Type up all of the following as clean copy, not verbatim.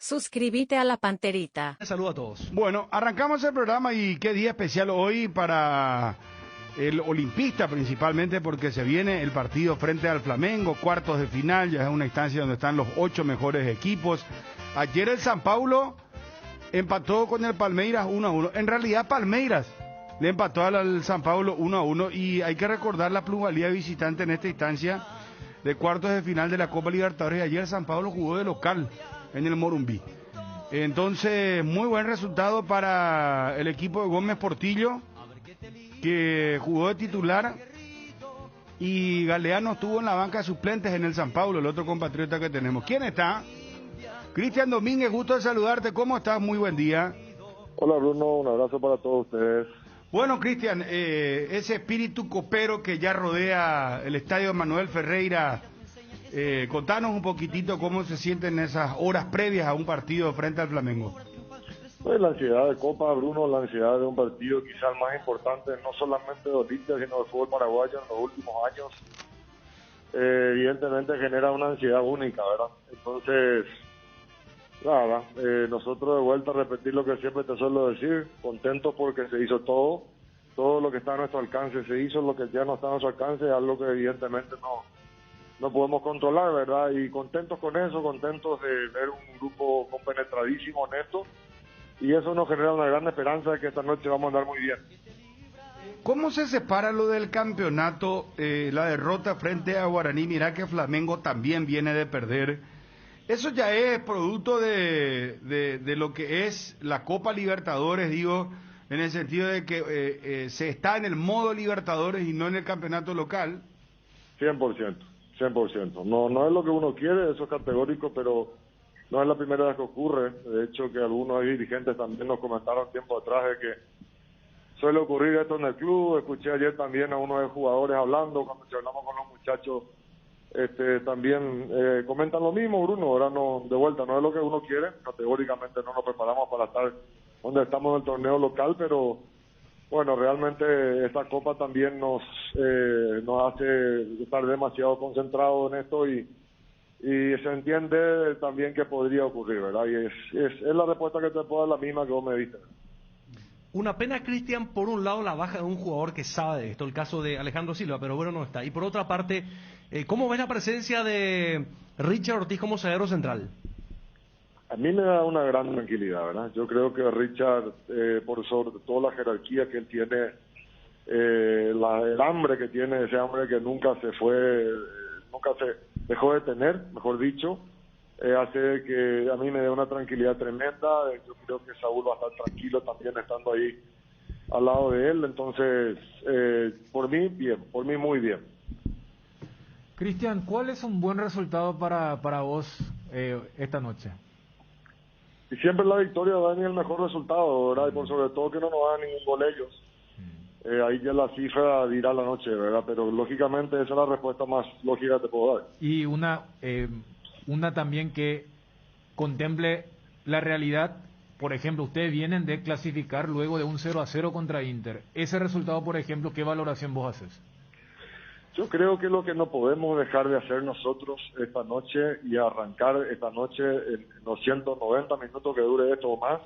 Suscríbete a la Panterita. Saludos a todos. Bueno, arrancamos el programa y qué día especial hoy para el olimpista principalmente porque se viene el partido frente al Flamengo, cuartos de final, ya es una instancia donde están los 8 mejores equipos. Ayer el São Paulo empató con el Palmeiras 1-1. En realidad Palmeiras le empató al São Paulo 1-1 y hay que recordar la plusvalía visitante en esta instancia de cuartos de final de la Copa Libertadores. Ayer São Paulo jugó de local en el Morumbi. Entonces, muy buen resultado para el equipo de Gómez Portillo, que jugó de titular, y Galeano estuvo en la banca de suplentes en el São Paulo, el otro compatriota que tenemos. ¿Quién está? Cristian Domínguez, gusto de saludarte. ¿Cómo estás? Muy buen día. Hola Bruno, un abrazo para todos ustedes. Bueno, Cristian, ese espíritu copero que ya rodea el estadio Manuel Ferreira, contanos un poquitito cómo se sienten esas horas previas a un partido frente al Flamengo. Pues la ansiedad de Copa, Bruno, la ansiedad de un partido quizás más importante, no solamente de Olimpia, sino del fútbol paraguayo en los últimos años, evidentemente genera una ansiedad única, ¿verdad? Entonces, nada, nosotros de vuelta a repetir lo que siempre te suelo decir, contentos porque se hizo todo lo que está a nuestro alcance se hizo, lo que ya no está a nuestro alcance es algo que evidentemente no podemos controlar, ¿verdad? Y contentos con eso, contentos de ver un grupo compenetradísimo en esto, y eso nos genera una gran esperanza de que esta noche vamos a andar muy bien. ¿Cómo se separa lo del campeonato, la derrota frente a Guaraní? Mirá que Flamengo también viene de perder. Eso ya es producto de lo que es la Copa Libertadores, digo, en el sentido de que se está en el modo Libertadores y no en el campeonato local. 100%. No es lo que uno quiere, eso es categórico, pero no es la primera vez que ocurre. De hecho, que algunos dirigentes también nos comentaron tiempo atrás de que suele ocurrir esto en el club. Escuché ayer también a uno de los jugadores hablando, cuando hablamos con los muchachos, también comentan lo mismo, Bruno. Ahora no, de vuelta, no es lo que uno quiere. Categóricamente no nos preparamos para estar donde estamos en el torneo local, pero bueno, realmente esta Copa también nos hace estar demasiado concentrados en esto y se entiende también que podría ocurrir, ¿verdad? Y es la respuesta que te puedo dar, la misma que vos me diste. Una pena, Cristian, por un lado la baja de un jugador que sabe de esto, el caso de Alejandro Silva, pero bueno, no está. Y por otra parte, ¿cómo ves la presencia de Richard Ortiz como zaguero central? A mí me da una gran tranquilidad, ¿verdad? Yo creo que Richard, por sobre toda la jerarquía que él tiene, el hambre que tiene, ese hambre que nunca se dejó de tener, mejor dicho, hace que a mí me dé una tranquilidad tremenda. Yo creo que Saúl va a estar tranquilo también estando ahí al lado de él. Entonces, por mí, bien, por mí muy bien. Cristian, ¿cuál es un buen resultado para vos esta noche? Y siempre la victoria da ni el mejor resultado, ¿verdad? Y por sobre todo que no nos hagan ningún gol ellos. Ahí ya la cifra dirá la noche, ¿verdad? Pero lógicamente esa es la respuesta más lógica que te puedo dar. Y una también que contemple la realidad. Por ejemplo, ustedes vienen de clasificar luego de un 0-0 contra Inter. Ese resultado, por ejemplo, ¿qué valoración vos haces? Yo creo que lo que no podemos dejar de hacer nosotros esta noche y arrancar esta noche en los 190 minutos que dure esto o más,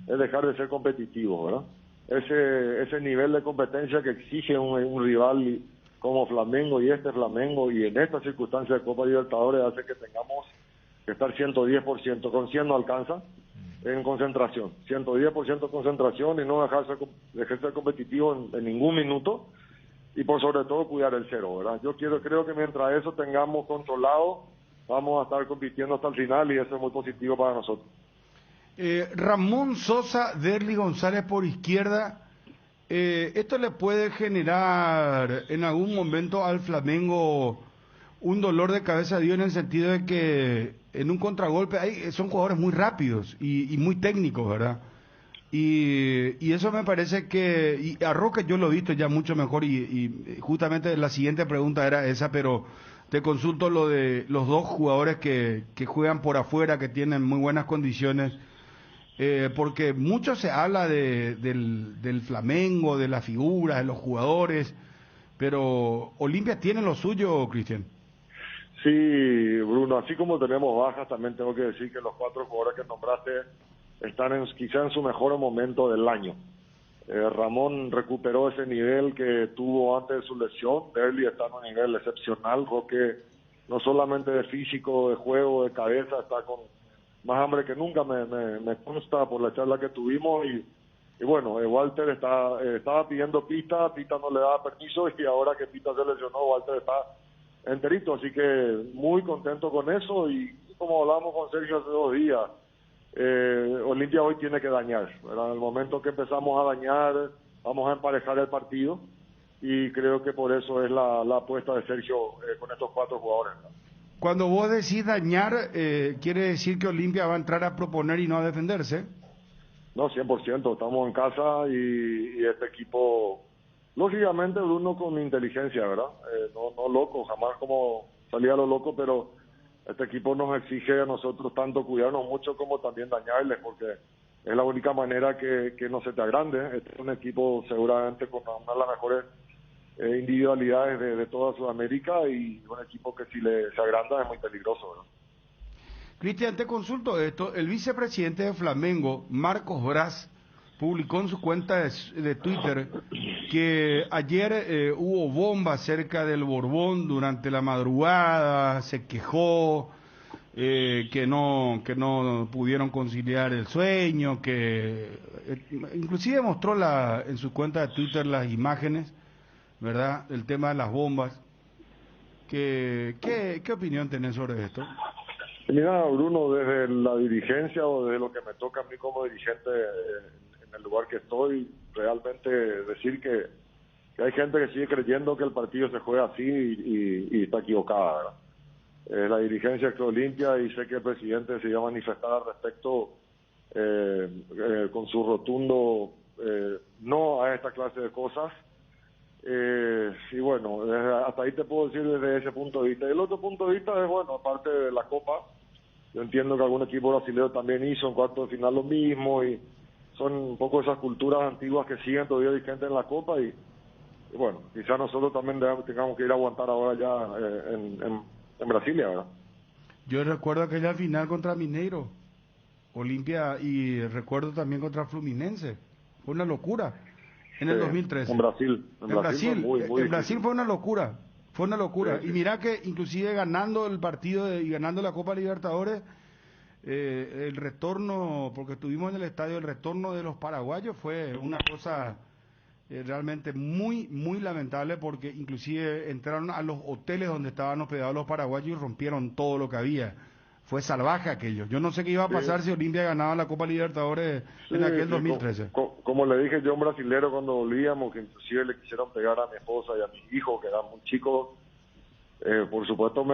es dejar de ser competitivos, ¿verdad? Ese nivel de competencia que exige un rival como Flamengo, y este Flamengo, y en esta circunstancia de Copa Libertadores, hace que tengamos que estar 110%, con 100 no alcanza, en concentración, 110% concentración y no dejar de ser competitivo en ningún minuto, y por sobre todo cuidar el cero, ¿verdad? Yo creo que mientras eso tengamos controlado, vamos a estar compitiendo hasta el final, y eso es muy positivo para nosotros. Ramón Sosa, Derly González por izquierda, ¿esto le puede generar en algún momento al Flamengo un dolor de cabeza, Dios, en el sentido de que en un contragolpe son jugadores muy rápidos y muy técnicos, ¿verdad? Y eso me parece que, y a Roque yo lo he visto ya mucho mejor, y justamente la siguiente pregunta era esa, pero te consulto lo de los dos jugadores que juegan por afuera, que tienen muy buenas condiciones, porque mucho se habla del Flamengo, de las figuras, de los jugadores, pero Olimpia tiene lo suyo, Cristian. Sí, Bruno, así como tenemos bajas, también tengo que decir que los 4 jugadores que nombraste están quizá en su mejor momento del año. Ramón recuperó ese nivel que tuvo antes de su lesión. Derli está en un nivel excepcional. Roque, no solamente de físico, de juego, de cabeza, está con más hambre que nunca, me consta por la charla que tuvimos. Y bueno, Walter estaba pidiendo Pita no le daba permiso, y ahora que Pita se lesionó, Walter está enterito. Así que muy contento con eso. Y como hablamos con Sergio hace 2 días, Olimpia hoy tiene que dañar, ¿verdad? En el momento que empezamos a dañar, vamos a emparejar el partido, y creo que por eso es la apuesta de Sergio con estos 4 jugadores, ¿verdad? Cuando vos decís dañar, quiere decir que Olimpia va a entrar a proponer y no a defenderse. No, 100%, estamos en casa y este equipo, lógicamente Bruno con inteligencia, ¿verdad? No loco, jamás como salía lo loco, pero este equipo nos exige a nosotros tanto cuidarnos mucho como también dañarles, porque es la única manera que no se te agrande. Este es un equipo seguramente con una de las mejores individualidades de toda Sudamérica, y un equipo que si se agranda es muy peligroso, ¿verdad? Cristian, te consulto esto. El vicepresidente de Flamengo, Marcos Braz, publicó en su cuenta de Twitter que ayer hubo bombas cerca del Borbón durante la madrugada, se quejó que no pudieron conciliar el sueño, que inclusive mostró en su cuenta de Twitter las imágenes, ¿verdad?, el tema de las bombas. ¿Qué opinión tenés sobre esto? Mira, Bruno, desde la dirigencia o desde lo que me toca a mí como dirigente en el lugar que estoy, realmente decir que hay gente que sigue creyendo que el partido se juega así y está equivocada, ¿verdad? La dirigencia de Olimpia, y sé que el presidente se iba a manifestar al respecto con su rotundo no a esta clase de cosas. Y bueno, hasta ahí te puedo decir desde ese punto de vista. Y el otro punto de vista es, bueno, aparte de la Copa, yo entiendo que algún equipo brasileño también hizo en cuartos de final lo mismo, y son un poco esas culturas antiguas que siguen todavía vigentes en la Copa, y bueno, quizás nosotros también tengamos que ir a aguantar ahora ya en Brasilia, ¿verdad? Yo recuerdo aquella final contra Mineiro, Olimpia, y recuerdo también contra Fluminense. Fue una locura en el 2013. En Brasil. En Brasil fue una locura. Fue una locura. Sí. Y mira que inclusive ganando el partido y ganando la Copa Libertadores, el retorno, porque estuvimos en el estadio, el retorno de los paraguayos fue una cosa realmente muy, muy lamentable, porque inclusive entraron a los hoteles donde estaban hospedados los paraguayos y rompieron todo lo que había. Fue salvaje aquello. Yo no sé qué iba a pasar si Olimpia ganaba la Copa Libertadores en aquel 2013. Como le dije yo a un brasilero cuando volvíamos, que inclusive le quisieron pegar a mi esposa y a mi hijo, que eran muy chicos, por supuesto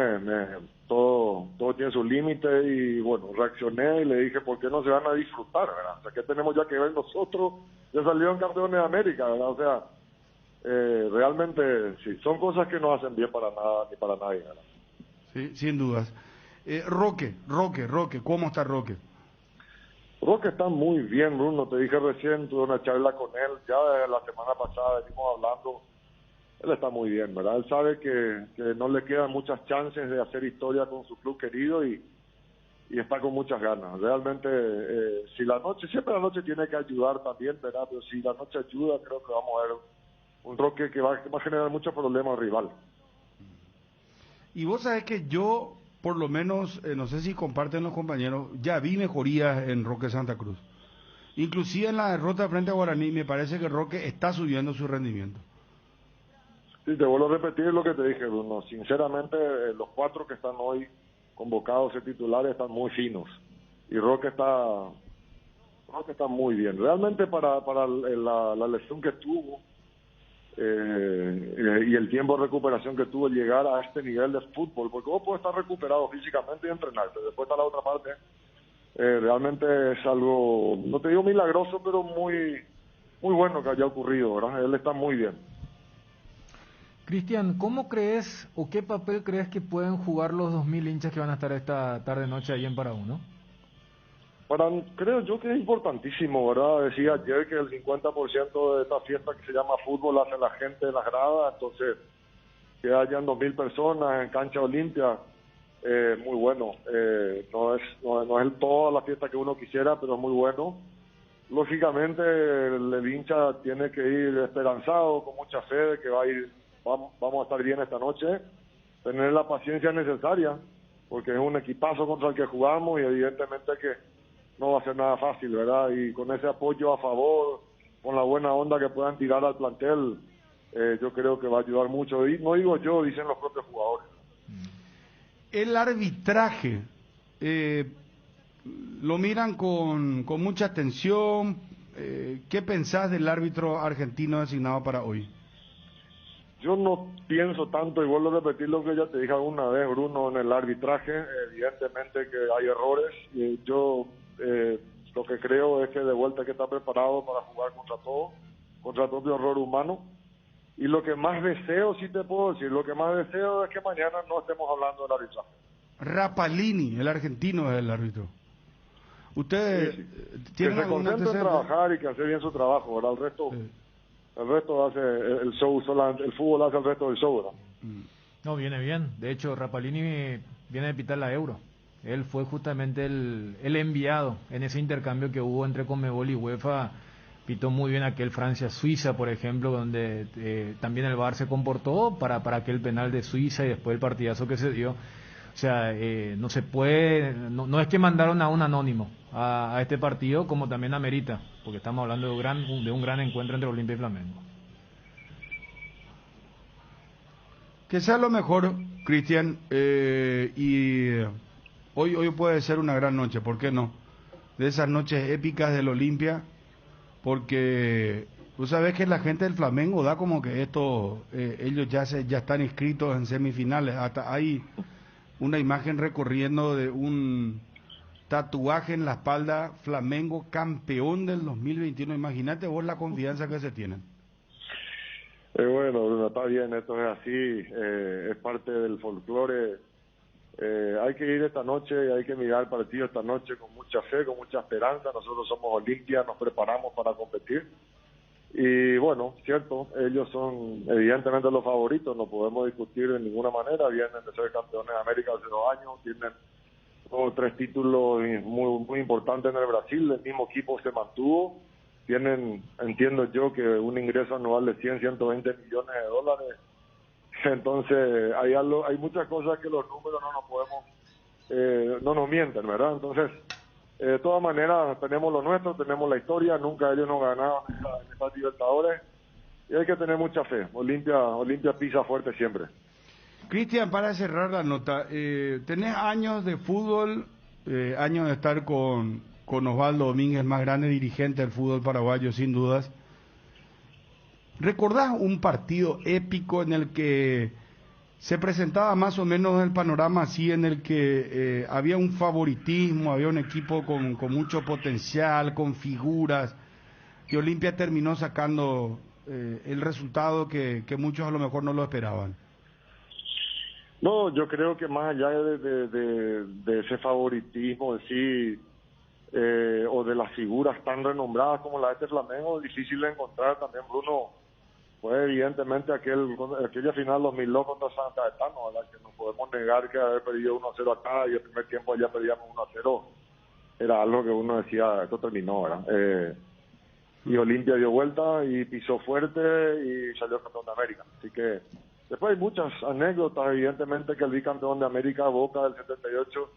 todo tiene su límite, y bueno, reaccioné y le dije, ¿por qué no se van a disfrutar, verdad? O sea, ¿qué tenemos ya que ver nosotros? Ya salieron campeones de América, ¿verdad? O sea, realmente sí, son cosas que no hacen bien para nada ni para nadie, ¿verdad? Sí, sin dudas. Roque, ¿cómo está Roque? Roque está muy bien, Bruno, te dije recién, tuve una charla con él, ya desde la semana pasada venimos hablando, él está muy bien, ¿verdad? Él sabe que no le quedan muchas chances de hacer historia con su club querido, y está con muchas ganas. Realmente, siempre la noche tiene que ayudar también, ¿verdad? Pero si la noche ayuda, creo que vamos a ver un Roque que va a generar muchos problemas al rival. Y vos sabés que yo, por lo menos, no sé si comparten los compañeros, ya vi mejorías en Roque Santa Cruz. Inclusive en la derrota frente a Guaraní, me parece que Roque está subiendo su rendimiento. Sí, te vuelvo a repetir lo que te dije, Bruno. Sinceramente, los 4 que están hoy convocados a titulares están muy finos. Y Roque está muy bien. Realmente para la lesión que tuvo y el tiempo de recuperación que tuvo, llegar a este nivel de fútbol, porque vos puedes estar recuperado físicamente y entrenarte. Después está la otra parte. Realmente es algo, no te digo milagroso, pero muy, muy bueno que haya ocurrido, ¿verdad? Él está muy bien. Cristian, ¿cómo crees o qué papel crees que pueden jugar los 2.000 hinchas que van a estar esta tarde-noche ahí en Paraguay? Creo yo que es importantísimo, ¿verdad? Decía ayer que el 50% de esta fiesta que se llama fútbol hace la gente en las gradas, entonces que hayan 2.000 personas en cancha Olimpia, muy bueno. No es toda la fiesta que uno quisiera, pero es muy bueno. Lógicamente el hincha tiene que ir esperanzado, con mucha fe de que vamos a estar bien esta noche, tener la paciencia necesaria, porque es un equipazo contra el que jugamos y evidentemente que no va a ser nada fácil, ¿verdad? Y con ese apoyo a favor, con la buena onda que puedan tirar al plantel, yo creo que va a ayudar mucho. Y no digo yo, dicen los propios jugadores. El arbitraje, lo miran con mucha atención. ¿Qué pensás del árbitro argentino designado para hoy? Yo no pienso tanto, y vuelvo a repetir lo que ya te dije alguna vez, Bruno, en el arbitraje. Evidentemente que hay errores, y yo lo que creo es que de vuelta hay que estar preparado para jugar contra el propio error humano. Y lo que más deseo, sí te puedo decir, lo que más deseo es que mañana no estemos hablando del arbitraje. Rapalini, el argentino, es el árbitro. ¿Ustedes tienen que se algún concentre en antecedente? trabajar y que hace bien su trabajo, ¿verdad? El resto hace el show, el fútbol hace el resto del show, ¿verdad? No, viene bien. De hecho, Rapalini viene de pitar la Euro. Él fue justamente el enviado en ese intercambio que hubo entre Conmebol y UEFA. Pitó muy bien aquel Francia-Suiza, por ejemplo, donde también el VAR se comportó para aquel penal de Suiza y después el partidazo que se dio. O sea, no se puede, no es que mandaron a un anónimo a este partido, como también amerita, porque estamos hablando de un gran encuentro entre Olimpia y Flamengo. Que sea lo mejor, Cristian, y hoy puede ser una gran noche, ¿por qué no? De esas noches épicas del Olimpia, porque tú sabes que la gente del Flamengo da como que ellos ya están inscritos en semifinales, hasta hay una imagen recorriendo de un tatuaje en la espalda, Flamengo campeón del 2021, imagínate vos la confianza que se tienen. Bueno, Bruno, está bien, esto es así, es parte del folclore. Hay que ir esta noche y hay que mirar el partido esta noche con mucha fe, con mucha esperanza. Nosotros somos Olimpia, nos preparamos para competir. Y bueno, cierto, ellos son evidentemente los favoritos, no podemos discutir de ninguna manera. Vienen de ser campeones de América hace 2 años, tienen 2 o 3 títulos muy importantes en el Brasil, el mismo equipo se mantuvo. Tienen, entiendo yo, que un ingreso anual de 120 millones de dólares. Entonces, hay muchas cosas que los números no nos podemos, no nos mienten, ¿verdad? Entonces, de todas maneras, tenemos lo nuestro, tenemos la historia, nunca ellos nos ganaron en estas Libertadores, y hay que tener mucha fe. Olimpia pisa fuerte siempre. Cristian, para cerrar la nota, tenés años de fútbol, años de estar con Osvaldo Domínguez, más grande dirigente del fútbol paraguayo, sin dudas. ¿Recordás un partido épico en el que se presentaba más o menos el panorama así, en el que había un favoritismo, había un equipo con mucho potencial, con figuras, que Olimpia terminó sacando el resultado que muchos a lo mejor no lo esperaban? No, yo creo que más allá de ese favoritismo en sí, o de las figuras tan renombradas como la de este Flamengo, difícil de encontrar también, Bruno. Fue evidentemente aquella final 2002 contra Santa Etano, ¿verdad? Que no podemos negar que haber perdido 1-0 acá y el primer tiempo allá perdíamos 1-0. Era algo que uno decía, esto terminó, ¿verdad? Y Olimpia dio vuelta y pisó fuerte y salió campeón de América. Así que después hay muchas anécdotas, evidentemente que el bicampeón de América, Boca del 78,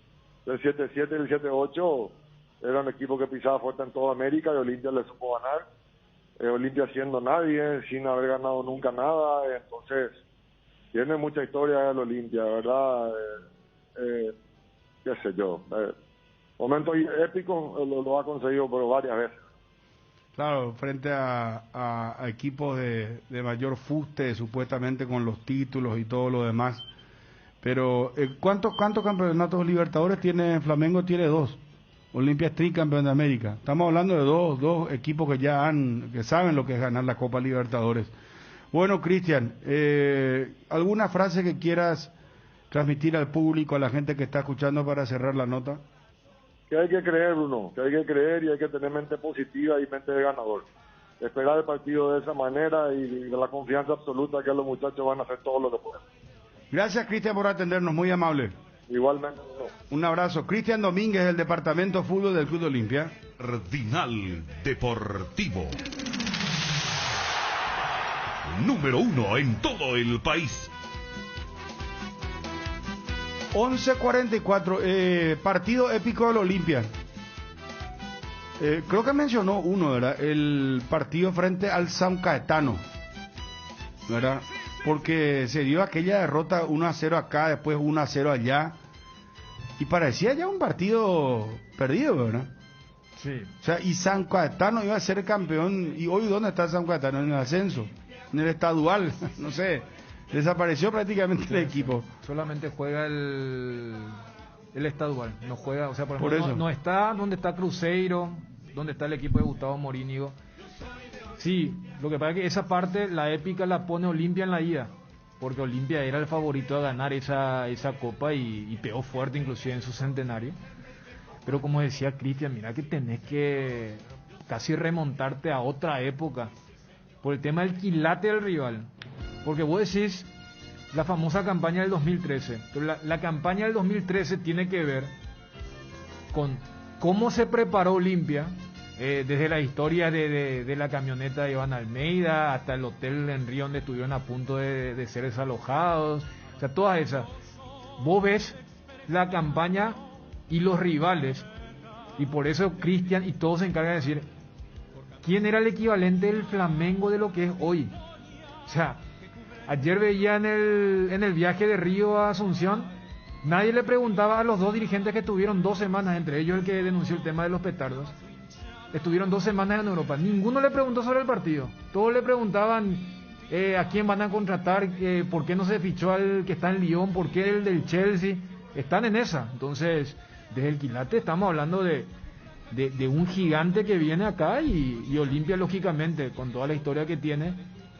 del 77 y el 78, era un equipo que pisaba fuerte en toda América y Olimpia le supo ganar. Olimpia siendo nadie, sin haber ganado nunca nada, entonces tiene mucha historia el Olimpia, ¿verdad? Qué sé yo, momentos épicos lo ha conseguido pero varias veces. Claro, frente a equipos de mayor fuste, supuestamente con los títulos y todo lo demás. Pero, ¿cuántos campeonatos Libertadores tiene Flamengo? Tiene 2. Olimpia es tricampeón de América. Estamos hablando de dos equipos que saben lo que es ganar la Copa Libertadores. Bueno, Cristian, ¿alguna frase que quieras transmitir al público, a la gente que está escuchando para cerrar la nota? Que hay que creer, Bruno, que hay que creer y hay que tener mente positiva y mente de ganador. Esperar el partido de esa manera y la confianza absoluta que los muchachos van a hacer todo lo que puedan. Gracias, Cristian, por atendernos, muy amable. Igualmente. Un abrazo. Cristian Domínguez, del Departamento Fútbol del Club Olimpia. Cardinal Deportivo. Número 1 en todo el país. 11:44, partido épico del Olimpia. Creo que mencionó uno, ¿verdad? El partido frente al San Caetano, ¿verdad? Porque se dio aquella derrota 1-0 acá, después 1-0 allá. Y parecía ya un partido perdido, ¿verdad? Sí. O sea, y San Caetano iba a ser campeón. ¿Y hoy dónde está San Caetano? En el ascenso, en el estadual, no sé. Desapareció prácticamente el equipo. Solamente juega el estadual, no juega, o sea, por Por ejemplo, eso. no está donde está Cruzeiro, donde está el equipo de Gustavo Morínigo. Sí, lo que pasa es que esa parte, la épica la pone Olimpia en la ida, porque Olimpia era el favorito a ganar esa copa y pegó fuerte inclusive en su centenario. Pero como decía Cristian, mira que tenés que casi remontarte a otra época por el tema del quilate del rival. Porque vos decís la famosa campaña del 2013, pero la campaña del 2013 tiene que ver con cómo se preparó Olimpia, desde la historia de la camioneta de Iván Almeida hasta el hotel en Río donde estuvieron a punto de ser desalojados, o sea, todas esas. Vos ves la campaña y los rivales, y por eso Cristian y todos se encargan de decir quién era el equivalente del Flamengo de lo que es hoy. O sea, ayer veía en el viaje de Río a Asunción, nadie le preguntaba a los dos dirigentes que estuvieron 2 semanas, entre ellos el que denunció el tema de los petardos, estuvieron 2 semanas en Europa, ninguno le preguntó sobre el partido, todos le preguntaban a quién van a contratar, por qué no se fichó al que está en Lyon, por qué el del Chelsea, están en esa. Entonces, desde el quilate estamos hablando de un gigante que viene acá y Olimpia, lógicamente, con toda la historia que tiene.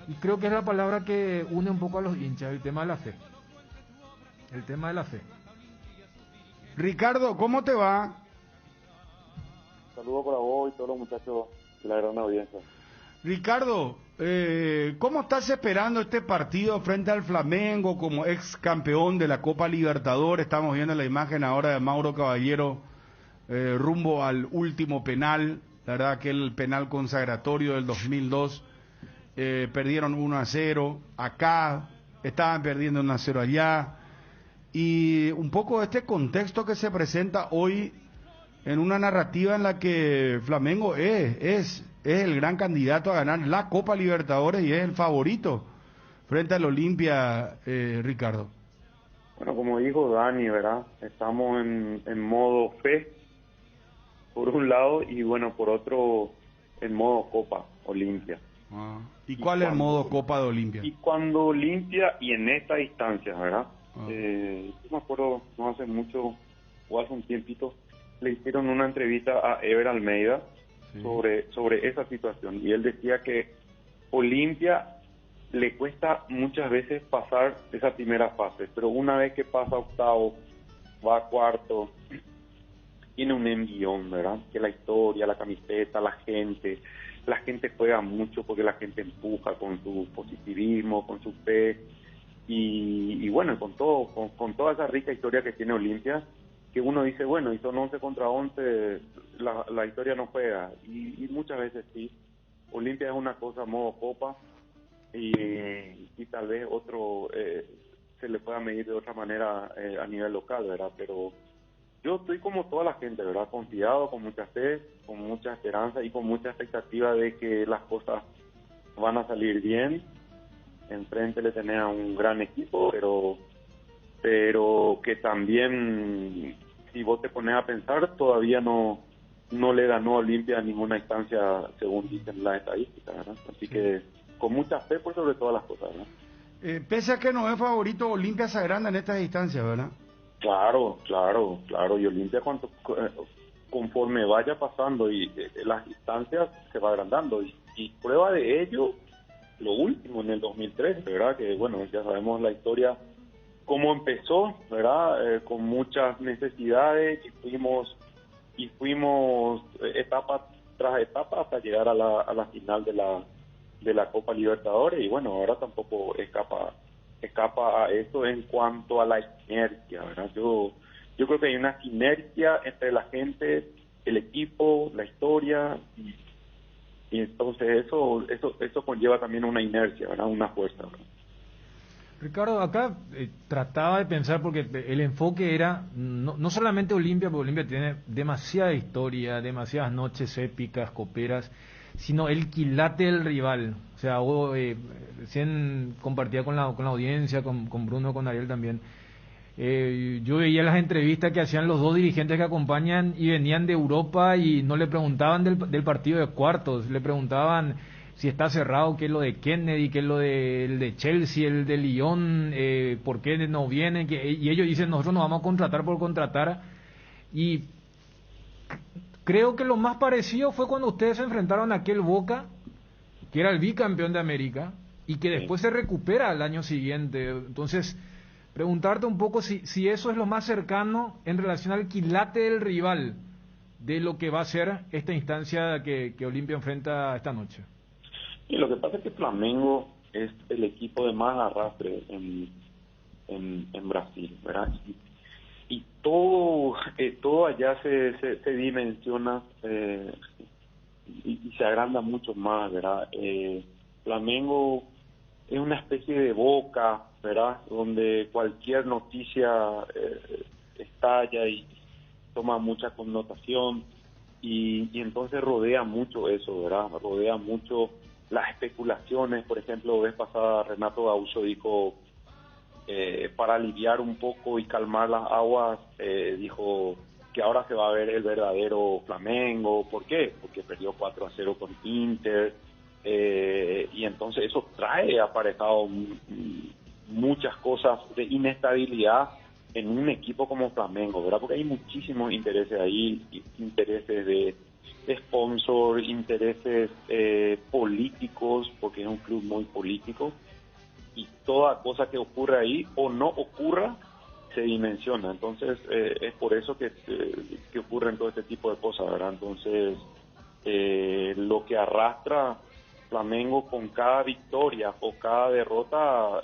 Y creo que es la palabra que une un poco a los hinchas, el tema de la fe. El tema de la fe. Ricardo, ¿cómo te va? Saludos para vos y todos los muchachos de la gran audiencia. Ricardo, ¿cómo estás esperando este partido frente al Flamengo como ex campeón de la Copa Libertadores? Estamos viendo la imagen ahora de Mauro Caballero rumbo al último penal, la verdad que el penal consagratorio del 2002. Perdieron 1-0 acá, estaban perdiendo 1-0 allá, y un poco este contexto que se presenta hoy en una narrativa en la que Flamengo es el gran candidato a ganar la Copa Libertadores y es el favorito frente al Olimpia, Ricardo. Bueno, como dijo Dani, ¿verdad? Estamos en modo fe, por un lado, y bueno, por otro, en modo Copa Olimpia. ¿Y cuál es el modo Copa de Olimpia? Y cuando Olimpia, y en esta distancia, ¿verdad? Yo me acuerdo, no hace mucho, o hace un tiempito, le hicieron una entrevista a Ever Almeida sobre esa situación. Y él decía que Olimpia le cuesta muchas veces pasar esa primera fase, pero una vez que pasa octavo, va a cuarto, tiene un envión, ¿verdad? Que la historia, la camiseta, la gente juega mucho porque la gente empuja con su positivismo, con su fe, y bueno, con toda esa rica historia que tiene Olimpia, que uno dice, bueno, y son 11 contra 11, la historia no juega, y muchas veces sí. Olimpia es una cosa modo Copa, y tal vez otro se le pueda medir de otra manera a nivel local, ¿verdad? Pero yo estoy como toda la gente, ¿verdad? Confiado, con mucha fe, con mucha esperanza y con mucha expectativa de que las cosas van a salir bien. Enfrente le tenés a un gran equipo, pero que también, si vos te pones a pensar, todavía no le ganó a Olimpia a ninguna instancia según dicen las estadísticas, ¿verdad? Así que con mucha fe por sobre todas las cosas, ¿verdad? Pese a que no es favorito, Olimpia se agranda en esta distancia, ¿verdad? Claro, y Olimpia conforme vaya pasando y las distancias se va agrandando, y prueba de ello lo último en el 2013, ¿verdad? Que bueno, ya sabemos la historia, cómo empezó, ¿verdad? Con muchas necesidades, y fuimos etapa tras etapa hasta llegar a la final de la Copa Libertadores, y bueno, ahora tampoco escapa escapa a eso en cuanto a la inercia, ¿verdad? Yo creo que hay una sinergia entre la gente, el equipo, la historia, y entonces eso conlleva también una inercia, ¿verdad? Una fuerza, ¿verdad? Ricardo, acá trataba de pensar, porque el enfoque era no solamente Olimpia, porque Olimpia tiene demasiada historia, demasiadas noches épicas, coperas, sino el quilate del rival. O sea, recién compartía con la audiencia, con Bruno, con Ariel también. Yo veía las entrevistas que hacían los dos dirigentes que acompañan y venían de Europa y no le preguntaban del partido de cuartos, le preguntaban si está cerrado, qué es lo de Kennedy, qué es lo el de Chelsea, el de Lyon, por qué no vienen, y ellos dicen, nosotros nos vamos a contratar por contratar. Y creo que lo más parecido fue cuando ustedes se enfrentaron a aquel Boca, que era el bicampeón de América, y que después se recupera al año siguiente. Entonces, preguntarte un poco si eso es lo más cercano en relación al quilate del rival de lo que va a ser esta instancia que Olimpia enfrenta esta noche. Y lo que pasa es que Flamengo es el equipo de más arrastre en Brasil, ¿verdad? Y todo allá se dimensiona y se agranda mucho más, ¿verdad? Flamengo es una especie de Boca, ¿verdad? Donde cualquier noticia estalla y toma mucha connotación y entonces rodea mucho eso, ¿verdad? Rodea mucho las especulaciones. Por ejemplo, vez pasada Renato Gaucho dijo, para aliviar un poco y calmar las aguas, dijo que ahora se va a ver el verdadero Flamengo. ¿Por qué? Porque perdió 4-0 con Inter, y entonces eso trae aparejado muchas cosas de inestabilidad en un equipo como Flamengo, ¿verdad? Porque hay muchísimos intereses ahí, intereses de sponsor, intereses políticos, porque es un club muy político, y toda cosa que ocurra ahí o no ocurra se dimensiona. Entonces es por eso que ocurren todo este tipo de cosas, ¿verdad? Entonces lo que arrastra Flamengo con cada victoria o cada derrota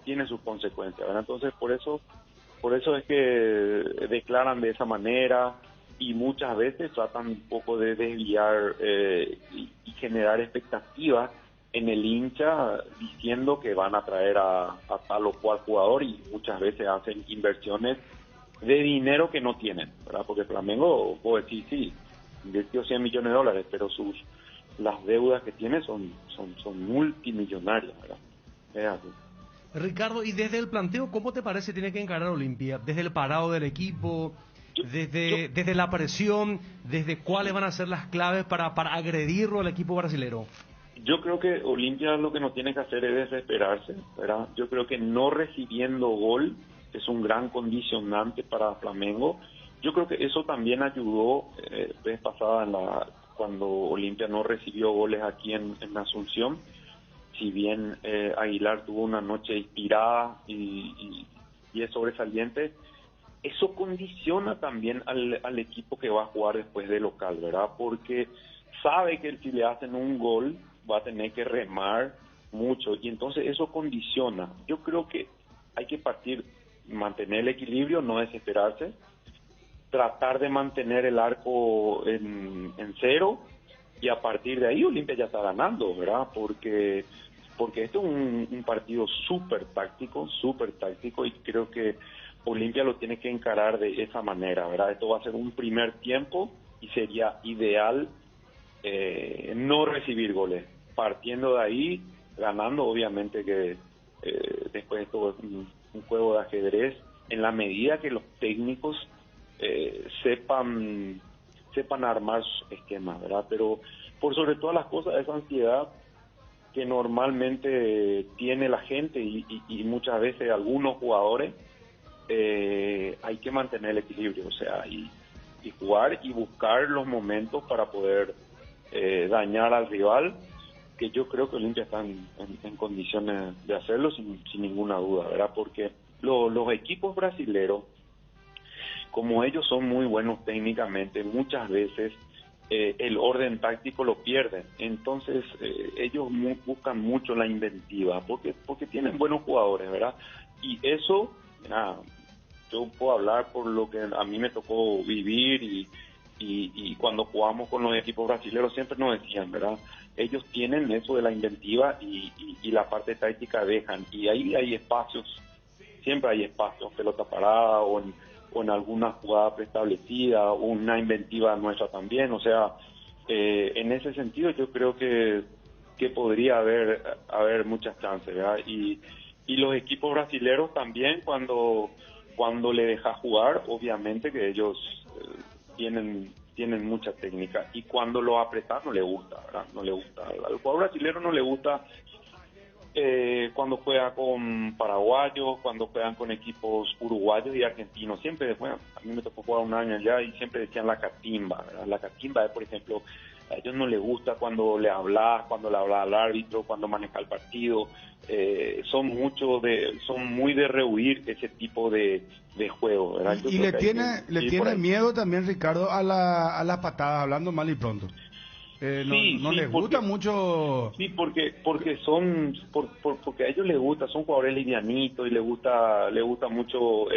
tiene sus consecuencias, ¿verdad? Entonces por eso es que declaran de esa manera y muchas veces tratan un poco de desviar y generar expectativas en el hincha diciendo que van a traer a tal o cual jugador, y muchas veces hacen inversiones de dinero que no tienen, ¿verdad? Porque Flamengo, puedo decir, sí, invirtió $100 millones, pero las deudas que tiene son multimillonarias, ¿verdad? Es así. Ricardo, y desde el planteo, ¿cómo te parece tiene que encarar Olimpia? Desde el parado del equipo, desde la presión, desde cuáles van a ser las claves para agredirlo al equipo brasilero. Yo creo que Olimpia lo que no tiene que hacer es desesperarse, ¿verdad? Yo creo que no recibiendo gol es un gran condicionante para Flamengo. Yo creo que eso también ayudó vez pasada cuando Olimpia no recibió goles aquí en Asunción. Si bien Aguilar tuvo una noche inspirada y es sobresaliente, eso condiciona también al equipo que va a jugar después de local, ¿verdad? Porque sabe que si le hacen un gol va a tener que remar mucho, y entonces eso condiciona. Yo creo que hay que mantener el equilibrio, no desesperarse, tratar de mantener el arco en cero, y a partir de ahí Olimpia ya está ganando, ¿verdad? Porque esto es un partido súper táctico, y creo que Olimpia lo tiene que encarar de esa manera, ¿verdad? Esto va a ser un primer tiempo y sería ideal no recibir goles. Partiendo de ahí, ganando, obviamente que después esto es un juego de ajedrez, en la medida que los técnicos sepan armar sus esquemas, ¿verdad? Pero por sobre todas las cosas, esa ansiedad que normalmente tiene la gente y muchas veces algunos jugadores, hay que mantener el equilibrio, o sea, y jugar y buscar los momentos para poder dañar al rival, que yo creo que Olimpia está en condiciones de hacerlo sin ninguna duda, ¿verdad? Porque los equipos brasileros, como ellos son muy buenos técnicamente, muchas veces el orden táctico lo pierden. Entonces ellos buscan mucho la inventiva porque tienen buenos jugadores, ¿verdad? Y eso, nada, yo puedo hablar por lo que a mí me tocó vivir y cuando jugamos con los equipos brasileños siempre nos decían, ¿verdad? Ellos tienen eso de la inventiva y la parte táctica dejan, y ahí hay espacios, siempre hay espacios, pelota parada o en alguna jugada preestablecida, una inventiva nuestra también. O sea, en ese sentido yo creo que podría haber muchas chances, ¿verdad? Y los equipos brasileños también, cuando le dejas jugar, obviamente que ellos tienen mucha técnica, y cuando lo apretas no le gusta, ¿verdad? No le gusta. Al jugador brasileño no le gusta cuando juega con paraguayos, cuando juegan con equipos uruguayos y argentinos. Siempre, bueno, a mí me tocó jugar un año allá y siempre decían la catimba, ¿verdad? La catimba es, por ejemplo, a ellos no les gusta cuando le hablas al árbitro, cuando maneja el partido. Son muy de rehuir ese tipo de juego, ¿verdad? Y le tiene miedo también, Ricardo, a las patadas, hablando mal y pronto. No les gusta mucho. Sí, porque a ellos les gusta, son jugadores livianitos y les gusta mucho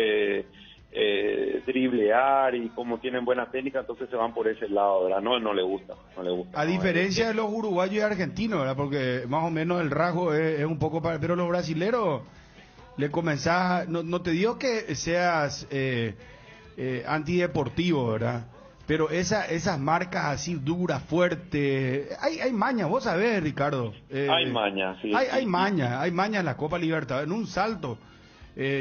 driblear, y como tienen buena técnica, entonces se van por ese lado, ¿verdad? No les gusta. A diferencia de los uruguayos y argentinos, ¿verdad? Porque más o menos el rasgo es un poco pero los brasileros le comenzás, no te digo que seas antideportivo, ¿verdad? Pero esas marcas así duras, fuertes, hay maña, vos sabés, Ricardo. Hay maña, sí. Hay maña en la Copa Libertadores, en un salto.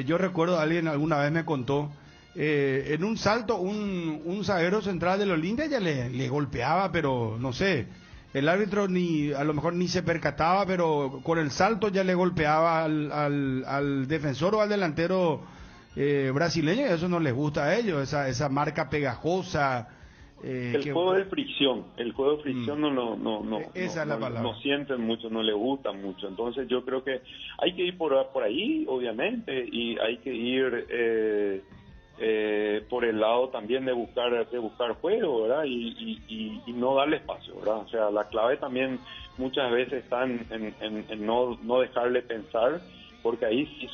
Yo recuerdo, alguien alguna vez me contó, en un salto un zaguero central del Olimpia ya le golpeaba, pero no sé, el árbitro a lo mejor ni se percataba, pero con el salto ya le golpeaba al defensor o al delantero brasileño, y eso no les gusta a ellos, esa marca pegajosa. El juego de fricción, Esa es la palabra. No sienten mucho, no les gusta mucho. Entonces yo creo que hay que ir por ahí, obviamente, y hay que ir por el lado también de buscar juego, ¿verdad? Y no darle espacio, ¿verdad? O sea, la clave también muchas veces está en no dejarle pensar, porque ahí sí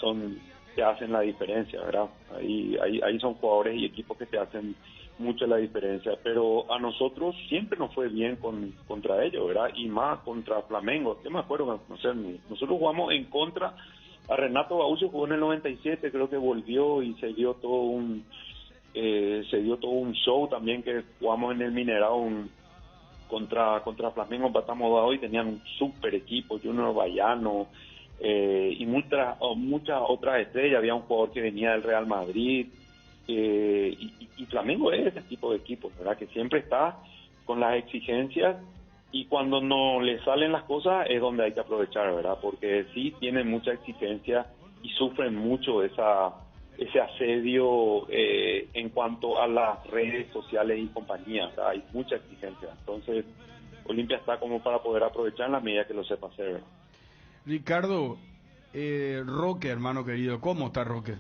te hacen la diferencia, ¿verdad? Ahí son jugadores y equipos que te hacen mucho la diferencia, pero a nosotros siempre nos fue bien contra ellos, ¿verdad? Y más contra Flamengo. Yo me acuerdo, no sé, nosotros jugamos en contra a Renato Gaúcho, jugó en el 97, creo que volvió y se dio todo un show también, que jugamos en el Minerao contra Flamengo, empatamos 2-2 y tenían un super equipo, Junior Bayano, y muchas otras estrellas. Había un jugador que venía del Real Madrid, y Flamengo es ese tipo de equipo, ¿verdad? Que siempre está con las exigencias, y cuando no le salen las cosas es donde hay que aprovechar, ¿verdad? Porque sí tienen mucha exigencia y sufren mucho ese asedio en cuanto a las redes sociales y compañías, ¿verdad? Hay mucha exigencia. Entonces Olimpia está como para poder aprovechar en la medida que lo sepa hacer, ¿verdad? Ricardo, Roque, hermano querido, ¿cómo está Roque?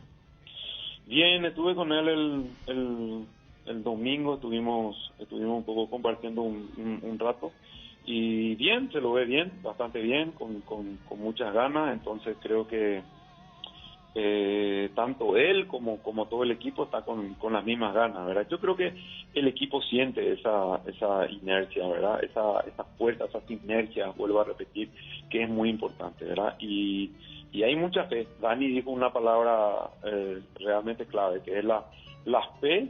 Bien, estuve con él el domingo, estuvimos un poco compartiendo un rato, y bien, se lo ve bien, bastante bien, con muchas ganas. Entonces creo que tanto él como todo el equipo está con las mismas ganas, ¿verdad? Yo creo que el equipo siente esa inercia, ¿verdad? Esa fuerza, esa sinergia, vuelvo a repetir, que es muy importante, ¿verdad? Y hay mucha fe. Dani dijo una palabra realmente clave, que es la fe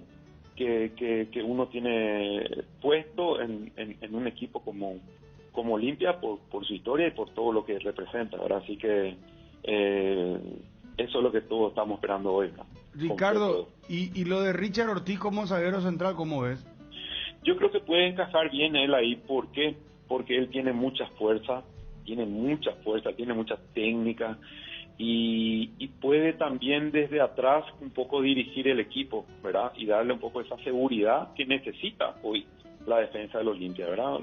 que uno tiene puesto en un equipo como Olimpia, por su historia y por todo lo que representa, ¿verdad? Así que eso es lo que todos estamos esperando hoy, ¿no? Ricardo, y lo de Richard Ortiz como zaguero central, ¿cómo ves? Yo creo que puede encajar bien él ahí. ¿Por qué? Porque él tiene mucha fuerza, tiene mucha técnica, y puede también desde atrás un poco dirigir el equipo, ¿verdad? Y darle un poco esa seguridad que necesita hoy la defensa del Olimpia, ¿verdad?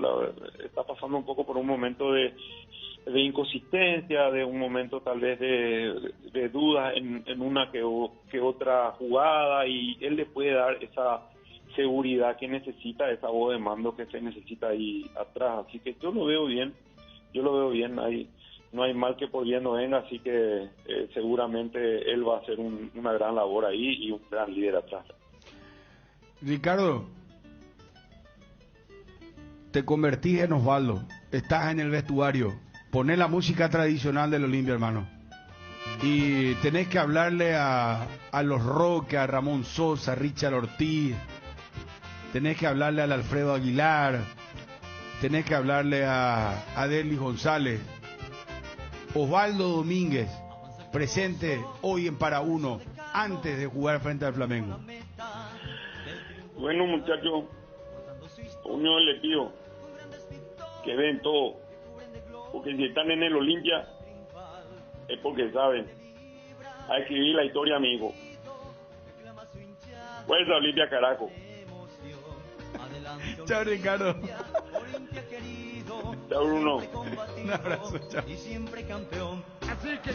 Está pasando un poco por un momento de inconsistencia, de un momento tal vez de duda en una que otra jugada, y él le puede dar esa seguridad que necesita, esa voz de mando que se necesita ahí atrás. Así que yo lo veo bien, no hay mal que por bien no venga, así que seguramente él va a hacer una gran labor ahí y un gran líder atrás. Ricardo, te convertís en Osvaldo, estás en el vestuario, ponés la música tradicional del Olimpia, hermano, y tenés que hablarle a los Roque, a Ramón Sosa, a Richard Ortiz, tenés que hablarle al Alfredo Aguilar, tenés que hablarle a Delis González. Osvaldo Domínguez, presente hoy en Para Uno, antes de jugar frente al Flamengo. Bueno, muchachos, unión le pido que den todo, porque si están en el Olimpia es porque saben. A escribir la historia, amigo. Fuerza Olimpia, carajo. Chao, Ricardo. Chao, Bruno. Un abrazo, chao. Así que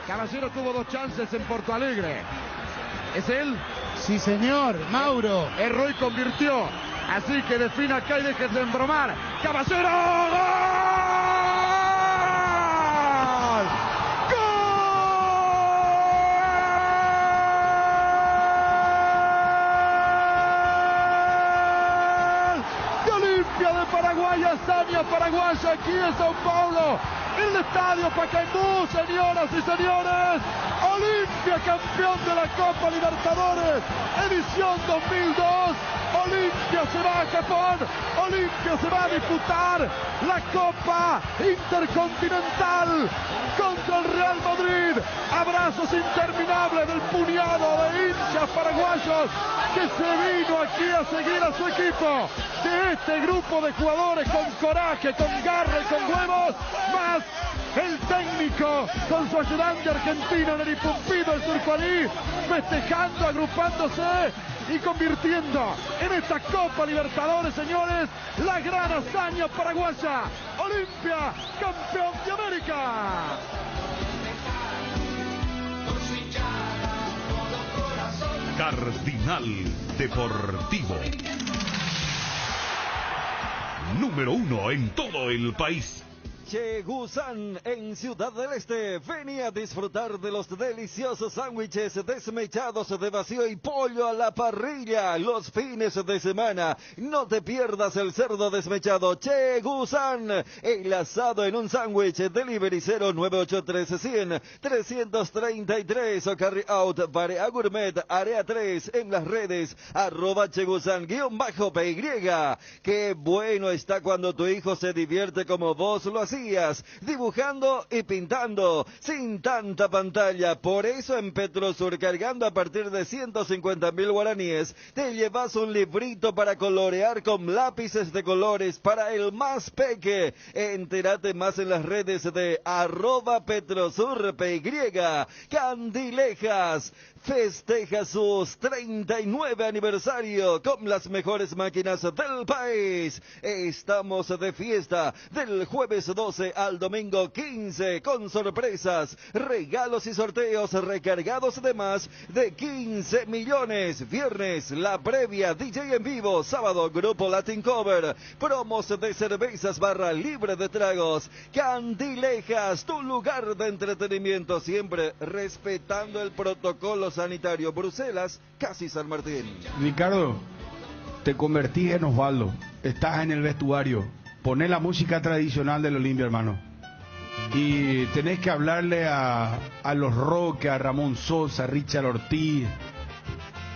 Caballero tuvo 2 chances en Porto Alegre. ¿Es él? Sí, señor, Mauro. Erró y convirtió. Así que define acá y dejes de embromar. ¡Caballero! ¡Gol! De Olimpia de Paraguay, hazaña paraguaya aquí en Sao Paulo. En el estadio Pacaembu, señoras y señores. Olimpia campeón de la Copa Libertadores, edición 2002. Olimpia se va a Japón, Olimpia se va a disputar la Copa Intercontinental contra el Real Madrid. Abrazos interminables del puñado de hinchas paraguayos que se vino aquí a seguir a su equipo. De este grupo de jugadores con coraje, con garra y con huevos, más el técnico con su ayudante argentino Neri Pumpido, el surcoalí, festejando, agrupándose y convirtiendo en esta Copa Libertadores, señores, la gran hazaña paraguaya. Olimpia, campeón de América. Cardinal Deportivo. Número 1 en todo el país. Chegusan en Ciudad del Este. Venía a disfrutar de los deliciosos sándwiches desmechados de vacío y pollo a la parrilla los fines de semana. No te pierdas el cerdo desmechado Chegusan, el asado en un sándwich. Delivery 0983100-333 o carry out Barea Gourmet Área 3 en las redes @Chegusan_PY. Qué bueno está cuando tu hijo se divierte como vos lo hacías, dibujando y pintando, sin tanta pantalla. Por eso en Petrosur, cargando a partir de 150.000 guaraníes, te llevas un librito para colorear con lápices de colores para el más peque. Entérate más en las redes de @PetrosurPY. Candilejas festeja sus 39 aniversario con las mejores máquinas del país. Estamos de fiesta del jueves 12 al domingo 15 con sorpresas, regalos y sorteos recargados de más de 15 millones. Viernes, la previa, DJ en vivo. Sábado, grupo Latin Cover. Promos de cervezas barra libre de tragos. Candilejas, tu lugar de entretenimiento, siempre respetando el protocolo sanitario. Bruselas, casi San Martín. Ricardo, te convertís en Osvaldo, estás en el vestuario, poné la música tradicional del Olimpia, hermano, y tenés que hablarle a los Roque, a Ramón Sosa, a Richard Ortiz,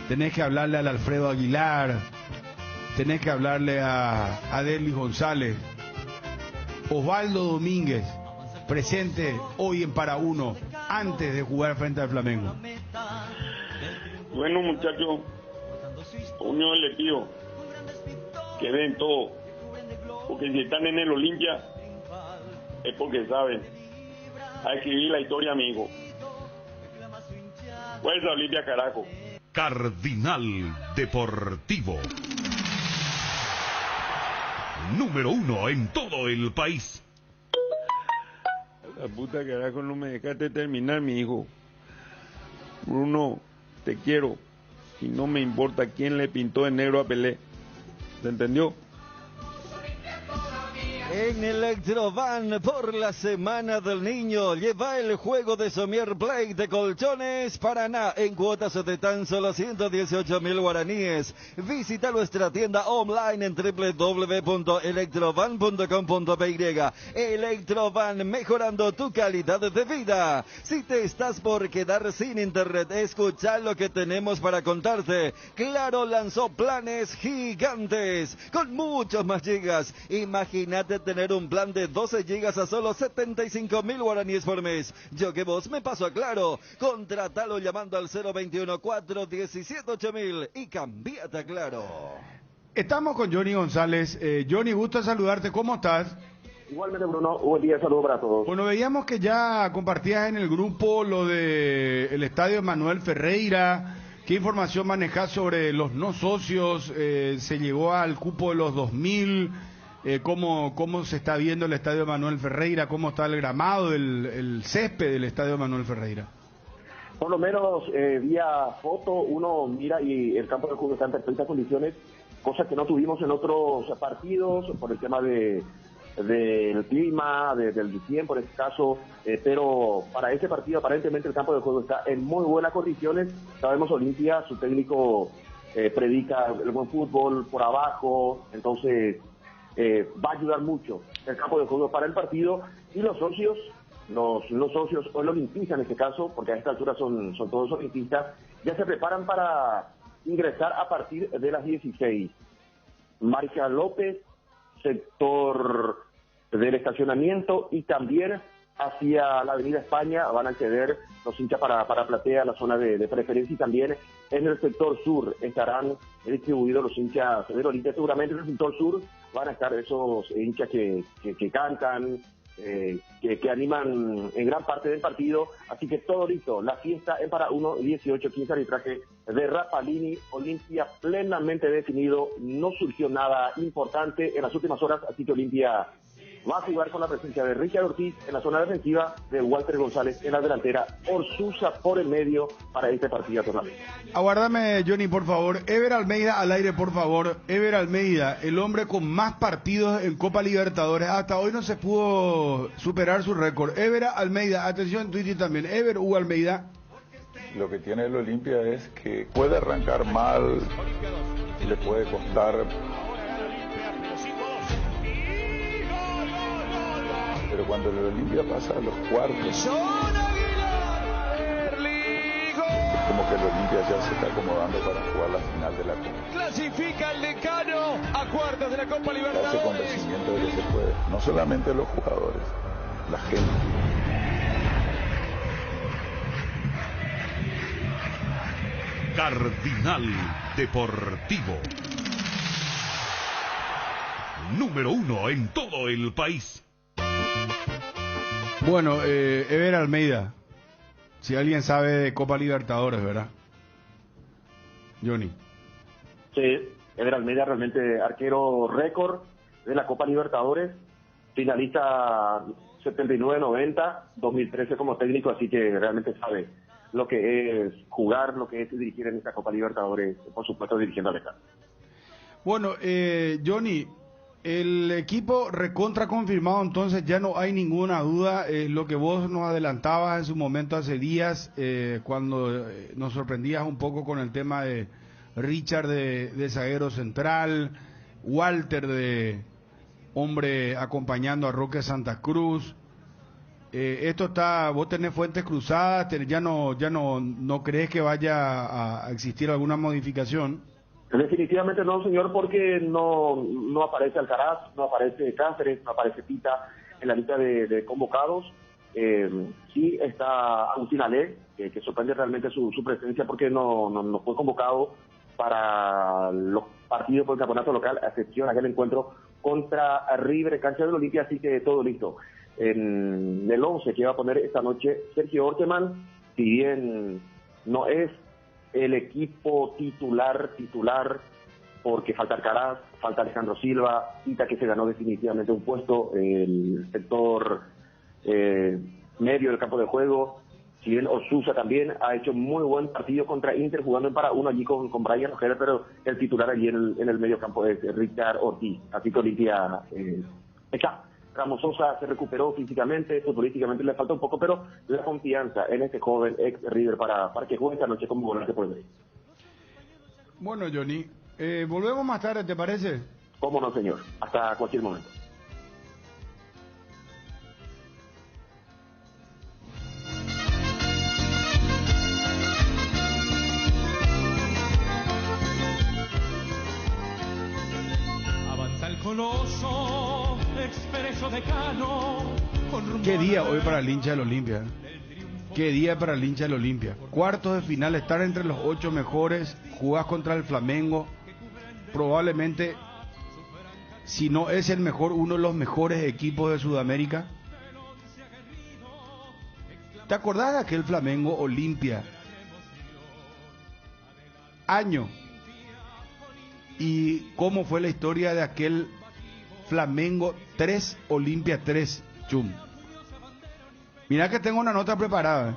tenés que hablarle al Alfredo Aguilar, tenés que hablarle a Delis González. Osvaldo Domínguez, presente hoy en Para Uno, antes de jugar frente al Flamengo. Bueno, muchachos, unión le pido que den todo, porque si están en el Olimpia es porque saben. A escribir la historia, amigo. Fuerza Olimpia, carajo. Cardinal Deportivo. Número 1 en todo el país. La puta carajo, no me dejaste terminar, mi hijo. Bruno, te quiero. y no me importa quién le pintó de negro a Pelé. ¿Se entendió? En Electrovan, por la Semana del Niño, lleva el juego de Somier Play de Colchones Paraná en cuotas de tan solo 118.000 guaraníes. Visita nuestra tienda online en www.electrovan.com.py. Electrovan, mejorando tu calidad de vida. Si te estás por quedar sin internet, escucha lo que tenemos para contarte. Claro lanzó planes gigantes con muchos más gigas. Imagínate tener un plan de 12 gigas a solo 75.000 guaraníes por mes. Yo que vos me paso a Claro. Contratalo llamando al 021-417-8000 y cambiate a Claro. Estamos con Johnny González. Johnny, gusto saludarte. ¿Cómo estás? Igualmente, Bruno. Buen día, saludos para todos. Bueno, veíamos que ya compartías en el grupo lo de el estadio Manuel Ferreira. ¿Qué información manejás sobre los no socios? ¿Se llegó al cupo de los 2.000? ¿Cómo se está viendo el estadio Manuel Ferreira? ¿Cómo está el gramado, el césped del estadio Manuel Ferreira? Por lo menos vía foto uno mira y el campo de juego está en perfectas condiciones, cosa que no tuvimos en otros partidos por el tema del clima, del tiempo en este caso, pero para este partido aparentemente el campo de juego está en muy buenas condiciones. Sabemos Olimpia, su técnico predica el buen fútbol por abajo, entonces va a ayudar mucho el campo de juego para el partido, y los socios, los socios o el olimpista en este caso, porque a esta altura son todos olimpistas, ya se preparan para ingresar a partir de las 16. Marcia López, sector del estacionamiento, y también hacia la Avenida España van a acceder los hinchas para platea, la zona de preferencia, y también en el sector sur estarán distribuidos los hinchas del Olimpia. Seguramente en el sector sur van a estar esos hinchas que cantan, que animan en gran parte del partido, así que todo listo. La fiesta en para 1-18-15, arbitraje de Rapalini. Olimpia plenamente definido, no surgió nada importante en las últimas horas, así que Olimpia va a jugar con la presencia de Richard Ortiz en la zona defensiva, de Walter González en la delantera, Orsusa por el medio para este partido. Aguárdame, Johnny, por favor. Ever Almeida al aire, por favor. Ever Almeida, el hombre con más partidos en Copa Libertadores. Hasta hoy no se pudo superar su récord. Ever Almeida, atención en Twitter también. Ever Hugo Almeida. Lo que tiene el Olimpia es que puede arrancar mal, le puede costar, pero cuando el Olimpia pasa a los cuartos, como que el Olimpia ya se está acomodando para jugar la final de la Copa. Clasifica el Decano a cuartos de la Copa Libertadores. Ese convencimiento de que se puede, no solamente los jugadores, la gente. Cardinal Deportivo. Número 1 en todo el país. Bueno, Ever Almeida, si alguien sabe de Copa Libertadores, ¿verdad? Johnny. Sí, Ever Almeida realmente arquero récord de la Copa Libertadores, finalista 79-90, 2013 como técnico, así que realmente sabe lo que es jugar, lo que es dirigir en esta Copa Libertadores, por supuesto dirigiendo al Estado. Bueno, Johnny, el equipo recontra confirmado, entonces ya no hay ninguna duda. Lo que vos nos adelantabas en su momento hace días, cuando nos sorprendías un poco con el tema de Richard de zaguero central, Walter de hombre acompañando a Roque Santa Cruz. Esto está, vos tenés fuentes cruzadas, ya no crees que vaya a existir alguna modificación. Definitivamente no, señor, porque no aparece Alcaraz, no aparece Cáceres, no aparece Pita en la lista de convocados. Sí está Agustín Alé, que sorprende realmente su presencia, porque no fue convocado para los partidos por el campeonato local, a excepción aquel encuentro contra River, cancha del Olimpia, así que todo listo. En el 11 que va a poner esta noche Sergio Orteman, si bien no es el equipo titular, porque falta Alcaraz, falta Alejandro Silva, Ita, que se ganó definitivamente un puesto, el sector medio del campo de juego, Si bien Orsusa también ha hecho muy buen partido contra Inter, jugando en para uno allí con Brian Ojeda, pero el titular allí en el medio campo es Richard Ortiz. Así que Olimpia está. Ramos Sosa se recuperó físicamente, futbolísticamente le falta un poco, pero la confianza en este joven ex River para que juegue esta noche como volante por el derecho. Bueno, Johnny, volvemos más tarde, ¿te parece? Cómo no, señor. Hasta cualquier momento. Avanza el coloso, expreso decano. Qué día hoy para el hincha del Olimpia. Qué día para el hincha del Olimpia. Cuartos de final, estar entre los 8 mejores, jugás contra el Flamengo. Probablemente, si no es el mejor, uno de los mejores equipos de Sudamérica. ¿Te acordás de aquel Flamengo Olimpia? Año. ¿Y cómo fue la historia de aquel Flamengo 3, Olimpia 3, Chum? Mirá que tengo una nota preparada.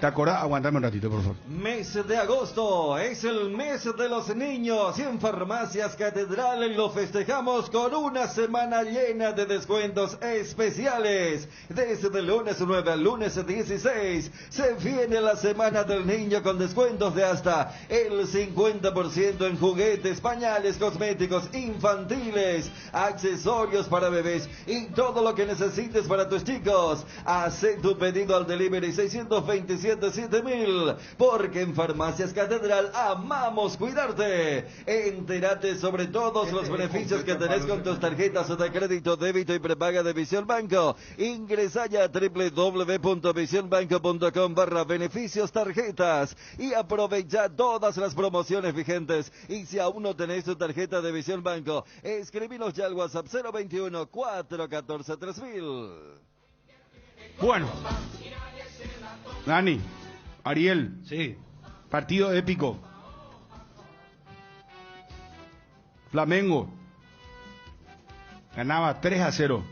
¿Te acordás? Aguántame un ratito, por favor. Mes de agosto es el mes de los niños y en Farmacias Catedral lo festejamos con una semana llena de descuentos especiales. Desde el lunes 9 al lunes 16 se viene la semana del niño con descuentos de hasta el 50% en juguetes, pañales, cosméticos infantiles, accesorios para bebés y todo lo que necesites para tus chicos. Haz tu pedido al delivery 627 7000, porque en Farmacias Catedral amamos cuidarte. Entérate sobre todos los beneficios que tenés con tus tarjetas de crédito, débito y prepaga de Visión Banco. Ingresa ya a www.visionbanco.com/beneficios tarjetas y aprovecha todas las promociones vigentes. Y si aún no tenés tu tarjeta de Visión Banco, escribinos ya al WhatsApp 021 414 3000. Bueno, Dani, Ariel. Sí. Partido épico. Flamengo ganaba 3-0.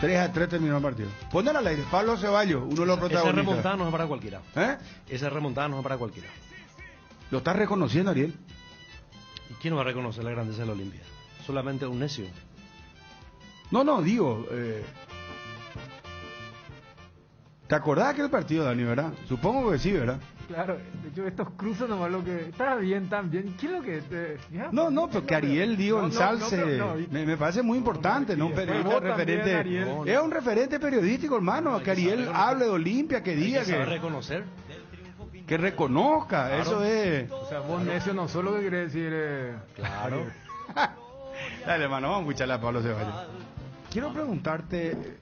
3-3 terminó el partido. Ponle al aire, Pablo Ceballos, uno de los protagonistas. Esa remontada no es para cualquiera. ¿Eh? Esa remontada no es para cualquiera. ¿Lo estás reconociendo, Ariel? ¿Y quién no va a reconocer la grandeza de la Olimpia? Solamente un necio. No, digo... ¿Te acordás de aquel partido, Dani, verdad? Supongo que sí, ¿verdad? Claro, de hecho estos cruzos nomás lo que... Está bien, también. ¿Quién es lo que...? No, pero que Ariel, digo, ensalce... Me parece muy importante, ¿no? Un periodista referente... Ariel. Es un referente periodístico, hermano, que Ariel hable de Olimpia, que diga que... reconocer. Que reconozca, claro. Eso es... O sea, vos necio no solo que quiere decir... Claro. Dale, hermano, vamos a escucharle a Pablo Ceballos. Quiero preguntarte,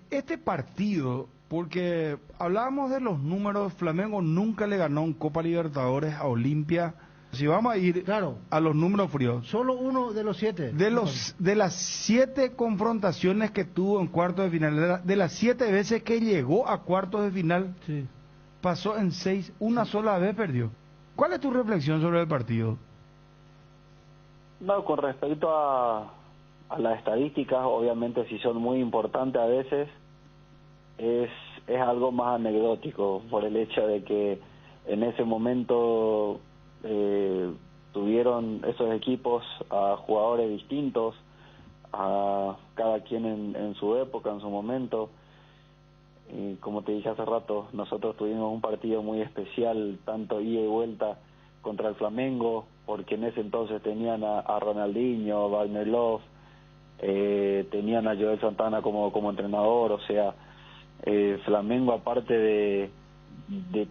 este partido... Porque hablábamos de los números, Flamengo nunca le ganó en Copa Libertadores a Olimpia. Si vamos a ir a los números fríos. Solo uno de los 7. De las 7 confrontaciones que tuvo en cuartos de final, de las 7 veces que llegó a cuartos de final, sí, pasó en 6, una sola vez perdió. ¿Cuál es tu reflexión sobre el partido? No, con respecto a las estadísticas, obviamente sí son muy importantes a veces. Es algo más anecdótico por el hecho de que en ese momento tuvieron esos equipos a jugadores distintos, a cada quien en su época, en su momento. Y como te dije hace rato, nosotros tuvimos un partido muy especial, tanto ida y vuelta contra el Flamengo, porque en ese entonces tenían a Ronaldinho, a Wagner Love, tenían a Joel Santana como entrenador, o sea... Flamengo, aparte de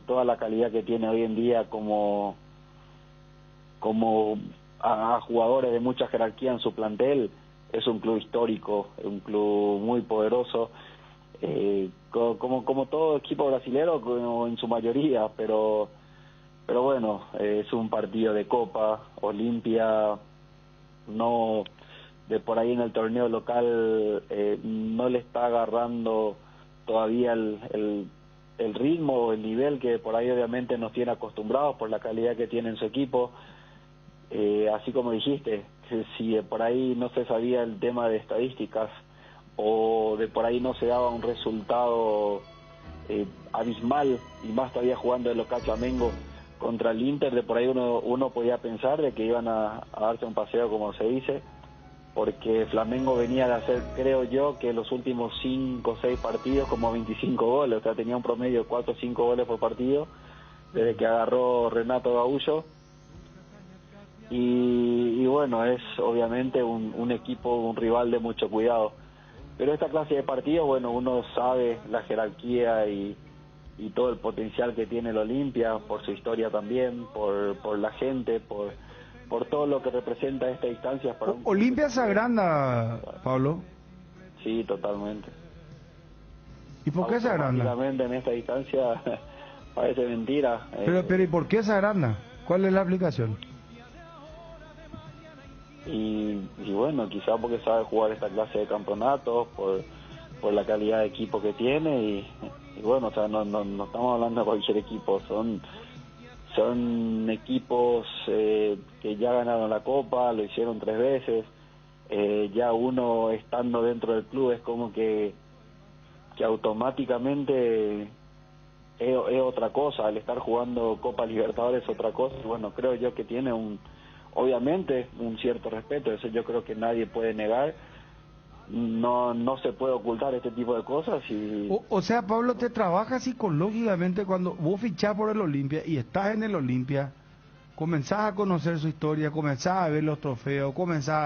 toda la calidad que tiene hoy en día como a jugadores de mucha jerarquía en su plantel, es un club histórico, un club muy poderoso, como todo equipo brasilero en su mayoría, pero bueno, es un partido de Copa. Olimpia no, de por ahí en el torneo local, no le está agarrando todavía el ritmo o el nivel que por ahí obviamente nos tiene acostumbrados por la calidad que tiene en su equipo. Así como dijiste, si de por ahí no se sabía el tema de estadísticas o de por ahí no se daba un resultado abismal, y más todavía jugando el local Flamengo contra el Inter, de por ahí uno podía pensar de que iban a darse un paseo, como se dice, porque Flamengo venía de hacer, creo yo, que los últimos 5 o 6 partidos como 25 goles, o sea, tenía un promedio de 4 o 5 goles por partido desde que agarró Renato Gaullo. Y bueno, es obviamente un equipo, un rival de mucho cuidado. Pero esta clase de partidos, bueno, uno sabe la jerarquía y todo el potencial que tiene el Olimpia, por su historia también, por la gente, por todo lo que representa esta distancia para un... Olimpia se agranda, Pablo. Sí, totalmente. ¿Y por qué se agranda? Automáticamente en esta distancia parece mentira. Pero ¿y por qué se agranda? ¿Cuál es la aplicación? Y bueno, quizá porque sabe jugar esta clase de campeonatos, por la calidad de equipo que tiene y bueno, o sea, no estamos hablando de cualquier equipo, son equipos que ya ganaron la Copa, lo hicieron 3 veces, ya uno estando dentro del club es como que automáticamente es otra cosa, al estar jugando Copa Libertadores es otra cosa, y bueno, creo yo que tiene obviamente un cierto respeto, eso yo creo que nadie puede negar, no se puede ocultar este tipo de cosas. O sea, Pablo, te trabaja psicológicamente cuando vos fichás por el Olimpia y estás en el Olimpia, comenzás a conocer su historia, comenzás a ver los trofeos, comenzás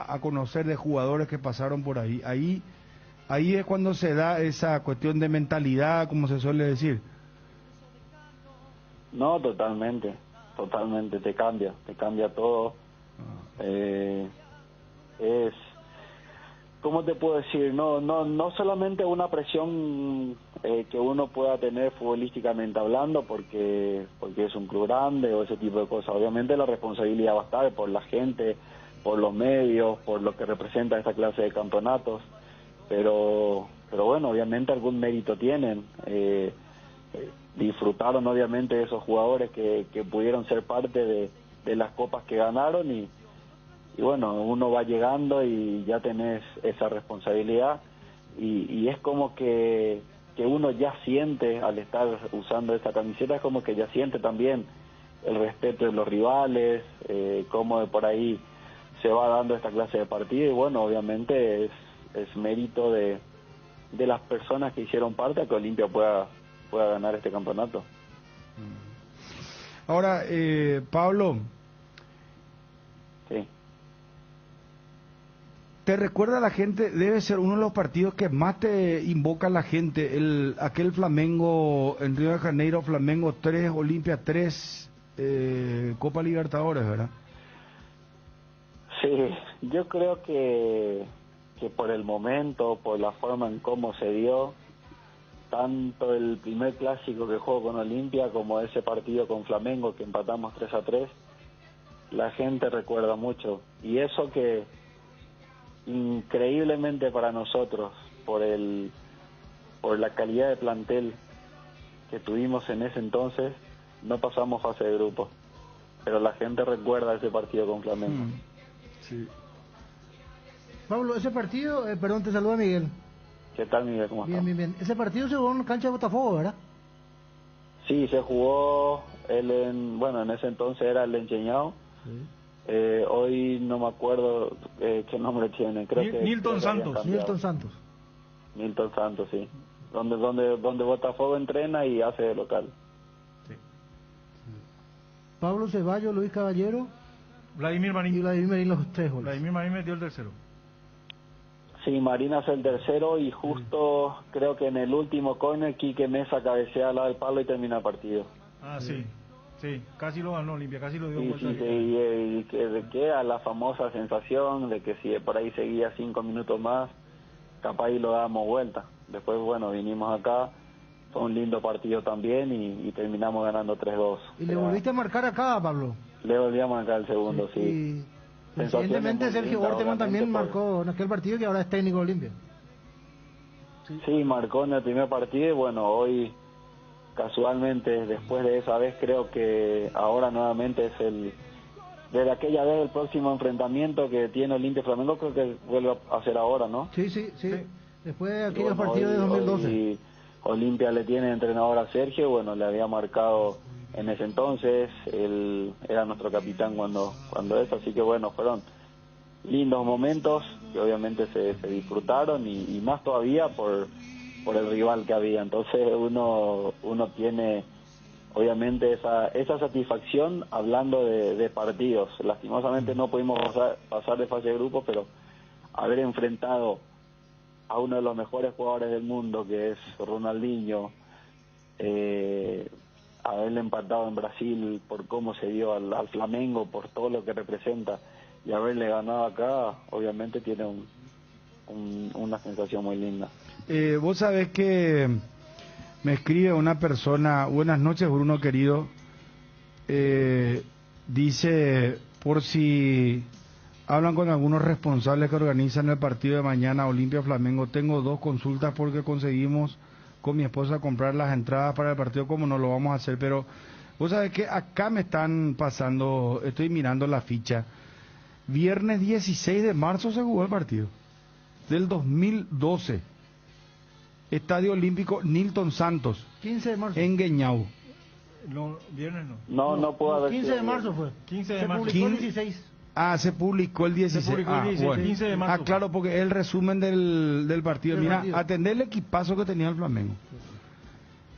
a conocer de jugadores que pasaron por ahí, ahí es cuando se da esa cuestión de mentalidad, como se suele decir. No, totalmente, te cambia todo. Es, ¿cómo te puedo decir? No solamente una presión que uno pueda tener futbolísticamente hablando, porque es un club grande o ese tipo de cosas. Obviamente la responsabilidad va a estar por la gente, por los medios, por lo que representa esta clase de campeonatos, pero bueno, obviamente algún mérito tienen. Disfrutaron obviamente de esos jugadores que pudieron ser parte de las copas que ganaron y bueno, uno va llegando y ya tenés esa responsabilidad y es como que uno ya siente al estar usando esta camiseta, es como que ya siente también el respeto de los rivales, cómo de por ahí se va dando esta clase de partido y bueno, obviamente es mérito de las personas que hicieron parte a que Olimpia pueda ganar este campeonato. Ahora, Pablo, sí. ¿Te recuerda la gente? Debe ser uno de los partidos que más te invoca la gente, aquel Flamengo en Río de Janeiro, Flamengo 3, Olimpia 3, Copa Libertadores, ¿verdad? Sí, yo creo que por el momento, por la forma en cómo se dio, tanto el primer clásico que jugó con Olimpia como ese partido con Flamengo que empatamos 3-3, la gente recuerda mucho. Y eso que increíblemente para nosotros, por la calidad de plantel que tuvimos en ese entonces, no pasamos fase de grupo. Pero la gente recuerda ese partido con Flamengo. Sí. Pablo, ese partido, perdón, te saluda Miguel. ¿Qué tal, Miguel? ¿Cómo estás? Bien. Ese partido se jugó en cancha de Botafogo, ¿verdad? Sí, se jugó en ese entonces era el Encheñado. Sí. Hoy no me acuerdo qué nombre tiene. Creo que Nilton Santos. Nilton Santos, sí. Donde Botafogo entrena y hace de local. Sí. Pablo Ceballos, Luis Caballero, Vladimir Marín. Y Vladimir Marín, los 3 goles. Vladimir Marín metió el tercero. Sí, Marín hace el tercero y justo creo que en el último córner Quique Mesa cabecea al lado del palo y termina el partido. Ah, sí, casi lo ganó Olimpia, casi lo dio vuelta. Y que queda la famosa sensación de que si por ahí seguía 5 minutos más, capaz y lo dábamos vuelta. Después, bueno, vinimos acá, fue un lindo partido también y terminamos ganando 3-2. ¿Y le volviste a marcar acá, Pablo? Le volví a marcar el segundo, sí. Recientemente Sergio Borteman también marcó en aquel partido que ahora es técnico de Olimpia. Sí, marcó en el primer partido y bueno, hoy casualmente después de esa vez creo que ahora nuevamente es desde aquella vez el próximo enfrentamiento que tiene Olimpia Flamengo, creo que vuelve a hacer ahora, ¿no? Sí. Después de aquellos partidos de 2012. Y Olimpia le tiene entrenador a Sergio, bueno, le había marcado en ese entonces, él era nuestro capitán cuando eso, así que bueno, fueron lindos momentos que obviamente se disfrutaron y más todavía por el rival que había. Entonces uno tiene obviamente esa satisfacción hablando de partidos. Lastimosamente no pudimos pasar de fase de grupo, pero haber enfrentado a uno de los mejores jugadores del mundo, que es Ronaldinho, haberle empatado en Brasil por cómo se dio al Flamengo, por todo lo que representa, y haberle ganado acá, obviamente tiene una sensación muy linda. Vos sabés que me escribe una persona: buenas noches, Bruno querido, dice, por si hablan con algunos responsables que organizan el partido de mañana Olimpia Flamengo, tengo 2 consultas porque conseguimos con mi esposa comprar las entradas para el partido, como no lo vamos a hacer, pero vos sabés que acá me están pasando, estoy mirando la ficha, viernes 16 de marzo se jugó el partido, del 2012, Estadio Olímpico Nilton Santos, 15 de marzo. en Gueñau. No, viernes no. No puedo haber 15 de marzo fue. 15 de se marzo. publicó el 16. Se publicó el 16. Se publicó el 16, bueno. 15 de marzo. Claro, porque es el resumen del partido. Del Mira, partido. atender el equipazo que tenía el Flamengo.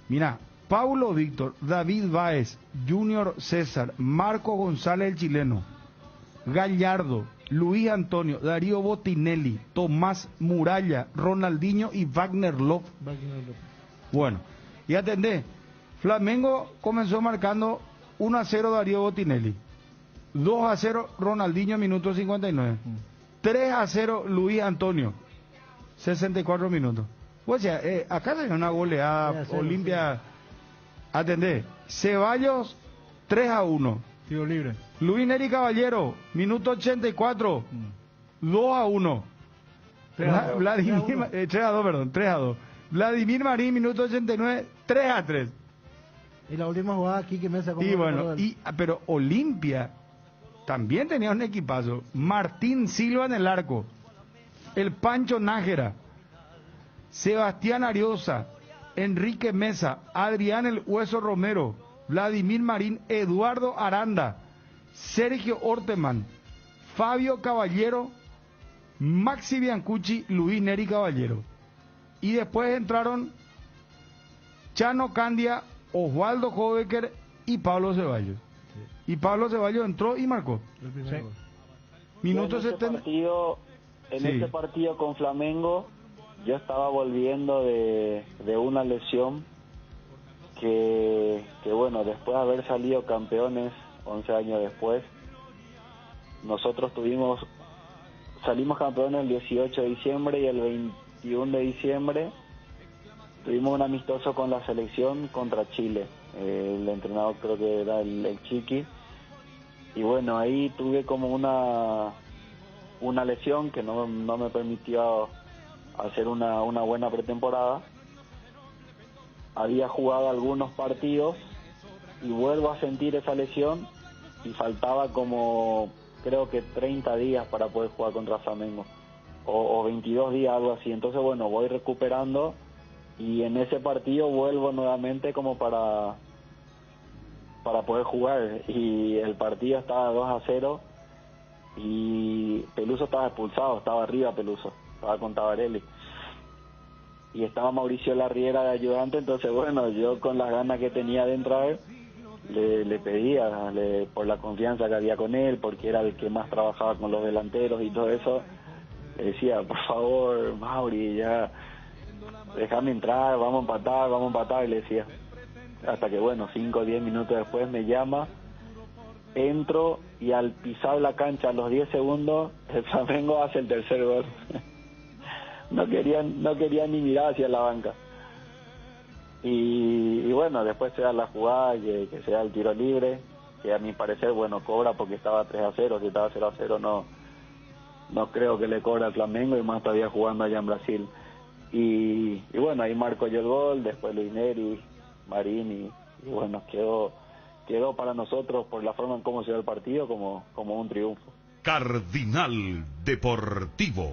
Mira, Paulo Víctor, David Báez, Junior César, Marco González el chileno, Gallardo, Luis Antonio, Darío Botinelli, Tomás Muralla, Ronaldinho y Wagner Love. Bueno, y atendé, Flamengo comenzó marcando 1-0 Darío Botinelli, 2-0 Ronaldinho, minuto 59, 3-0 Luis Antonio, 64 minutos. O sea, acá hay una goleada Olimpia. Atendé, Ceballos 3-1. Tiro libre. Luis Neri Caballero, minuto 84, 2-1. Vladimir, 3-2, perdón, 3-2. Vladimir Marín, minuto 89, 3-3. Y la última jugada aquí que me sacó. Y bueno, pero Olimpia también tenía un equipazo. Martín Silva en el arco, el Pancho Nájera, Sebastián Ariosa, Enrique Mesa, Adrián el Hueso Romero, Vladimir Marín, Eduardo Aranda, Sergio Orteman, Fabio Caballero, Maxi Biancucci, Luis Neri Caballero. Y después entraron Chano Candia, Osvaldo Jovecker y Pablo Ceballos. Y Pablo Ceballos entró y marcó. Sí. Minuto 70. En este partido con Flamengo, yo estaba volviendo de una lesión que bueno, después de haber salido campeones 11 años después, nosotros salimos campeones el 18 de diciembre y el 21 de diciembre tuvimos un amistoso con la selección contra Chile. El entrenador creo que era el Chiqui, y bueno, ahí tuve como una lesión que no me permitió hacer una buena pretemporada. Había jugado algunos partidos y vuelvo a sentir esa lesión y faltaba como creo que 30 días para poder jugar contra Flamengo o 22 días, algo así. Entonces bueno, voy recuperando y en ese partido vuelvo nuevamente como para poder jugar, y el partido estaba 2-0 y Peluso estaba expulsado, estaba arriba Peluso, estaba con Tabarelli y estaba Mauricio Larriera de ayudante. Entonces bueno, yo con las ganas que tenía de entrar le pedía por la confianza que había con él, porque era el que más trabajaba con los delanteros y todo eso, le decía, por favor Mauri, ya déjame entrar, vamos a empatar, y le decía, hasta que bueno, 5 o 10 minutos después me llama, entro y al pisar la cancha a los 10 segundos el Flamengo hace el tercer gol. no quería ni mirar hacia la banca. Y bueno, después se da la jugada, que se da el tiro libre, que a mi parecer, bueno, cobra porque estaba 3-0, si estaba 0-0 no creo que le cobra al Flamengo, y más todavía jugando allá en Brasil. Y bueno, ahí marco yo el gol, después Luis Neri, Marín, y bueno, quedó quedó para nosotros, por la forma en cómo se dio el partido, como un triunfo. Cardinal Deportivo.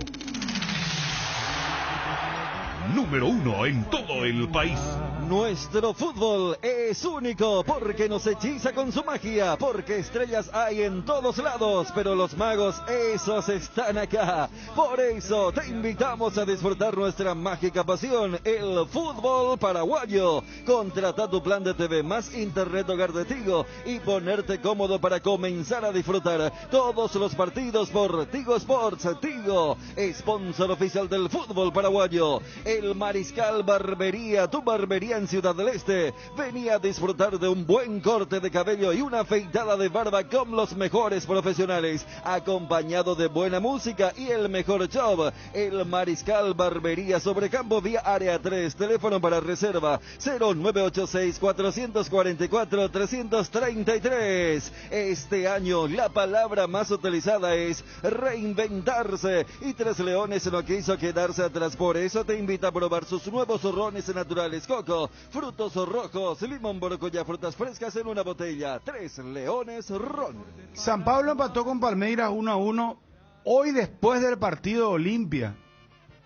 Número 1 en todo el país. Nuestro fútbol es único porque nos hechiza con su magia, porque estrellas hay en todos lados, pero los magos, esos están acá. Por eso te invitamos a disfrutar nuestra mágica pasión, el fútbol paraguayo. Contrata tu plan de TV más Internet Hogar de Tigo y ponerte cómodo para comenzar a disfrutar todos los partidos por Tigo Sports. Tigo, sponsor oficial del fútbol paraguayo. El Mariscal Barbería, tu barbería en Ciudad del Este. Venía a disfrutar de un buen corte de cabello y una afeitada de barba con los mejores profesionales, acompañado de buena música y el mejor show. El Mariscal Barbería sobre Campo Vía Área 3. Teléfono para reserva 0986-444-333. Este año la palabra más utilizada es reinventarse y Tres Leones no quiso quedarse atrás. Por eso te invita a probar sus nuevos rones naturales coco, frutos rojos, limón, borocoya, frutas frescas en una botella. Tres Leones Ron. San Pablo empató con Palmeiras 1-1. Hoy después del partido Olimpia,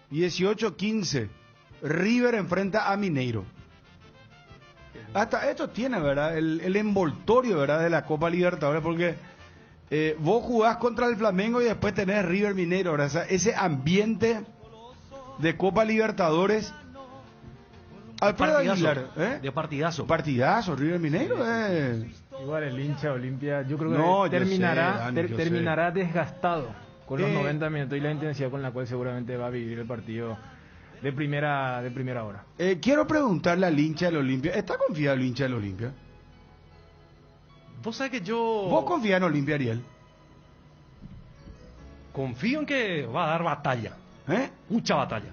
18-15, River enfrenta a Mineiro. Hasta esto tiene, ¿verdad? El envoltorio, ¿verdad? De la Copa Libertadores, porque vos jugás contra el Flamengo y después tenés River Mineiro, ¿verdad? O sea, ese ambiente de Copa Libertadores. Alfredo Aguilar, de partidazo. Partidazo, River Mineiro. Igual el hincha Olimpia, yo creo que No, terminará desgastado con los 90 minutos y la intensidad con la cual seguramente va a vivir el partido de primera hora. Quiero preguntarle al hincha del Olimpia, ¿está confiado el hincha del Olimpia? Vos sabés que ¿Vos confías en Olimpia, Ariel? Confío en que va a dar batalla. Mucha batalla.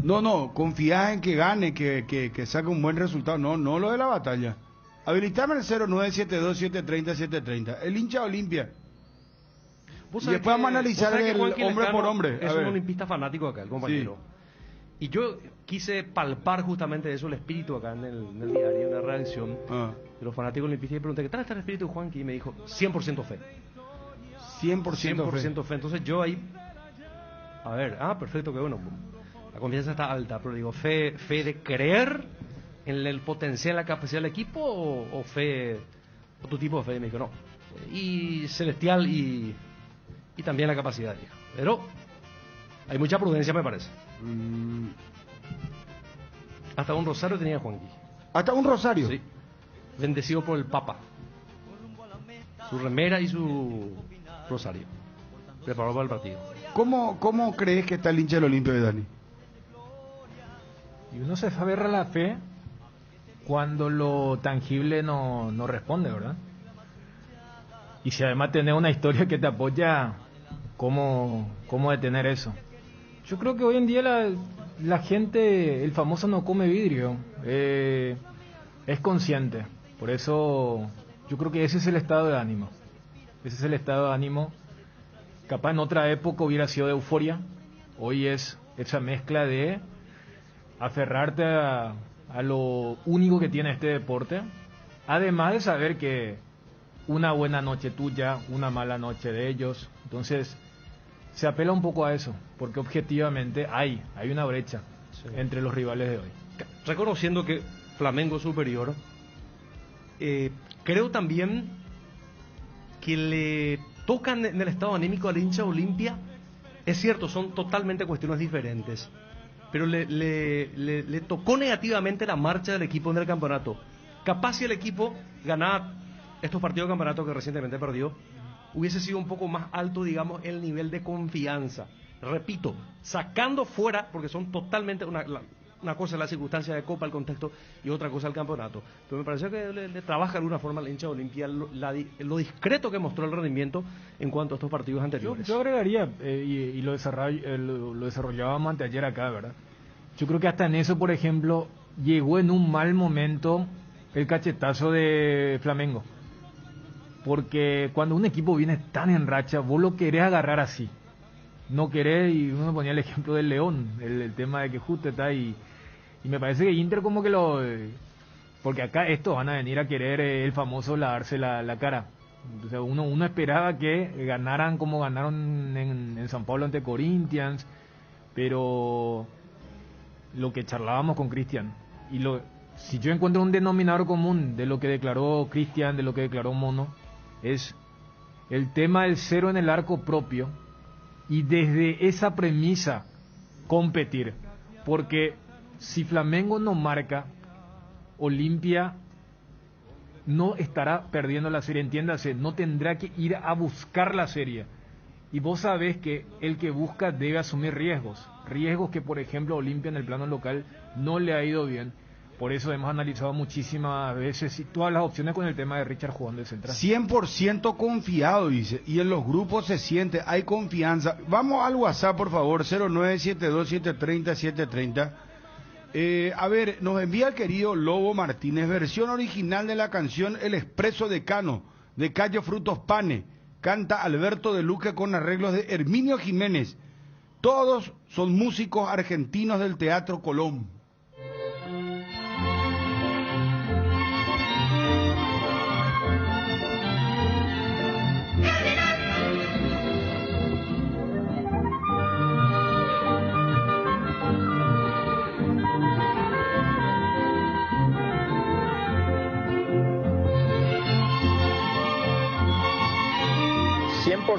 No, confías en que gane, que saque un buen resultado. No lo de la batalla. Habilitame el 0972730730. El hincha Olimpia. Y después vamos a analizar el hombre por hombre. Es un olimpista fanático acá, el compañero. Sí. Y yo quise palpar justamente eso, el espíritu acá en el diario, en la redacción de los fanáticos olimpistas. Y le pregunté, ¿qué tal está el espíritu de Juanqui? Y me dijo, 100% fe. 100% fe. Entonces yo ahí, a ver, perfecto, que bueno, la confianza está alta, pero digo, fe de creer en el potencial, la capacidad del equipo, o fe, otro tipo de fe. Y me dijo, no, y celestial y también la capacidad, dijo. Pero hay mucha prudencia, me parece. Hasta un rosario tenía Juanqui. ¿Hasta un rosario? Sí, bendecido por el Papa. Su remera y su rosario, preparado para el partido. ¿Cómo crees que está el hincha del Olimpia de Dani? Y uno se aferra a la fe cuando lo tangible no responde, ¿verdad? Y si además tenés una historia que te apoya, ¿cómo detener eso? Yo creo que hoy en día la gente, el famoso no come vidrio, es consciente. Por eso yo creo que ese es el estado de ánimo. Ese es el estado de ánimo. Capaz en otra época hubiera sido de euforia. Hoy es esa mezcla de aferrarte a lo único que tiene este deporte. Además de saber que una buena noche tuya, una mala noche de ellos. Entonces se apela un poco a eso, porque objetivamente hay una brecha entre los rivales de hoy. Reconociendo que Flamengo es superior, creo también que le tocan en el estado anímico al hincha Olimpia. Es cierto, son totalmente cuestiones diferentes, pero le tocó negativamente la marcha del equipo en el campeonato. Capaz si el equipo ganaba estos partidos de campeonato que recientemente perdió, hubiese sido un poco más alto, digamos, el nivel de confianza. Repito, sacando fuera, porque son totalmente una cosa es la circunstancia de Copa, el contexto, y otra cosa el campeonato. Pero me pareció que le trabaja de alguna forma al hincha de Olimpia lo discreto que mostró el rendimiento en cuanto a estos partidos anteriores. Yo agregaría, y lo desarrollábamos anteayer acá, ¿verdad? Yo creo que hasta en eso, por ejemplo, llegó en un mal momento el cachetazo de Flamengo. Porque cuando un equipo viene tan en racha, vos lo querés agarrar así. No querés, y uno ponía el ejemplo del León, el tema de que justo está ahí. Y me parece que Inter como que porque acá estos van a venir a querer el famoso lavarse la cara. O sea, uno esperaba que ganaran como ganaron en San Pablo ante Corinthians, pero lo que charlábamos con Cristian, si yo encuentro un denominador común de lo que declaró Cristian, de lo que declaró Mono, es el tema del cero en el arco propio, y desde esa premisa competir, porque si Flamengo no marca, Olimpia no estará perdiendo la serie, entiéndase, no tendrá que ir a buscar la serie. Y vos sabés que el que busca debe asumir riesgos que, por ejemplo, Olimpia en el plano local no le ha ido bien. Por eso hemos analizado muchísimas veces y todas las opciones con el tema de Richard jugando de central. 100% confiado, dice, y en los grupos se siente, hay confianza. Vamos al WhatsApp, por favor, 0972-730-730. A ver, nos envía el querido Lobo Martínez, versión original de la canción El Expreso de Cano, de Cayo Frutos Pane. Canta Alberto de Luque con arreglos de Herminio Jiménez. Todos son músicos argentinos del Teatro Colón.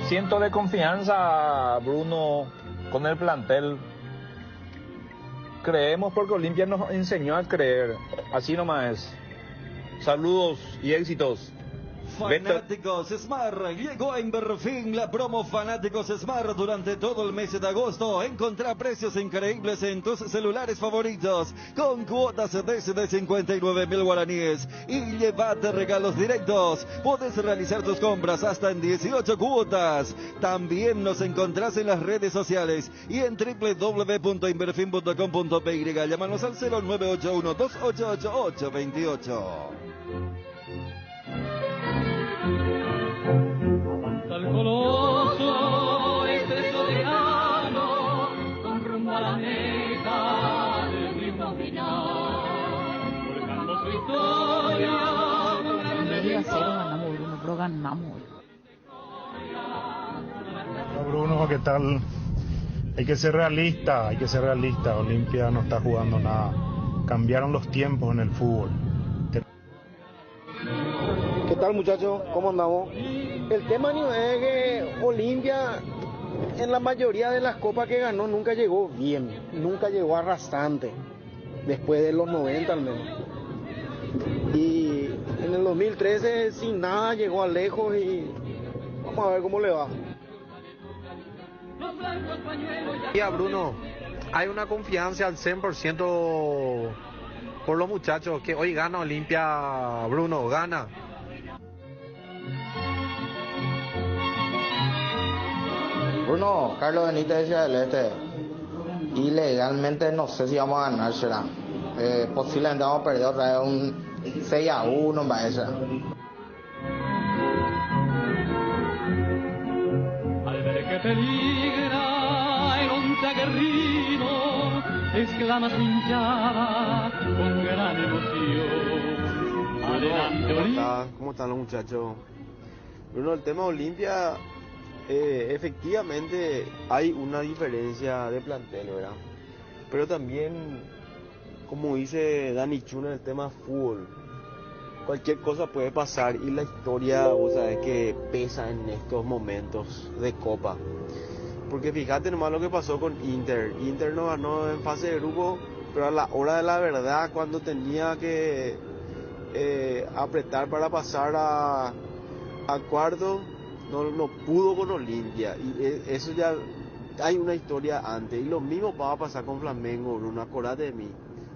100% de confianza, Bruno, con el plantel. Creemos porque Olimpia nos enseñó a creer. Así nomás es. Saludos y éxitos. Fanáticos Smart, llegó a Inverfin la promo Fanáticos Smart durante todo el mes de agosto. Encontrá precios increíbles en tus celulares favoritos con cuotas desde 59.000 guaraníes y llevate regalos directos. Podés realizar tus compras hasta en 18 cuotas. También nos encontrás en las redes sociales y en www.inverfin.com.py. Llámanos al 0981 2888 28. Al coloso exceso de gano, con rumbo a la meta del mismo final, volcando su historia. Ganamos, Bruno, pero ganamos. Hola Bruno, ¿qué tal? Hay que ser realista, Olimpia no está jugando nada. Cambiaron los tiempos en el fútbol. ¿Qué tal, muchachos? ¿Cómo andamos? El tema es que Olimpia en la mayoría de las copas que ganó nunca llegó bien, nunca llegó arrasante, después de los 90 al menos. Y en el 2013 sin nada llegó a lejos y vamos a ver cómo le va. Ya, Bruno, hay una confianza al 100% por los muchachos que hoy gana Olimpia. Bruno, gana. Bruno, Carlos Benítez de Ciudad del Este. Ilegalmente no sé si vamos a ganar, será. Posiblemente vamos a perder otra vez un 6-1, parece. Al ver que peligra el once aguerrido, exclama su hinchada con gran emoción. Adelante, Olimpia. ¿Cómo están los muchachos? Bruno, el tema Olimpia... efectivamente hay una diferencia de plantel, ¿verdad? Pero también, como dice Dani Chuna, en el tema fútbol, cualquier cosa puede pasar y la historia, vos sabés que pesa en estos momentos de Copa. Porque fíjate nomás lo que pasó con Inter. Inter no ganó en fase de grupo, pero a la hora de la verdad, cuando tenía que apretar para pasar a cuarto, no pudo con Olimpia, y eso ya hay una historia antes, y lo mismo va a pasar con Flamengo, Bruno, acordate de mí.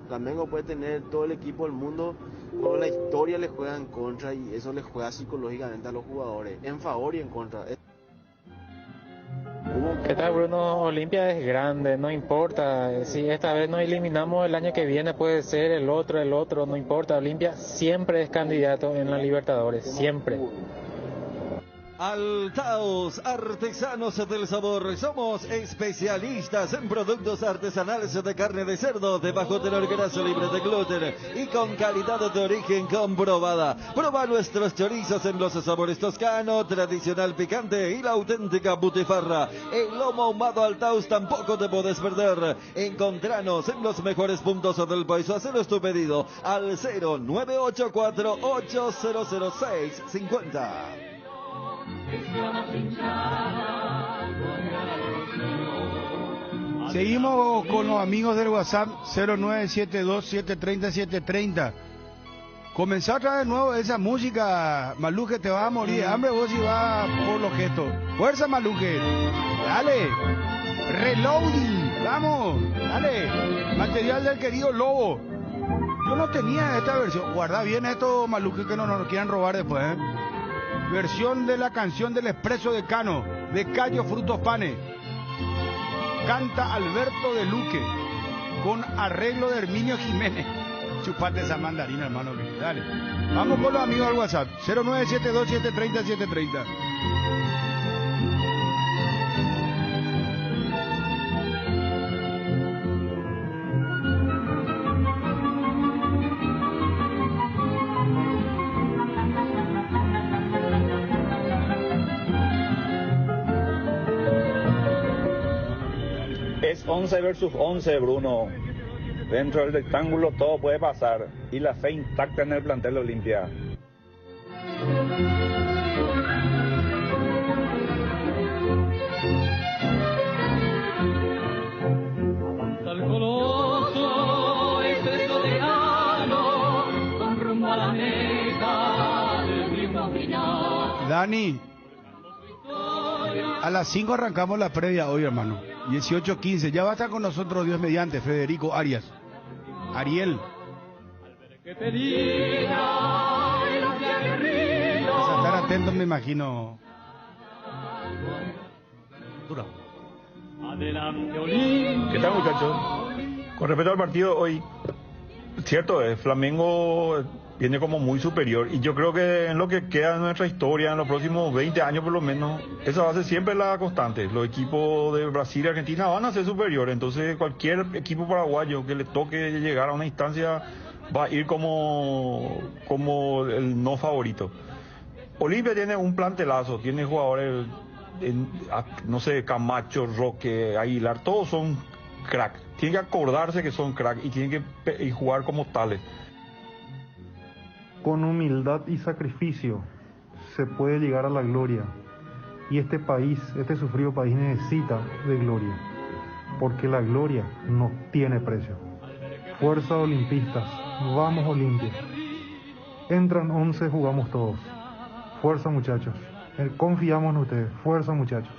Flamengo puede tener todo el equipo del mundo, pero la historia le juega en contra y eso le juega psicológicamente a los jugadores, en favor y en contra. ¿Qué tal, Bruno? Olimpia es grande, no importa, si esta vez nos eliminamos el año que viene puede ser el otro, no importa. Olimpia siempre es candidato en la Libertadores, siempre. Altaos, artesanos del sabor. Somos especialistas en productos artesanales de carne de cerdo de bajo tenor grasa, libre de gluten y con calidad de origen comprobada. Proba nuestros chorizos en los sabores toscano, tradicional picante y la auténtica butifarra. El lomo ahumado Altaos tampoco te puedes perder. Encontranos en los mejores puntos del país o haceros tu pedido al 0984 800650. Seguimos con los amigos del WhatsApp 0972-730-730. Comenzó otra vez de nuevo esa música, Maluque, te vas a morir de hambre vos si vas por los gestos. Fuerza, Maluque, dale, reloading, vamos, dale, material del querido Lobo. Yo no tenía esta versión, guarda bien esto, Maluque, que no nos quieran robar después, ¿eh? Versión de la canción del Expreso de Cano, de Cayo Frutos Panes. Canta Alberto de Luque, con arreglo de Herminio Jiménez. Chupate esa mandarina, hermano. Dale. Vamos con los amigos del WhatsApp. 0972-730-730. Es 11 versus 11, Bruno. Dentro del rectángulo todo puede pasar. Y la fe intacta en el plantel Olimpia. Al coloso expreso de Cano, con rumbo a la meta del mismo final. Dani, a las 5 arrancamos la previa hoy, hermano. 18:15. Ya va a estar con nosotros, Dios mediante, Federico Arias. Ariel. Vas a estar atentos, me imagino. ¿Qué tal, muchachos? Con respecto al partido hoy, cierto es, Flamengo viene como muy superior y yo creo que en lo que queda de nuestra historia, en los próximos 20 años por lo menos, esa va a ser siempre la constante. Los equipos de Brasil y Argentina van a ser superiores, entonces cualquier equipo paraguayo que le toque llegar a una instancia va a ir como el no favorito. Olimpia tiene un plantelazo, tiene jugadores, no sé, Camacho, Roque, Aguilar, todos son crack. Tienen que acordarse que son crack y tienen que jugar como tales. Con humildad y sacrificio se puede llegar a la gloria. Y este país, este sufrido país necesita de gloria. Porque la gloria no tiene precio. Fuerza olimpistas, vamos Olimpia. Entran 11, jugamos todos. Fuerza muchachos, confiamos en ustedes. Fuerza muchachos.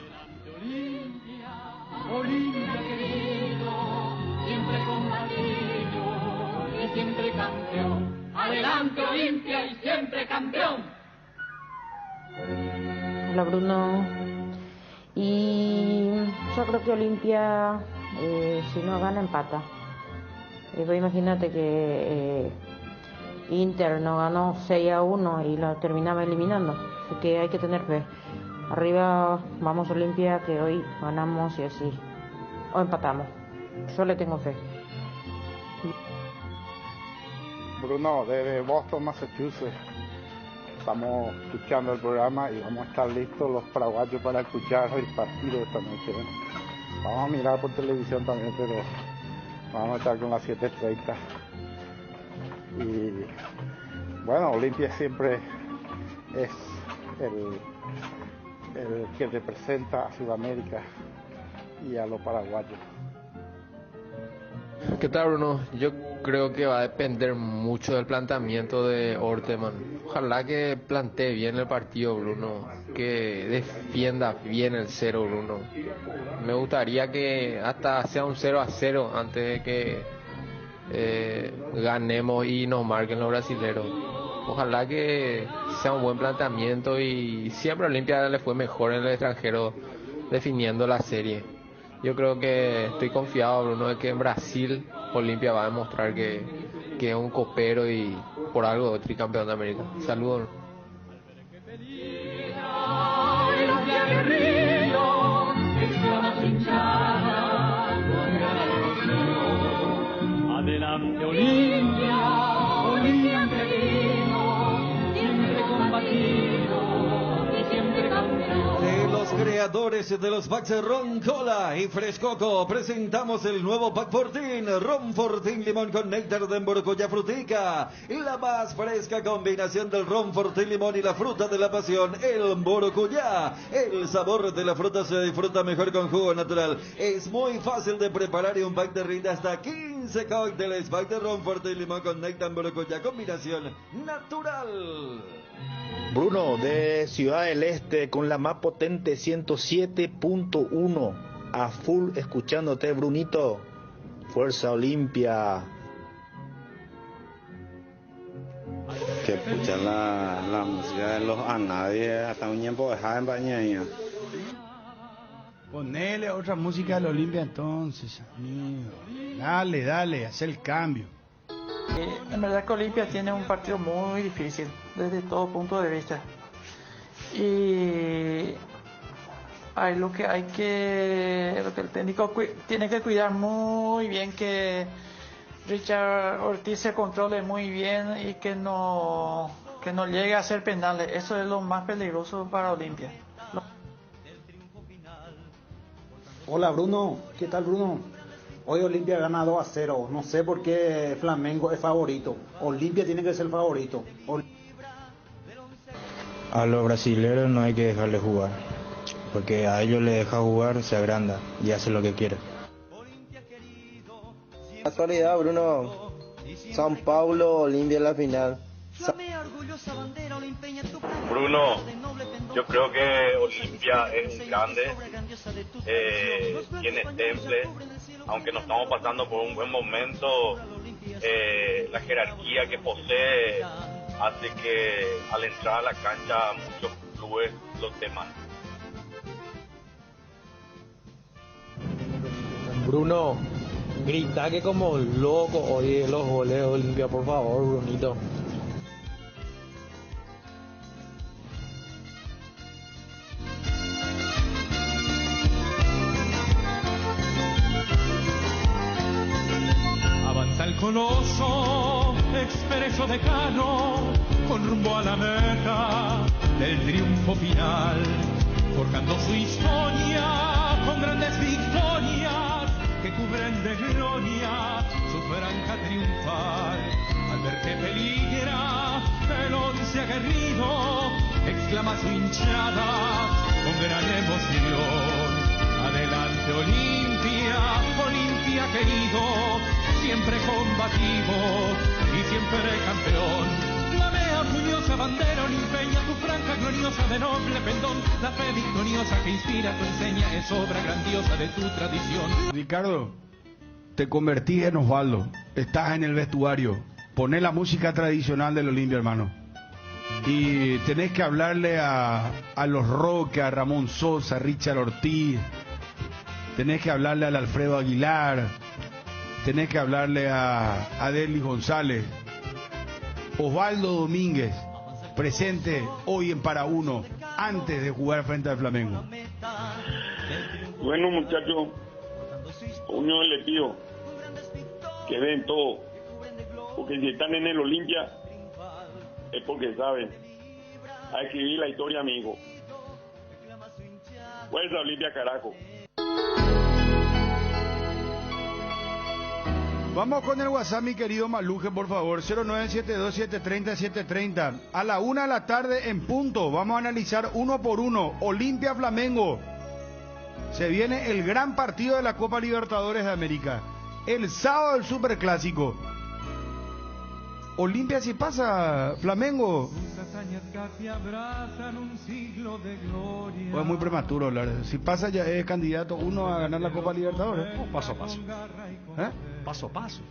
Olimpia querido, siempre combatido y siempre campeón. Adelante Olimpia y siempre campeón. Hola Bruno. Y yo creo que Olimpia, si no gana, empata. Pues imagínate que Inter no ganó 6-1 y lo terminaba eliminando. Así que hay que tener fe. Arriba vamos Olimpia, que hoy ganamos y así. O empatamos. Yo le tengo fe. Bruno, desde Boston, Massachusetts. Estamos escuchando el programa y vamos a estar listos los paraguayos para escuchar el partido esta noche. Vamos a mirar por televisión también, pero vamos a estar con las 7:30. Y bueno, Olimpia siempre es el que representa a Sudamérica y a los paraguayos. ¿Qué tal, Bruno? Yo creo que va a depender mucho del planteamiento de Orteman. Ojalá que plantee bien el partido, Bruno, que defienda bien el 0, Bruno. Me gustaría que hasta sea un 0-0 antes de que ganemos y nos marquen los brasileros. Ojalá que sea un buen planteamiento y siempre a Olimpia le fue mejor en el extranjero definiendo la serie. Yo creo que estoy confiado, Bruno, de que en Brasil Olimpia va a demostrar que es un copero y por algo tricampeón de América. Saludos. Adelante Olimpia, Olimpia querido, siempre combatido y siempre campeón. De los creadores de los packs Ron Cola y Frescoco, presentamos el nuevo pack Fortín, Ron Fortín Limón con néctar de mborocuyá frutica, la más fresca combinación del Ron Fortín Limón y la fruta de la pasión, el mborocuyá. El sabor de la fruta se disfruta mejor con jugo natural. Es muy fácil de preparar y un pack te rinde hasta 15 cócteles. Pack de Ron Fortín Limón con néctar de mborocuyá, combinación natural. Bruno, de Ciudad del Este, con la más potente 107.1, a full escuchándote, Brunito. Fuerza Olimpia. Que escuchan la música de los a nadie hasta un tiempo dejada en bañeña. Ponele otra música de la Olimpia entonces, amigo. Dale, haz el cambio. En verdad que Olimpia tiene un partido muy difícil desde todo punto de vista. Y lo que el técnico tiene que cuidar muy bien, que Richard Ortiz se controle muy bien y que no llegue a hacer penales. Eso es lo más peligroso para Olimpia. Hola Bruno, ¿qué tal Bruno? Hoy Olimpia gana 2-0, no sé por qué Flamengo es favorito. Olimpia tiene que ser favorito. A los brasileños no hay que dejarle jugar, porque a ellos le deja jugar, se agranda y hace lo que quiere. Actualidad, Bruno. São Paulo, Olimpia en la final. Bruno, yo creo que Olimpia es grande, tiene temple, aunque no estamos pasando por un buen momento, la jerarquía que posee hace que al entrar a la cancha muchos clubes los teman. Bruno, grita que como loco oye los goles de Olimpia, por favor, Brunito. Avanza el coloso, expreso decano, con rumbo a la meta del triunfo final, forjando su historia con grandes victorias que cubren de gloria su franja triunfal. Al ver que peligra el once aguerrido, exclama su hinchada con gran emoción: adelante Olimpia, Olimpia querido, siempre combativo y siempre campeón. Flamea orgullosa bandera olimpeña, tu franja gloriosa de noble pendón, la fe victoriosa que inspira tu enseña es obra grandiosa de tu tradición. Ricardo, te convertís en Osvaldo, estás en el vestuario, poné la música tradicional del Olimpia, hermano. Y tenés que hablarle a los Roque, a Ramón Sosa, a Richard Ortiz, tenés que hablarle al Alfredo Aguilar, tenés que hablarle a Delis González. Osvaldo Domínguez, presente hoy en Para Uno, antes de jugar frente al Flamengo. Bueno, muchachos, unión les pido que den todo, porque si están en el Olimpia es porque saben a escribir la historia, amigo. Fuerza Olimpia, carajo. Vamos con el WhatsApp, mi querido Maluje, por favor, 0972-730-730. A la 1 de la tarde en punto, vamos a analizar uno por uno, Olimpia Flamengo. Se viene el gran partido de la Copa Libertadores de América. El sábado el Superclásico. Olimpia si pasa, Flamengo. Pues es muy prematuro hablar. Si pasa ya es candidato uno a ganar la Copa Libertadores. Paso a paso. Paso a paso.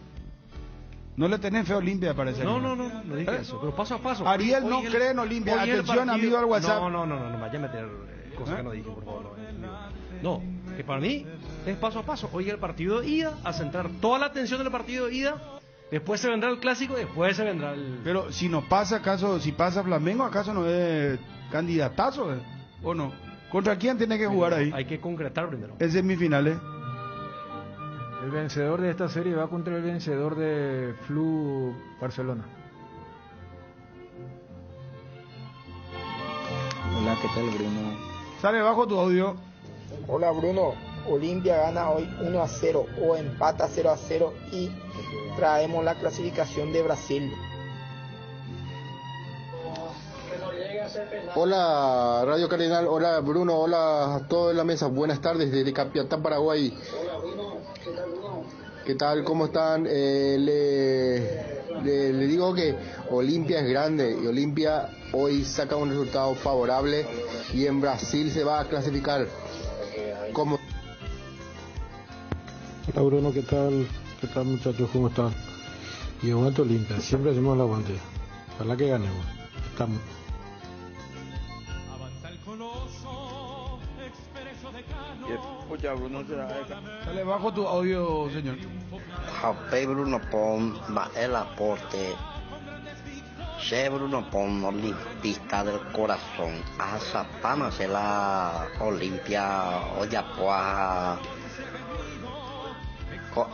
No le tenés fe a Olimpia, parece. No dije eso, pero paso a paso. Ariel no cree en Olimpia. Atención, amigo al WhatsApp. No vaya a meter cosas que no dije, por favor. No, que para mí es paso a paso. Hoy el partido de ida, a centrar toda la atención del partido de ida. Después se vendrá el clásico, después se vendrá el... Pero si no pasa, ¿acaso, si pasa Flamengo, acaso no es candidatazo? ¿O no? ¿Contra quién tiene que jugar ahí? Hay que concretar primero. En semifinales. El vencedor de esta serie va contra el vencedor de Flu Barcelona. Hola, ¿qué tal, Bruno? Sale bajo tu audio. Hola, Bruno. Olimpia gana hoy 1-0 o empata 0-0 y traemos la clasificación de Brasil. Hola Radio Cardenal, hola Bruno, hola a todos en la mesa, buenas tardes desde Capiatá, Paraguay. ¿Qué tal? ¿Cómo están? Le digo que Olimpia es grande y Olimpia hoy saca un resultado favorable y en Brasil se va a clasificar. ¿Cómo? Hola Bruno, ¿qué tal? ¿Qué tal muchachos? ¿Cómo están? Y aguante Olimpia, siempre hacemos el aguante. Ojalá que ganemos. Estamos. Escucha, Bruno, sale bajo tu audio, señor. Jape Bruno pon el aporte. Che Bruno pon olimpista del corazón. A Zapana se la Olimpia Oyapoa. Con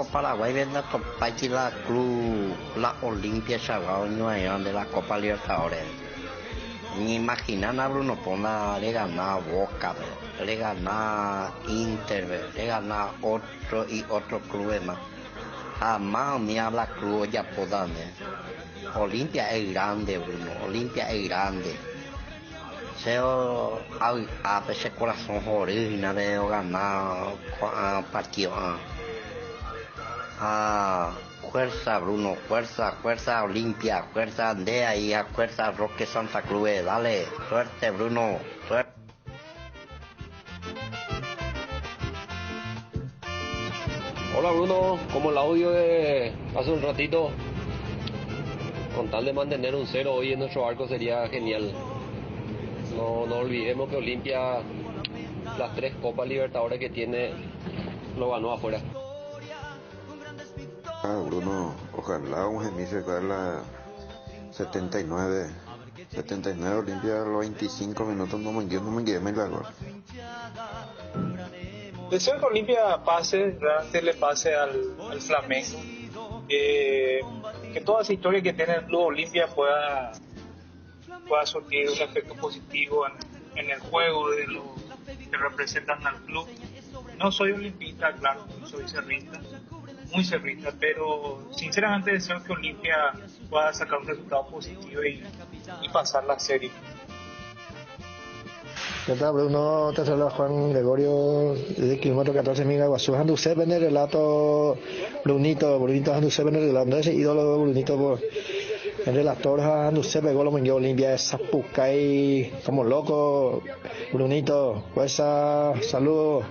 Paraguay viene a topar la club, la Olimpia Chagao de la Copa Libertadores. Ni imaginan a Bruno Pona le gana a Boca, le gana Inter, le gana otro y otro club más. Jamás ni habla club ya podan. Olimpia es grande, Bruno, Olimpia es grande. A veces corazón origina de ganar partido. Fuerza Bruno, fuerza Olimpia, fuerza Andea y a fuerza Roque Santa Cruz, dale, suerte Bruno, suerte. Hola Bruno, como el audio de hace un ratito, con tal de mantener un 0 hoy en nuestro arco sería genial. No olvidemos que Olimpia, las 3 Copas Libertadores que tiene, lo ganó afuera. Bruno, ojalá un gemicio de la 79 Olimpia a los 25 minutos no me quede milagro. Deseo que Olimpia pase, realmente le pase al Flamengo, que toda esa historia que tiene el club Olimpia pueda surtir un efecto positivo en el juego de los que representan al club. No soy olimpista, claro, soy cerrista, muy cerrista, pero sinceramente deseo que Olimpia pueda sacar un resultado positivo y pasar la serie. ¿Qué tal, Bruno? Te saluda Juan Gregorio desde kilómetro 14 Miga Guazú. Andusé en el relato, Brunito Andusé en el relato, ese ídolo de Brunito, el relator Andusé pegó lo que Olimpia esa puca y como loco, Brunito, pues saludos.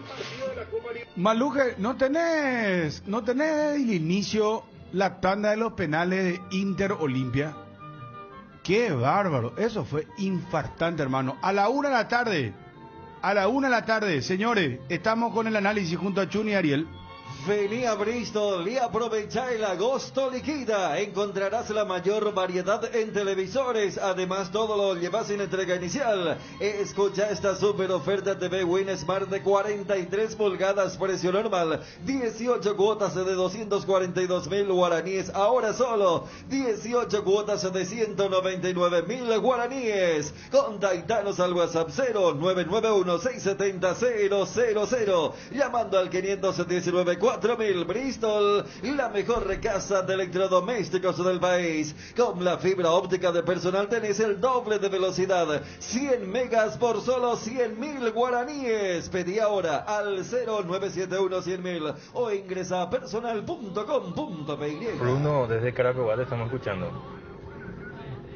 Maluje, ¿no tenés el inicio la tanda de los penales de Inter Olimpia? ¡Qué bárbaro! Eso fue infartante, hermano. A la 1 de la tarde, señores, estamos con el análisis junto a Chuni y Ariel. Vení a Bristol y aprovecha el agosto liquida. Encontrarás la mayor variedad en televisores. Además, todo lo llevas sin entrega inicial. Escucha esta super oferta TV Win Smart de 43 pulgadas, precio normal. 18 cuotas de 242.000 guaraníes. Ahora solo 18 cuotas de 199.000 guaraníes. Contactanos al WhatsApp 0991-670-000. Llamando al 519 4000. Bristol, la mejor casa de electrodomésticos del país. Con la fibra óptica de Personal tenés el doble de velocidad, 100 megas por solo 100.000 guaraníes. Pedí ahora al 0971-100.000 o ingresa a personal.com.py. Bruno, desde Caracoa te estamos escuchando.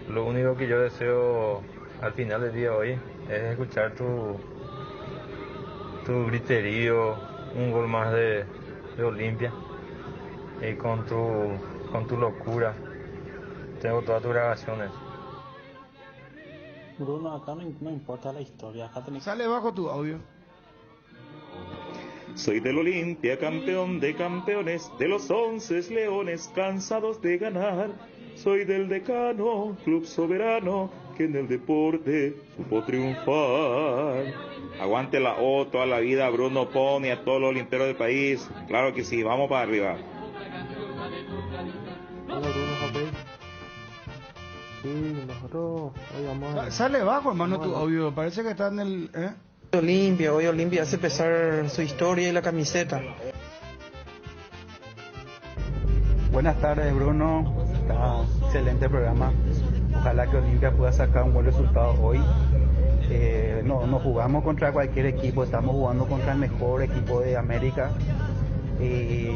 Lo único que yo deseo al final del día hoy es escuchar tu griterío, un gol más de Olimpia, y con tu locura. Tengo todas tus grabaciones. Bruno, acá no importa la historia, acá tenés... Sale bajo tu audio. Soy del Olimpia, campeón de campeones, de los 11 leones cansados de ganar. Soy del Decano, club soberano, que en el deporte supo triunfar. Aguante la O toda la vida, Bruno Pony, a todos los olimperos del país. Claro que sí, vamos para arriba. Hola Bruno, Javier. Sí, nosotros hoy vamos a... Sale bajo, hermano, tu audio. Parece que está en el... Hoy Olimpia hace pesar su historia y la camiseta. Buenas tardes, Bruno. Está excelente programa. Ojalá que Olimpia pueda sacar un buen resultado hoy. No jugamos contra cualquier equipo, estamos jugando contra el mejor equipo de América. Y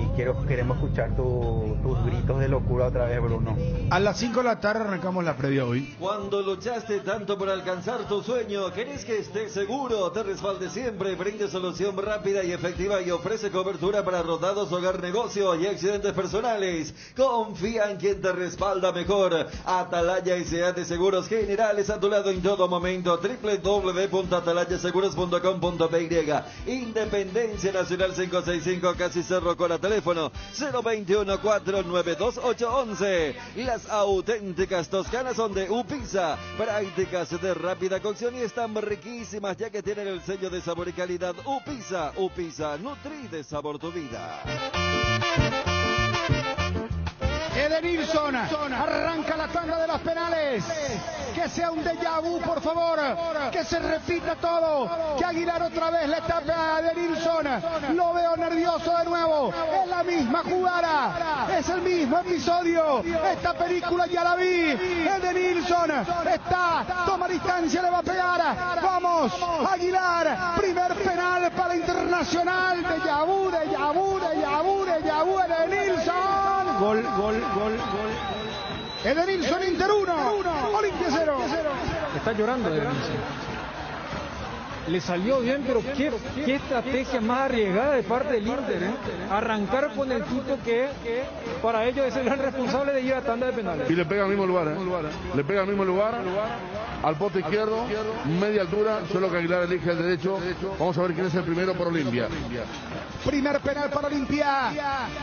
queremos escuchar tus gritos de locura otra vez, Bruno. A las 5 de la tarde arrancamos la previa hoy. Cuando luchaste tanto por alcanzar tu sueño, ¿querés que estés seguro? Te respalde siempre, brinde solución rápida y efectiva y ofrece cobertura para rodados, hogar, negocio y accidentes personales. Confía en quien te respalda mejor. Atalaya S.A. de Seguros Generales, a tu lado en todo momento. www.atalayaseguros.com.py. Independencia Nacional 565, casi cerro con el teléfono 021-492-811. Las auténticas toscanas son de Upisa, prácticas de rápida cocción y están riquísimas ya que tienen el sello de sabor y calidad Upisa. Upisa, nutri de sabor tu vida. Edenilson arranca la tanda de los penales. Que sea un déjà vu, por favor. Que se repita todo. Que Aguilar otra vez le tape a Edenilson. Lo veo nervioso de nuevo. Es la misma jugada. Es el mismo episodio. Esta película ya la vi. Edenilson está. Toma distancia, le va a pegar. Vamos, Aguilar. Primer penal para Internacional. Déjà vu, déjà vu, déjà vu, déjà vu. Edenilson. Gol. Edenilson, Inter 1, Olimpia 0. Está llorando Edenilson. Le salió bien, pero qué estrategia más arriesgada de parte del Inter, ¿eh? Arrancar con el tipo que para ellos es el gran responsable de ir a tanda de penales. Y le pega al mismo lugar, ¿eh? Le pega al mismo lugar, al poste izquierdo, media altura, solo que Aguilar elige el derecho. Vamos a ver quién es el primero por Olimpia. Primer penal para Olimpia.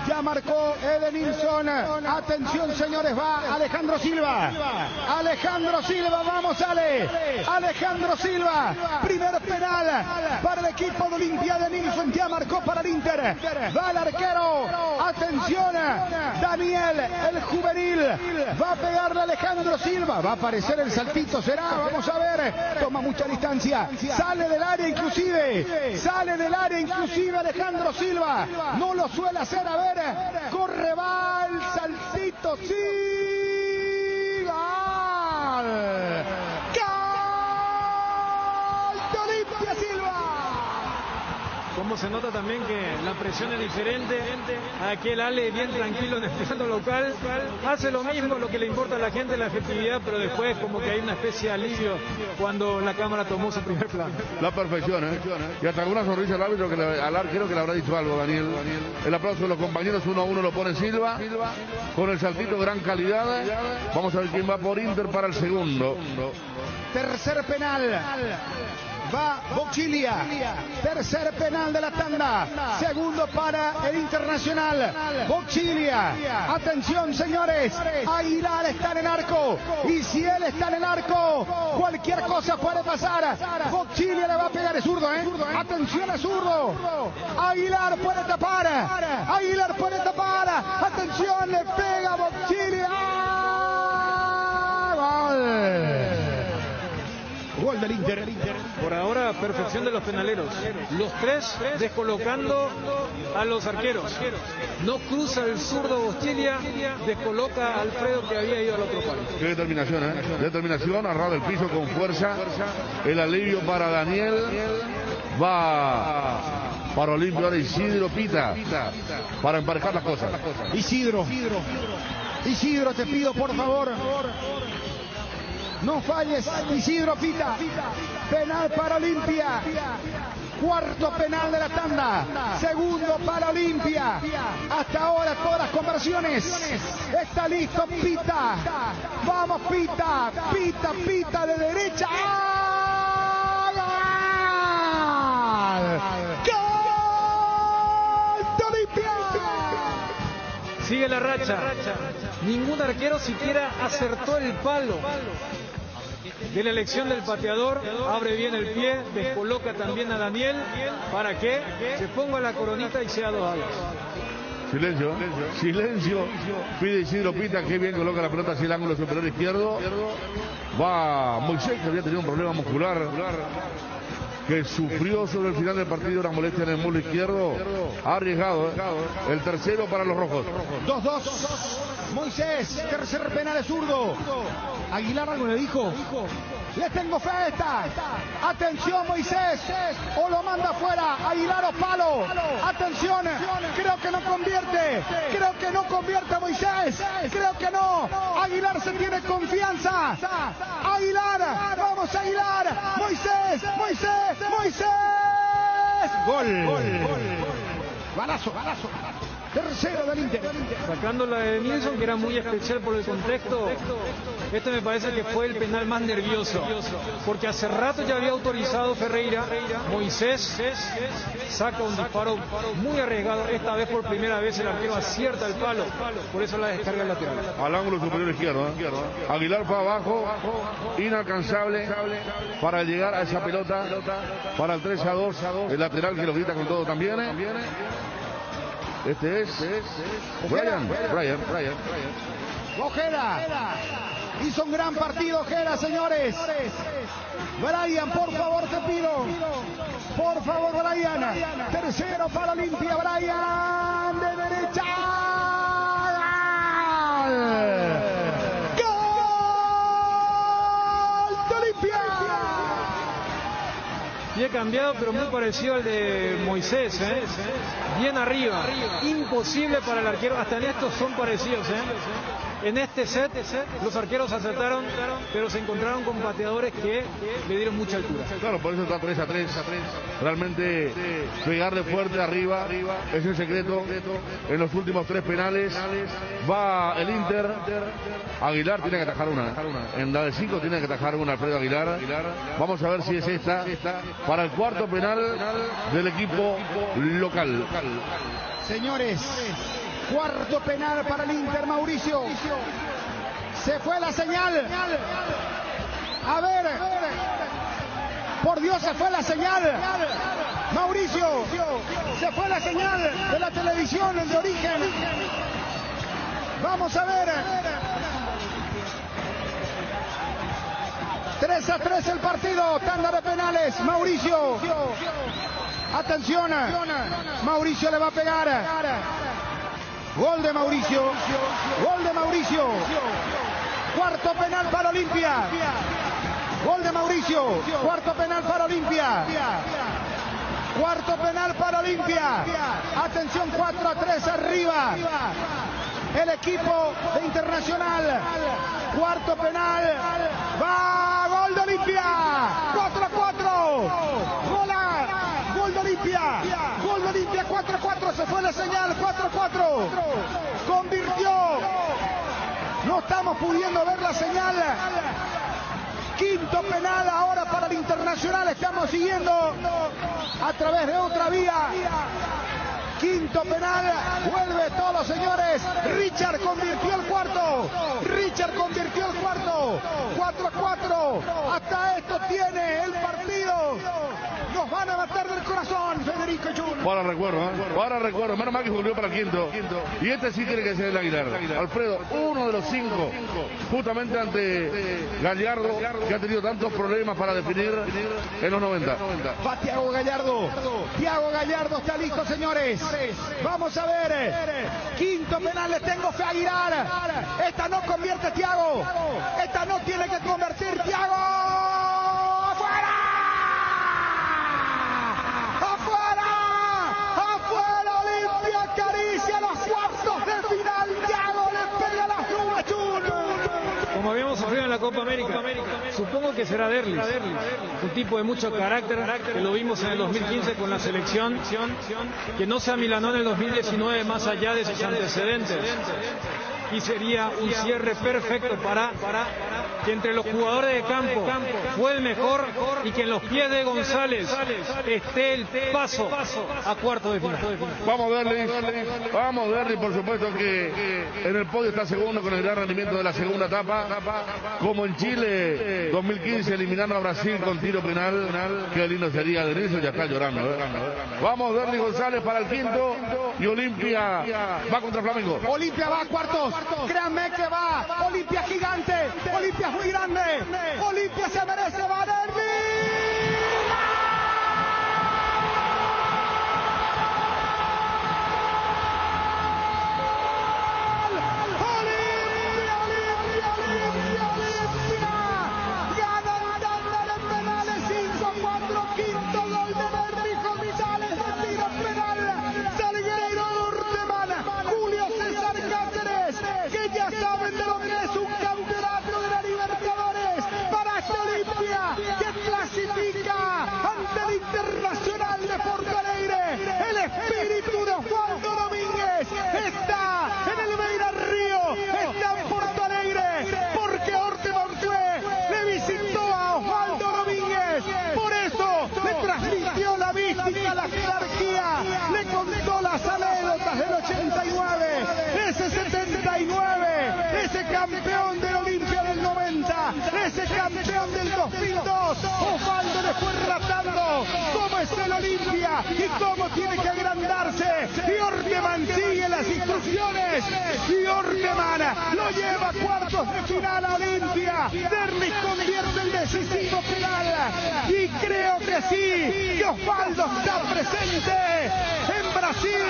Ya marcó Edenilson. Atención, señores, va Alejandro Silva. Alejandro Silva, vamos, Ale. Alejandro Silva. Primer penal para el equipo de Olimpia. Edenilson ya marcó para el Inter. Va el arquero. Atención, Daniel, el juvenil. Va a pegarle a Alejandro Silva. Va a aparecer el saltito, será. Vamos a ver. Toma mucha distancia. Sale del área inclusive. Sale del área inclusive Alejandro Silva. No lo suele hacer. A ver. Corre, va el saltito. Sí. Gol. Como se nota también que la presión es diferente. Aquel Ale bien tranquilo en el plano local hace lo mismo, lo que le importa a la gente, la efectividad, pero después como que hay una especie de alivio cuando la cámara tomó su primer plano. La perfección, ¿eh? Y hasta alguna sonrisa al árbitro, al arquero que le habrá dicho algo, Daniel. El aplauso de los compañeros, 1-1 lo pone Silva, con el saltito, gran calidad. Vamos a ver quién va por Inter para el segundo. Tercer penal. Va Bochilia. Tercer penal de la tanda. Segundo para el Internacional. Bochilia. Atención, señores. Aguilar está en el arco. Y si él está en el arco, cualquier cosa puede pasar. Bochilia le va a pegar. Es zurdo, ¿eh? Atención, es zurdo. Aguilar puede tapar. Aguilar puede tapar. Atención, le pega Bochilia. ¡Gol! Gol del Inter. Por ahora, perfección de los penaleros. Los tres descolocando a los arqueros. No cruza el zurdo Bochilia, descoloca a Alfredo que había ido al otro palo. Qué determinación, ¿eh? Determinación, arrada el piso con fuerza. El alivio para Daniel. Va para Olimpia ahora Isidro Pita. Para emparejar las cosas. Isidro, te pido por favor. No falles, Isidro Pita. Penal para Olimpia. Cuarto penal de la tanda. Segundo para Olimpia. Hasta ahora todas las conversiones. Está listo Pita. Vamos Pita. Pita de derecha. ¡Gol de Olimpia! Sigue la racha. Ningún arquero siquiera acertó el palo. de la elección del pateador, abre bien el pie, descoloca también a Daniel para que se ponga la coronita y sea 2-2. Silencio. Pide Isidro Pita, que bien coloca la pelota hacia el ángulo superior izquierdo. Va Moisés, que había tenido un problema muscular, que sufrió sobre el final del partido una molestia en el muslo izquierdo. Ha arriesgado el tercero para los rojos. 2-2. Moisés, tercer penal de zurdo. Aguilar algo le dijo. Le tengo fe a esta. Atención, Moisés. O lo manda afuera. Aguilar o palo. Atención. Creo que no convierte. Creo que no convierte Moisés. Creo que no. Aguilar se tiene confianza. Aguilar. Vamos, Aguilar. Moisés. Gol. Balazo. Tercero del Inter. Sacando la de Nilsson, que era muy especial por el contexto, este me parece que fue el penal más nervioso, porque hace rato ya había autorizado Ferreira. Moisés saca un disparo muy arriesgado, esta vez por primera vez el arquero acierta el palo, por eso la descarga lateral. Al ángulo superior izquierdo. Aguilar para abajo, inalcanzable para llegar a esa pelota, para el 3-2, el lateral que lo grita con todo también. Este es Brian. Ojeda. Hizo un gran partido Ojeda, señores. Brian, por favor, te pido. Por favor, Brian. Tercero para Olimpia. Brian de derecha. ¡Gol de Olimpia! Pie cambiado, pero muy parecido al de Moisés, bien arriba, imposible para el arquero, hasta en estos son parecidos, En este set los arqueros acertaron, pero se encontraron con pateadores que le dieron mucha altura. Claro, por eso está 3-3. Realmente pegarle fuerte arriba es el secreto. En los últimos 3 penales va el Inter. Aguilar tiene que atajar una. En la de 5 tiene que atajar una Alfredo Aguilar. Vamos a ver si es esta para el cuarto penal del equipo local. Señores, cuarto penal para el Inter, Mauricio. Se fue la señal. A ver. Por Dios, se fue la señal. Mauricio, se fue la señal de la televisión de origen. Vamos a ver. 3-3 el partido. Tanda de penales. Mauricio. Atención. Mauricio le va a pegar. Gol de Mauricio. Cuarto penal para Olimpia. Gol de Mauricio. Cuarto penal para Olimpia. Atención, 4-3 arriba. El equipo de Internacional. Cuarto penal. Va. Gol de Olimpia. 4-4. Gol de Olimpia. 4-4. Se fue la señal. 4-4. Convirtió. No estamos pudiendo ver la señal. Quinto penal ahora para el Internacional. Estamos siguiendo a través de otra vía. Quinto penal. Vuelve todos, señores. Richard convirtió el cuarto. 4-4. Hasta esto tiene el partido. Nos van a matar del corazón, Federico Jun. Para recuerdo. Menos mal que volvió para el quinto. Y este sí tiene que ser el Aguilar. Alfredo, uno de los 5, justamente ante Gallardo, que ha tenido tantos problemas para definir en los 90. Va Thiago Gallardo. Thiago Gallardo está listo, señores. Vamos a ver. Quinto penal, le tengo fe a Aguilar. Esta no convierte Thiago. Esta no tiene que convertir Thiago. Acaricia los cuartos de final. Thiago le pega las nubes. Como habíamos sufrido en la Copa América, supongo que será Derlis, un tipo de mucho carácter, que lo vimos en el 2015 con la selección, que no se amilanó en el 2019 más allá de sus antecedentes. y sería un cierre perfecto para que entre los jugadores de campo fue el mejor y que en los pies de González esté el paso a cuartos de final. Vamos Derlis, por supuesto que en el podio está segundo con el gran rendimiento de la segunda etapa, como en Chile 2015 eliminando a Brasil con tiro penal. Qué lindo sería Denilson, ya está llorando. Vamos Derlis González para el quinto y Olimpia va contra Flamengo. Olimpia va a cuartos, créanme que va. Olimpia gigante, Olimpia es muy grande, Olimpia se merece, va Derlis. Internacional de Porto Alegre, el espíritu de Osvaldo Domínguez está en el Beira Río, está en Porto Alegre, porque Orteman le visitó a Osvaldo Domínguez, por eso le transmitió la mística, la jerarquía, le contó las anécdotas del 89, ese 79, ese campeón del Olimpia del 90, ese campeón del 2002, Osvaldo le fue ratando cómo es el Olimpia y cómo tiene que agrandarse, y Orteman sigue las instrucciones y Orteman lo lleva a cuartos de final a Olimpia. Derlis convierte el decisivo penal y creo que sí, que Osvaldo está presente en Brasil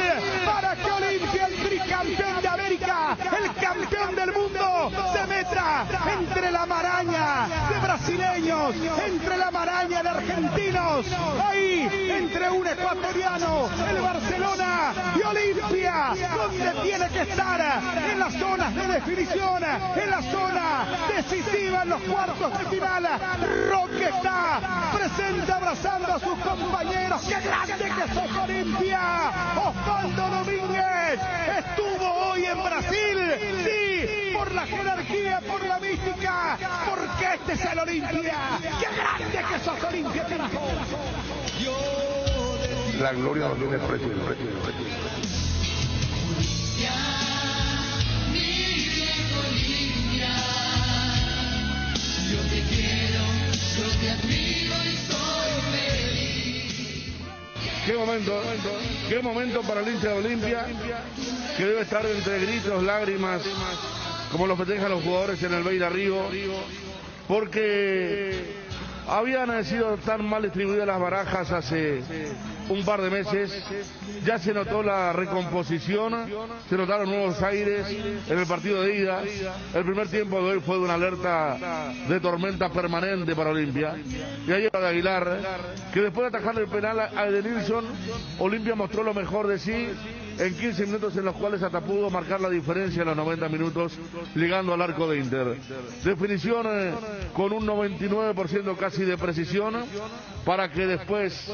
para que Olimpia, el tricampeón de América, el campeón del mundo, se meta entre la maraña de brasileños, entre la maraña de argentinos, ahí entre un ecuatoriano, el Barcelona y Olimpia, donde tiene que estar, en las zonas de definición, en la zona decisiva, en los cuartos de final. Roque está presente abrazando a sus compañeros. ¡Qué grande que sos, Olimpia! Osvaldo Domínguez estuvo hoy en Brasil, sí, por la jerarquía, por la mística, porque este es el Olimpia. ¡Qué grande que sos, Olimpia, carajo! La gloria no tiene precio. Yo te quiero, yo te admiro y soy feliz. Qué momento para el hincha de Olimpia, que debe estar entre gritos, lágrimas, como lo festejan los jugadores en el Beira Río, porque habían sido tan mal distribuidas las barajas hace un par de meses. Ya se notó la recomposición, se notaron nuevos aires en el partido de ida. El primer tiempo de hoy fue de una alerta de tormenta permanente para Olimpia. Y ayer de Aguilar, que después de atajarle el penal a Edenilson, Olimpia mostró lo mejor de sí en 15 minutos, en los cuales hasta pudo marcar la diferencia en los 90 minutos, llegando al arco de Inter. Definición con un 99% casi de precisión, para que después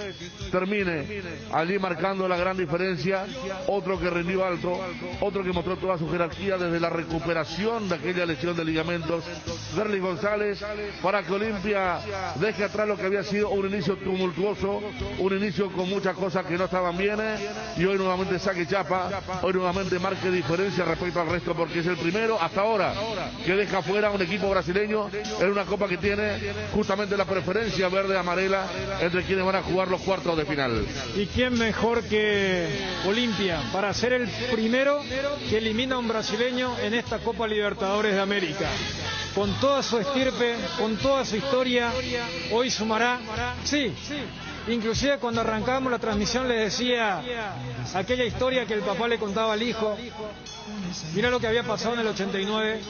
termine allí marcando la gran diferencia. Otro que rindió alto, otro que mostró toda su jerarquía desde la recuperación de aquella lesión de ligamentos, Derlis González, para que Olimpia deje atrás lo que había sido un inicio tumultuoso, un inicio con muchas cosas que no estaban bien, y hoy nuevamente saque chapa, hoy nuevamente marque diferencia respecto al resto, porque es el primero hasta ahora que deja fuera un equipo brasileño en una copa que tiene justamente la preferencia verde-amarela entre quienes van a jugar los cuartos de final. ¿Y quién mejor que Olimpia para ser el primero que elimina a un brasileño en esta Copa Libertadores de América? Con toda su estirpe, con toda su historia, hoy sumará, sí. Inclusive cuando arrancábamos la transmisión les decía aquella historia que el papá le contaba al hijo. Mira lo que había pasado en el 89.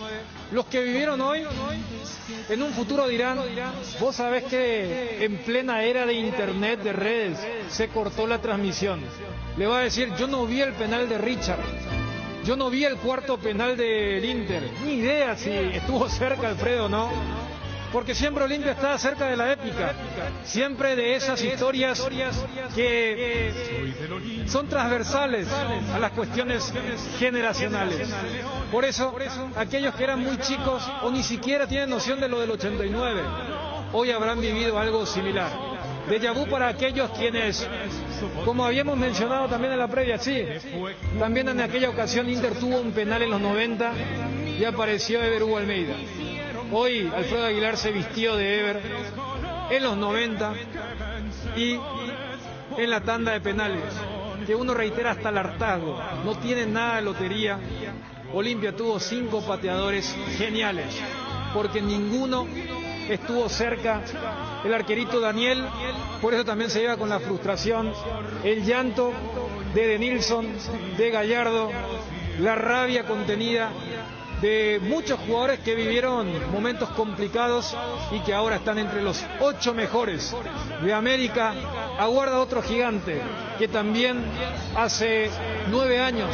Los que vivieron hoy, en un futuro dirán, vos sabés que en plena era de internet, de redes, se cortó la transmisión. Le va a decir, yo no vi el penal de Richard, yo no vi el cuarto penal del Inter, ni idea si estuvo cerca Alfredo o no. porque siempre Olimpia está cerca de la épica, siempre de esas historias que son transversales a las cuestiones generacionales. Por eso, aquellos que eran muy chicos o ni siquiera tienen noción de lo del 89, hoy habrán vivido algo similar. Déjà vu para aquellos quienes, como habíamos mencionado también en la previa, sí, también en aquella ocasión Inter tuvo un penal en los 90 y apareció Ever Hugo Almeida. Hoy Alfredo Aguilar se vistió de Ever en los 90 y en la tanda de penales, que uno reitera hasta el hartazgo, no tiene nada de lotería. Olimpia tuvo 5 pateadores geniales, porque ninguno estuvo cerca. El arquerito Daniel, por eso también se lleva con la frustración, el llanto de Edenilson, de Gallardo, la rabia contenida de muchos jugadores que vivieron momentos complicados y que ahora están entre los 8 mejores de América. Aguarda otro gigante que también hace 9 años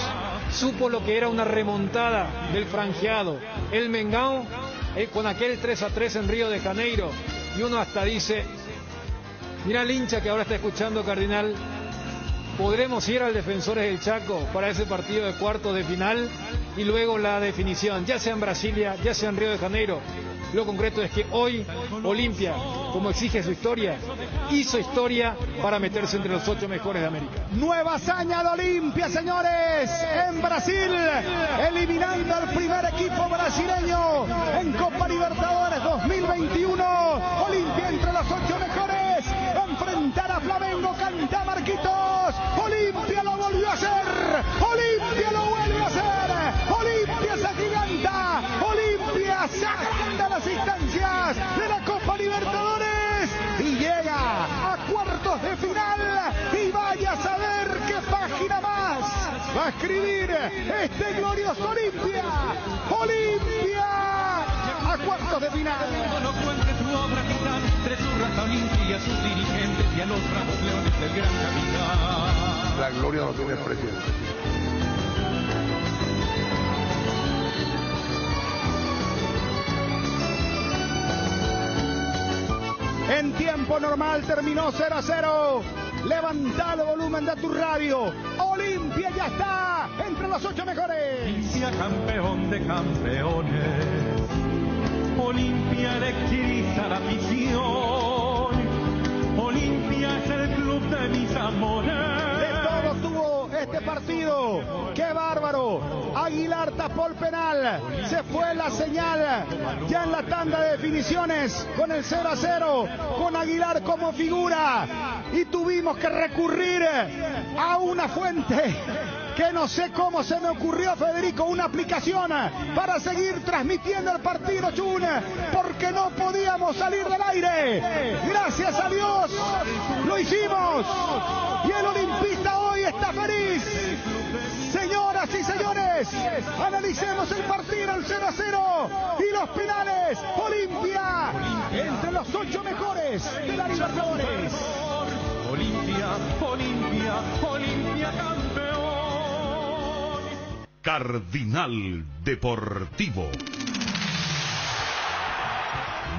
supo lo que era una remontada del franjeado, el Mengão, con aquel 3-3 en Río de Janeiro, y uno hasta dice, mira el hincha que ahora está escuchando, Cardinal, podremos ir al Defensores del Chaco para ese partido de cuartos de final y luego la definición, ya sea en Brasilia, ya sea en Río de Janeiro. Lo concreto es que hoy Olimpia, como exige su historia, hizo historia para meterse entre los 8 mejores de América. Nueva hazaña de Olimpia, señores, en Brasil, eliminando al primer equipo brasileño en Copa Libertadores 2021. Olimpia entre los 8 mejores, enfrentar a Flamengo, canta Marquitos. Olimpia lo volvió a hacer, Olimpia lo vuelve a hacer, Olimpia se agiganta, Olimpia se agranda las instancias de la Copa Libertadores y llega a cuartos de final, y vaya a saber qué página más va a escribir este glorioso Olimpia. Olimpia a cuartos de final. No cuente tu obra, capitán, resurra a Olimpia, a sus dirigentes y a los bravos leones del gran capitán. La gloria no tiene precio. En tiempo normal terminó 0-0. Levanta el volumen de tu radio. Olimpia ya está entre los 8 mejores. Olimpia campeón de campeones. Olimpia electriza la afición. Olimpia es el club de mis amores. De todo tuvo este partido. ¡Qué bárbaro! Aguilar tapó el penal. Se fue la señal. Ya en la tanda de definiciones con el 0-0. Con Aguilar como figura. Y tuvimos que recurrir a una fuente que no sé cómo se me ocurrió, Federico, una aplicación para seguir transmitiendo el partido, Chun, porque no podíamos salir del aire. Gracias a Dios lo hicimos y el olimpista hoy está feliz. Señoras y señores, analicemos el partido, el 0-0 y los penales. Olimpia entre los 8 mejores de la Libertadores. Olimpia, Olimpia, Olimpia campeón. Cardinal Deportivo.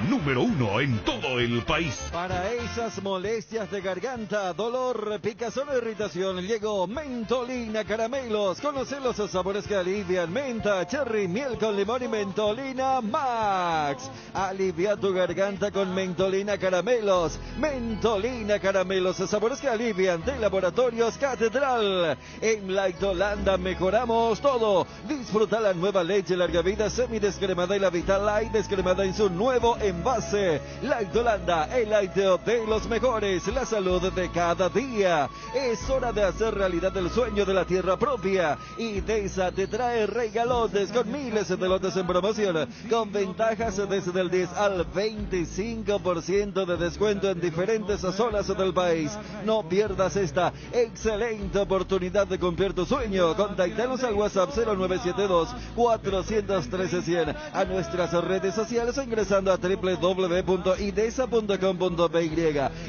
Número 1 en todo el país. Para esas molestias de garganta, dolor, picazón o irritación, llegó Mentolina Caramelos. Conoce los sabores que alivian: menta, cherry, miel con limón y Mentolina Max. Alivia tu garganta con Mentolina Caramelos. Mentolina Caramelos, sabores que alivian, de Laboratorios Catedral. En Light Holanda mejoramos todo. Disfruta la nueva leche larga vida semidescremada y la Vital Light descremada en su nuevo envase. Light Holanda, el light de los mejores, la salud de cada día. Es hora de hacer realidad el sueño de la tierra propia. Y Deza te trae regalotes con miles de lotes en promoción, con ventajas desde el 10 al 25% de descuento en diferentes zonas del país. No pierdas esta excelente oportunidad de cumplir tu sueño. Contáctanos al WhatsApp 0972 413 100, a nuestras redes sociales o ingresando a www.idesa.com.py.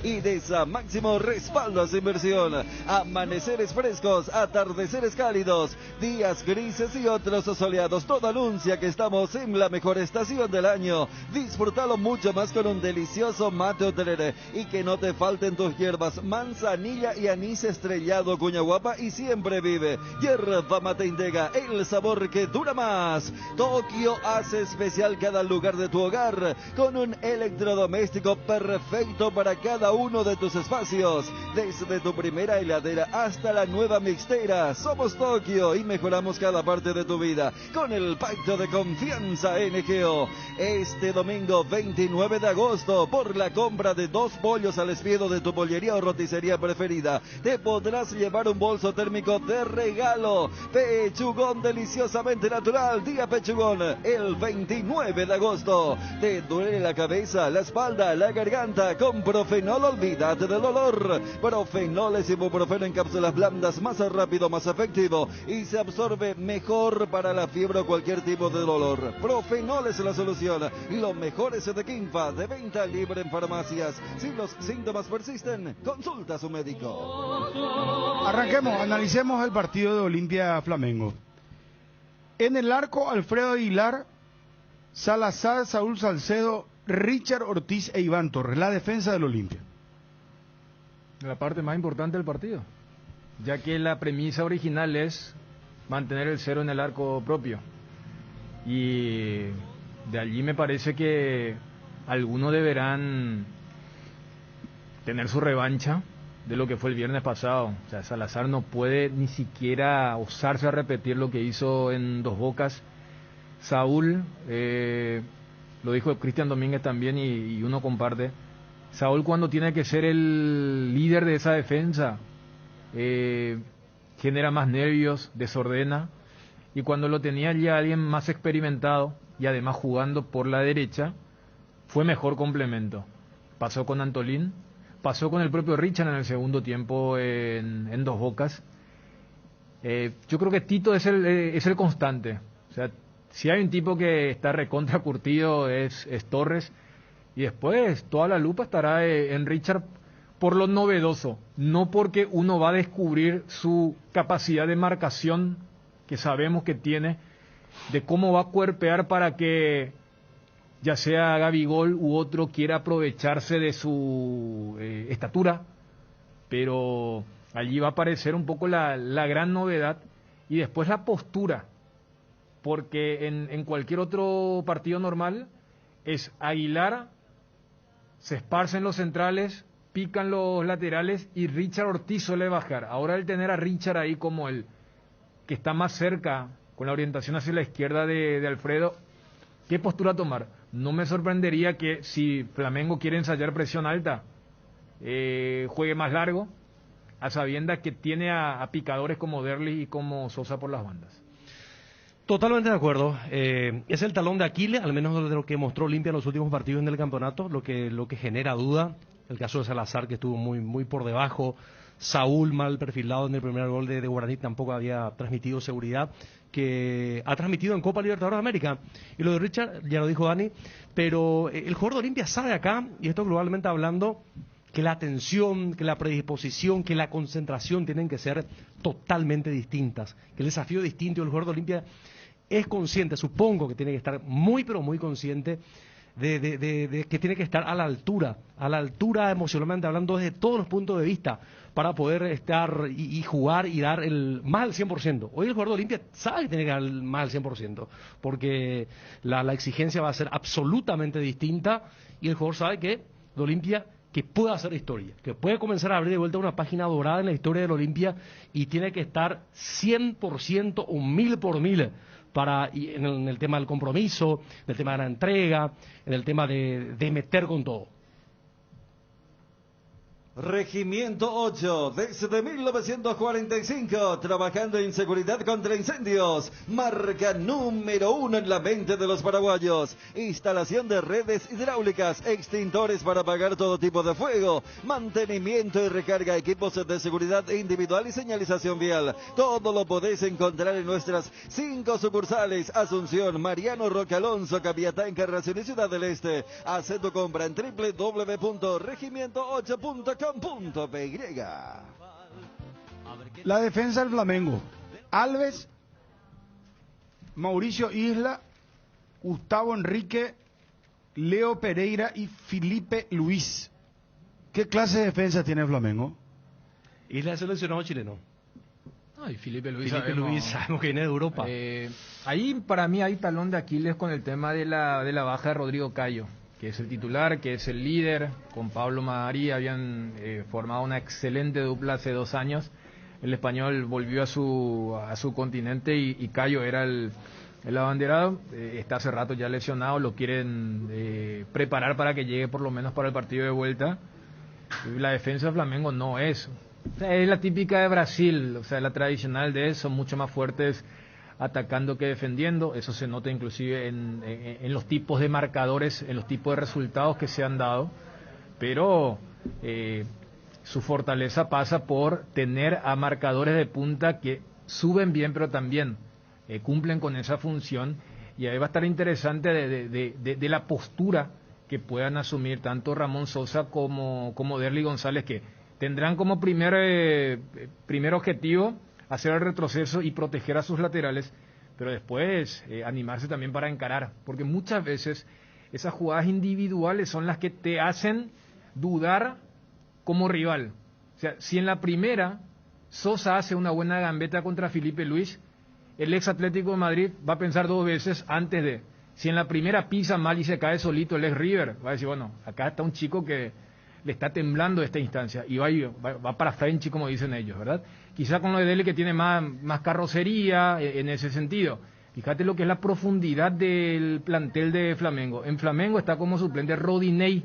Idesa, máximo respaldo a su inversión. Amaneceres frescos, atardeceres cálidos, días grises y otros soleados. Todo anuncia que estamos en la mejor estación del año. Disfrútalo mucho más con un delicioso mate hotelere y que no te falten tus hierbas, manzanilla y anís estrellado, cuña guapa y siempre vive. Hierba mate Indega, el sabor que dura más. Tokio hace especial cada lugar de tu hogar con un electrodoméstico perfecto para cada uno de tus espacios. Desde tu primera heladera hasta la nueva mixtera, somos Tokio y mejoramos cada parte de tu vida con el pacto de confianza NGO. Este domingo 29 de agosto, por la compra de 2 pollos al espiedo de tu pollería o roticería preferida, te podrás llevar un bolso térmico de regalo. Pechugón deliciosamente natural, día Pechugón, el 29 de agosto. ¿Te duele la cabeza, la espalda, la garganta? Con Profenol olvídate del dolor. Profenol es ibuprofeno en cápsulas blandas, más rápido, más efectivo y se absorbe mejor para la fiebre o cualquier tipo de dolor. Profenol es la solución. Lo mejor es de Quinfa, de venta libre en farmacias. Si los síntomas persisten, consulta a su médico. Arranquemos, analicemos el partido de Olimpia Flamengo. En el arco, Alfredo Aguilar, Salazar, Saúl Salcedo, Richard Ortiz e Iván Torres, la defensa del Olimpia. La parte más importante del partido, ya que la premisa original es mantener el 0 en el arco propio. Y de allí me parece que algunos deberán tener su revancha de lo que fue el viernes pasado. O sea, Salazar no puede ni siquiera osarse a repetir lo que hizo en Dos Bocas. Saúl, lo dijo Cristian Domínguez también y uno comparte. Saúl, cuando tiene que ser el líder de esa defensa, genera más nervios, desordena, y cuando lo tenía ya alguien más experimentado y además jugando por la derecha, fue mejor complemento. Pasó con Antolín, pasó con el propio Richard en el segundo tiempo en Dos Bocas. Yo creo que Tito es el constante. O sea, si hay un tipo que está recontra curtido es Torres, y después toda la lupa estará en Richard por lo novedoso, no porque uno va a descubrir su capacidad de marcación que sabemos que tiene, de cómo va a cuerpear para que ya sea Gabigol u otro quiera aprovecharse de su estatura, pero allí va a aparecer un poco la gran novedad, y después la postura, porque en cualquier otro partido normal es Aguilar, se esparcen los centrales, pican los laterales y Richard Ortiz suele bajar. Ahora el tener a Richard ahí como el que está más cerca, con la orientación hacia la izquierda de Alfredo, ¿qué postura tomar? No me sorprendería que si Flamengo quiere ensayar presión alta, juegue más largo, a sabiendas que tiene a picadores como Derli y como Sosa por las bandas. Totalmente de acuerdo. Es el talón de Aquiles, al menos de lo que mostró Olimpia en los últimos partidos en el campeonato, lo que genera duda. El caso de Salazar, que estuvo muy por debajo. Saúl, mal perfilado en el primer gol de Guaraní, tampoco había transmitido seguridad, que ha transmitido en Copa Libertadores de América. Y lo de Richard, ya lo dijo Dani, pero el jugador de Olimpia sabe acá, y esto globalmente hablando, que la atención, que la predisposición, que la concentración tienen que ser totalmente distintas, que el desafío es distinto, y el jugador de Olimpia es consciente, supongo que tiene que estar muy pero muy consciente de que tiene que estar a la altura emocionalmente hablando desde todos los puntos de vista, para poder estar y jugar y dar más del 100%. Hoy el jugador de Olimpia sabe que tiene que dar más del 100%, porque la exigencia va a ser absolutamente distinta, y el jugador sabe que de Olimpia que puede hacer historia, que puede comenzar a abrir de vuelta una página dorada en la historia del Olimpia, y tiene que estar 100% o 1000 por 1000 en el tema del compromiso, en el tema de la entrega, en el tema de meter con todo. Regimiento 8, desde 1945, trabajando en seguridad contra incendios, marca número 1 en la mente de los paraguayos. Instalación de redes hidráulicas, extintores para apagar todo tipo de fuego, mantenimiento y recarga, equipos de seguridad individual y señalización vial. Todo lo podéis encontrar en nuestras 5 sucursales: Asunción, Mariano Roque Alonso, Capiatá, Encarnación y Ciudad del Este. Haz tu compra en www.regimiento8.com.py. La defensa del Flamengo: Alves, Mauricio Isla, Gustavo Enrique, Leo Pereira y Felipe Luis. ¿Qué clase de defensa tiene el Flamengo? Isla es seleccionado chileno. Ay, Felipe Luis. Sabemos que viene de Europa. Ahí para mí hay talón de Aquiles con el tema de la baja de Rodrigo Cayo, que es el titular, que es el líder. Con Pablo María habían formado una excelente dupla hace 2 años. El español volvió a su continente y Cayo era el abanderado. Está hace rato ya lesionado, lo quieren preparar para que llegue por lo menos para el partido de vuelta. La defensa de Flamengo no es. O sea, es la típica de Brasil, o sea, la tradicional de eso, son mucho más fuertes atacando que defendiendo. Eso se nota inclusive en los tipos de marcadores, en los tipos de resultados que se han dado, pero su fortaleza pasa por tener a marcadores de punta que suben bien, pero también cumplen con esa función, y ahí va a estar interesante de la postura que puedan asumir tanto Ramón Sosa como Derly González, que tendrán como primer objetivo hacer el retroceso y proteger a sus laterales, pero después animarse también para encarar, porque muchas veces esas jugadas individuales son las que te hacen dudar como rival. O sea, si en la primera Sosa hace una buena gambeta contra Felipe Luis, el ex Atlético de Madrid va a pensar 2 veces antes de... Si en la primera pisa mal y se cae solito el ex River, va a decir, bueno, acá está un chico que le está temblando esta instancia, y va para Frenchy, como dicen ellos, ¿verdad? Quizá con lo de Dele, que tiene más carrocería en ese sentido. Fíjate lo que es la profundidad del plantel de Flamengo. En Flamengo está como suplente Rodinei.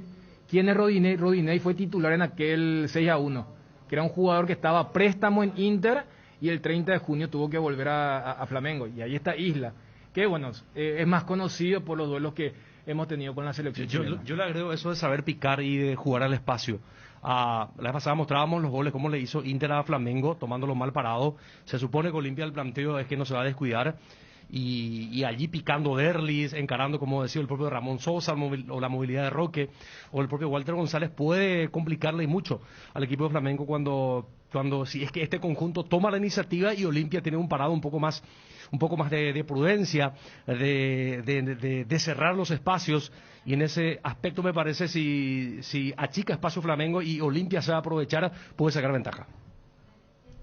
¿Quién es Rodinei? Rodinei fue titular en aquel 6-1, que era un jugador que estaba a préstamo en Inter, y el 30 de junio tuvo que volver a Flamengo. Y ahí está Isla, que bueno, es más conocido por los duelos que hemos tenido con la selección chilena. Yo le agrego eso de saber picar y de jugar al espacio. La vez pasada mostrábamos los goles, cómo le hizo Inter a Flamengo, tomándolo mal parado. Se supone que Olimpia, el planteo es que no se va a descuidar, y allí picando Derlis, encarando, como decía el propio Ramón Sosa, o la movilidad de Roque, o el propio Walter González, puede complicarle mucho al equipo de Flamengo cuando si es que este conjunto toma la iniciativa y Olimpia tiene un parado un poco más de prudencia, de cerrar los espacios, y en ese aspecto me parece, si achica espacio Flamengo y Olimpia se va a aprovechar, puede sacar ventaja.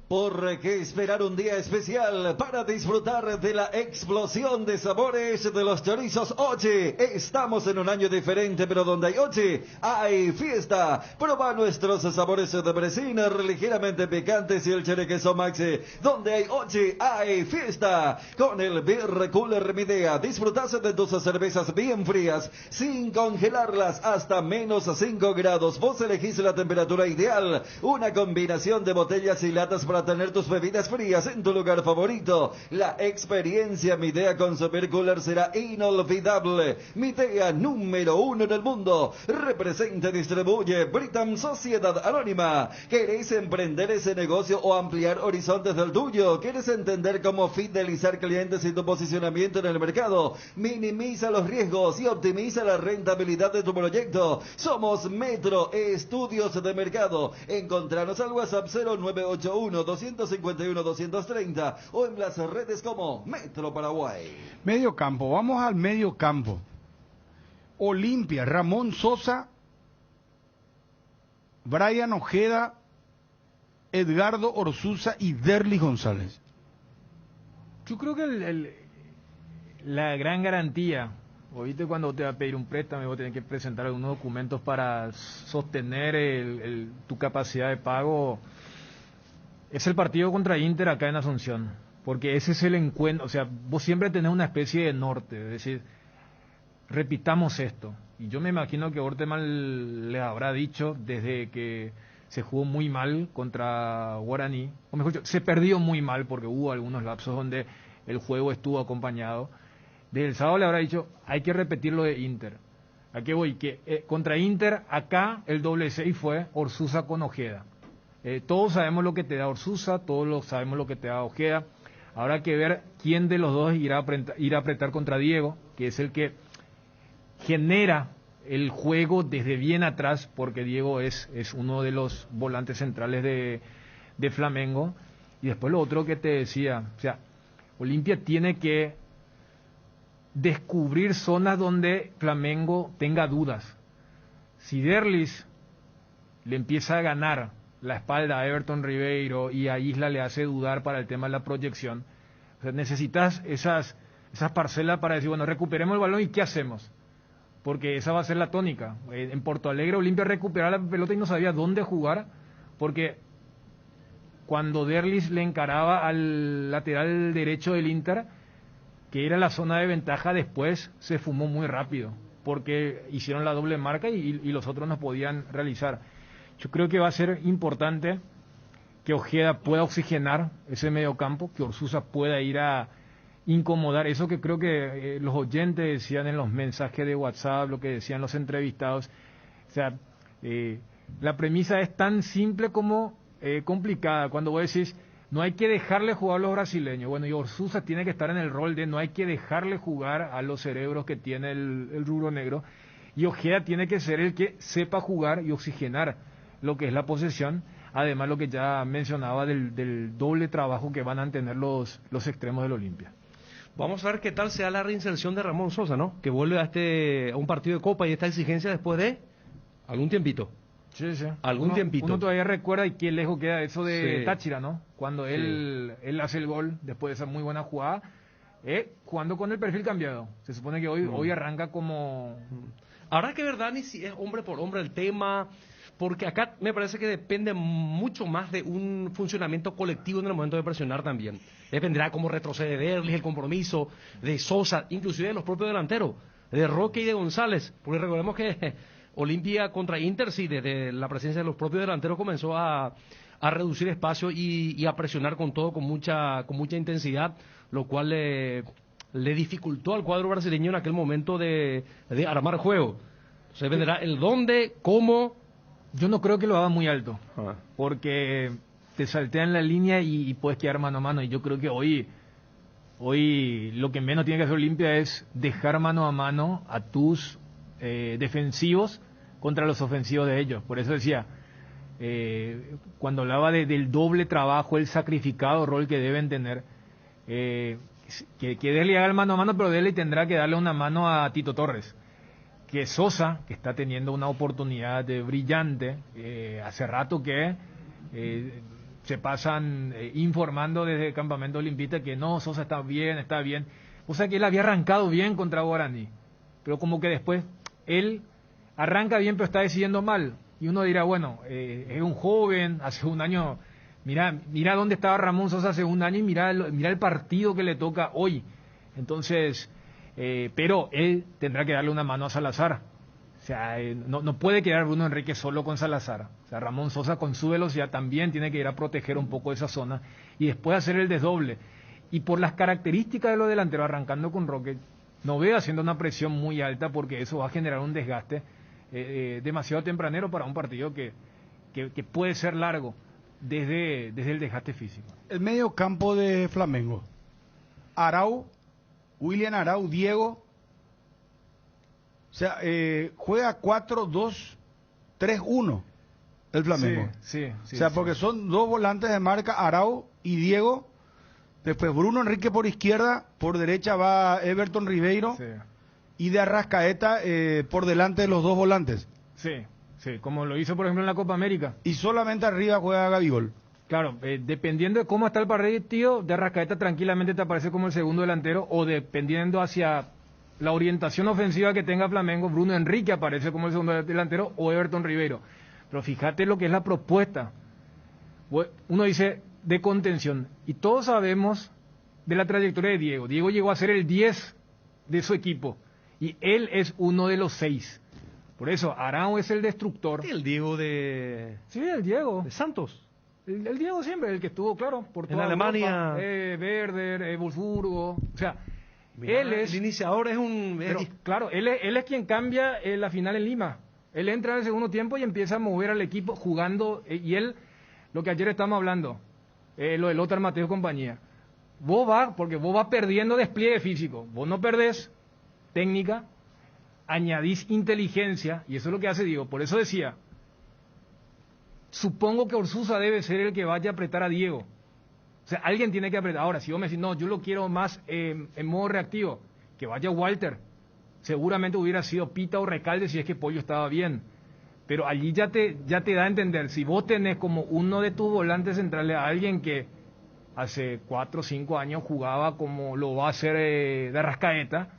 ¿Por qué esperar un día especial para disfrutar de la explosión de sabores de los chorizos Ochi? Estamos en un año diferente, pero donde hay Ochi, hay fiesta. Proba nuestros sabores de brecina ligeramente picantes y el chile queso maxi. Donde hay Ochi, hay fiesta. Con el Beer Cooler Midea, disfrutás de tus cervezas bien frías, sin congelarlas, hasta menos 5 grados. Vos elegís la temperatura ideal. Una combinación de botellas y latas para tener tus bebidas frías en tu lugar favorito. La experiencia Midea con su Beer Cooler será inolvidable. Midea, número 1 en el mundo. Representa y distribuye Britam Sociedad Anónima. ¿Querés emprender ese negocio o ampliar horizontes del tuyo? ¿Quieres entender cómo fidelizar clientes y tu posicionamiento en el mercado? Minimiza los riesgos y optimiza la rentabilidad de tu proyecto. Somos Metro Estudios de Mercado. Encontranos al WhatsApp 0981-251-230 o en las redes como Metro Paraguay. Medio campo, vamos al medio campo. Olimpia, Ramón Sosa, Brian Ojeda, Edgardo Orsuza y Derly González. Yo creo que la gran garantía, oíste, cuando te va a pedir un préstamo, vos tenés que presentar algunos documentos para sostener tu capacidad de pago, es el partido contra Inter acá en Asunción, porque ese es el encuentro. O sea, vos siempre tenés una especie de norte, es decir, repitamos esto. Y yo me imagino que Orteman les habrá dicho desde que se jugó muy mal contra Guaraní, o mejor dicho, se perdió muy mal porque hubo algunos lapsos donde el juego estuvo acompañado. Desde el sábado le habrá dicho, hay que repetir lo de Inter. ¿A qué voy? Que contra Inter, acá el doble 6 fue Orsusa con Ojeda. Todos sabemos lo que te da Orsusa, todos sabemos lo que te da Ojeda. Habrá que ver quién de los dos irá a apretar contra Diego, que es el que genera el juego desde bien atrás, porque Diego es uno de los volantes centrales de Flamengo. Y después lo otro que te decía, o sea, Olimpia tiene que descubrir zonas donde Flamengo tenga dudas. Si Derlis le empieza a ganar la espalda a Everton Ribeiro y a Isla le hace dudar para el tema de la proyección, o sea, necesitas esas parcelas para decir, bueno, recuperemos el balón y ¿qué hacemos? Porque esa va a ser la tónica. En Porto Alegre Olimpia recuperaba la pelota y no sabía dónde jugar, porque cuando Derlis le encaraba al lateral derecho del Inter, que era la zona de ventaja, después se fumó muy rápido, porque hicieron la doble marca y los otros no podían realizar. Yo creo que va a ser importante que Ojeda pueda oxigenar ese mediocampo, que Orsusa pueda ir a incomodar, eso que creo que los oyentes decían en los mensajes de WhatsApp, lo que decían los entrevistados. O sea, la premisa es tan simple como complicada. Cuando vos decís, no hay que dejarle jugar a los brasileños, bueno, y Orsusa tiene que estar en el rol de no hay que dejarle jugar a los cerebros que tiene el rubro negro, y Ojeda tiene que ser el que sepa jugar y oxigenar lo que es la posesión. Además, lo que ya mencionaba del doble trabajo que van a tener los extremos del Olimpia. Vamos a ver qué tal sea la reinserción de Ramón Sosa, ¿no? Que vuelve a un partido de Copa y esta exigencia después de algún tiempito. Sí, sí. Algún tiempito. Uno todavía recuerda y qué lejos queda eso de Sí. Táchira, ¿no? Cuando él hace el gol después de esa muy buena jugada, jugando con el perfil cambiado. Se supone que hoy arranca como... Habrá que ver, Dani, si es hombre por hombre el tema, porque acá me parece que depende mucho más de un funcionamiento colectivo en el momento de presionar también. Dependerá cómo retrocede Derlis, el compromiso de Sosa, inclusive de los propios delanteros, de Roque y de González, porque recordemos que Olimpia contra Inter, sí, desde la presencia de los propios delanteros comenzó a reducir espacio y a presionar con todo, con mucha intensidad, lo cual le dificultó al cuadro brasileño en aquel momento de armar juego. Se venderá el dónde, cómo. Yo no creo que lo haga muy alto, porque te saltean la línea y puedes quedar mano a mano. Y yo creo que hoy lo que menos tiene que hacer Olimpia es dejar mano a mano a tus defensivos contra los ofensivos de ellos. Por eso decía, cuando hablaba del doble trabajo, el sacrificado rol que deben tener, que Dele haga el mano a mano, pero Dele tendrá que darle una mano a Tito Torres. Que Sosa, que está teniendo una oportunidad brillante, hace rato que se pasan informando desde el campamento olimpista que no, Sosa está bien. O sea que él había arrancado bien contra Guaraní, pero como que después él arranca bien pero está decidiendo mal. Y uno dirá, bueno, es un joven, hace un año, mira dónde estaba Ramón Sosa hace un año y mira el partido que le toca hoy. Entonces... pero él tendrá que darle una mano a Salazar. O sea, no puede quedar Bruno Enrique solo con Salazar. O sea, Ramón Sosa con su velocidad también tiene que ir a proteger un poco esa zona y después hacer el desdoble. Y por las características de los delanteros, arrancando con Roque, no veo haciendo una presión muy alta porque eso va a generar un desgaste demasiado tempranero para un partido que puede ser largo desde el desgaste físico. El medio campo de Flamengo. William Arau, Diego, o sea, juega 4-2-3-1 el Flamengo. Sí, o sea, porque son dos volantes de marca, Arau y Diego, después Bruno Enrique por izquierda, por derecha va Everton Ribeiro, y de Arrascaeta por delante de los dos volantes. Sí, como lo hizo por ejemplo en la Copa América. Y solamente arriba juega Gabigol. Claro, dependiendo de cómo está el partido, de Arrascaeta tranquilamente te aparece como el segundo delantero, o dependiendo hacia la orientación ofensiva que tenga Flamengo, Bruno Enrique aparece como el segundo delantero o Everton Ribeiro. Pero fíjate lo que es la propuesta. Uno dice de contención, y todos sabemos de la trayectoria de Diego. Diego llegó a ser el 10 de su equipo, y él es uno de los 6. Por eso, Arão es el destructor. El Diego de... Sí, el Diego. De Santos. El Diego siempre, el que estuvo, claro, por toda en Alemania. Werder, Wolfsburgo. O sea, Mirá, él es... El iniciador es un... Pero, claro, él es quien cambia la final en Lima. Él entra en el segundo tiempo y empieza a mover al equipo jugando. Y él, lo que ayer estábamos hablando, lo de Lothar Matthäus y compañía. Vos vas perdiendo despliegue físico. Vos no perdés técnica, añadís inteligencia, y eso es lo que hace Diego. Por eso decía, supongo que Orsusa debe ser el que vaya a apretar a Diego. O sea, alguien tiene que apretar. Ahora, si vos me decís, no, yo lo quiero más en modo reactivo, que vaya Walter. Seguramente hubiera sido Pita o Recalde si es que Pollo estaba bien. Pero allí ya te da a entender, si vos tenés como uno de tus volantes centrales a alguien que hace 4 o 5 años jugaba como lo va a hacer de Arrascaeta,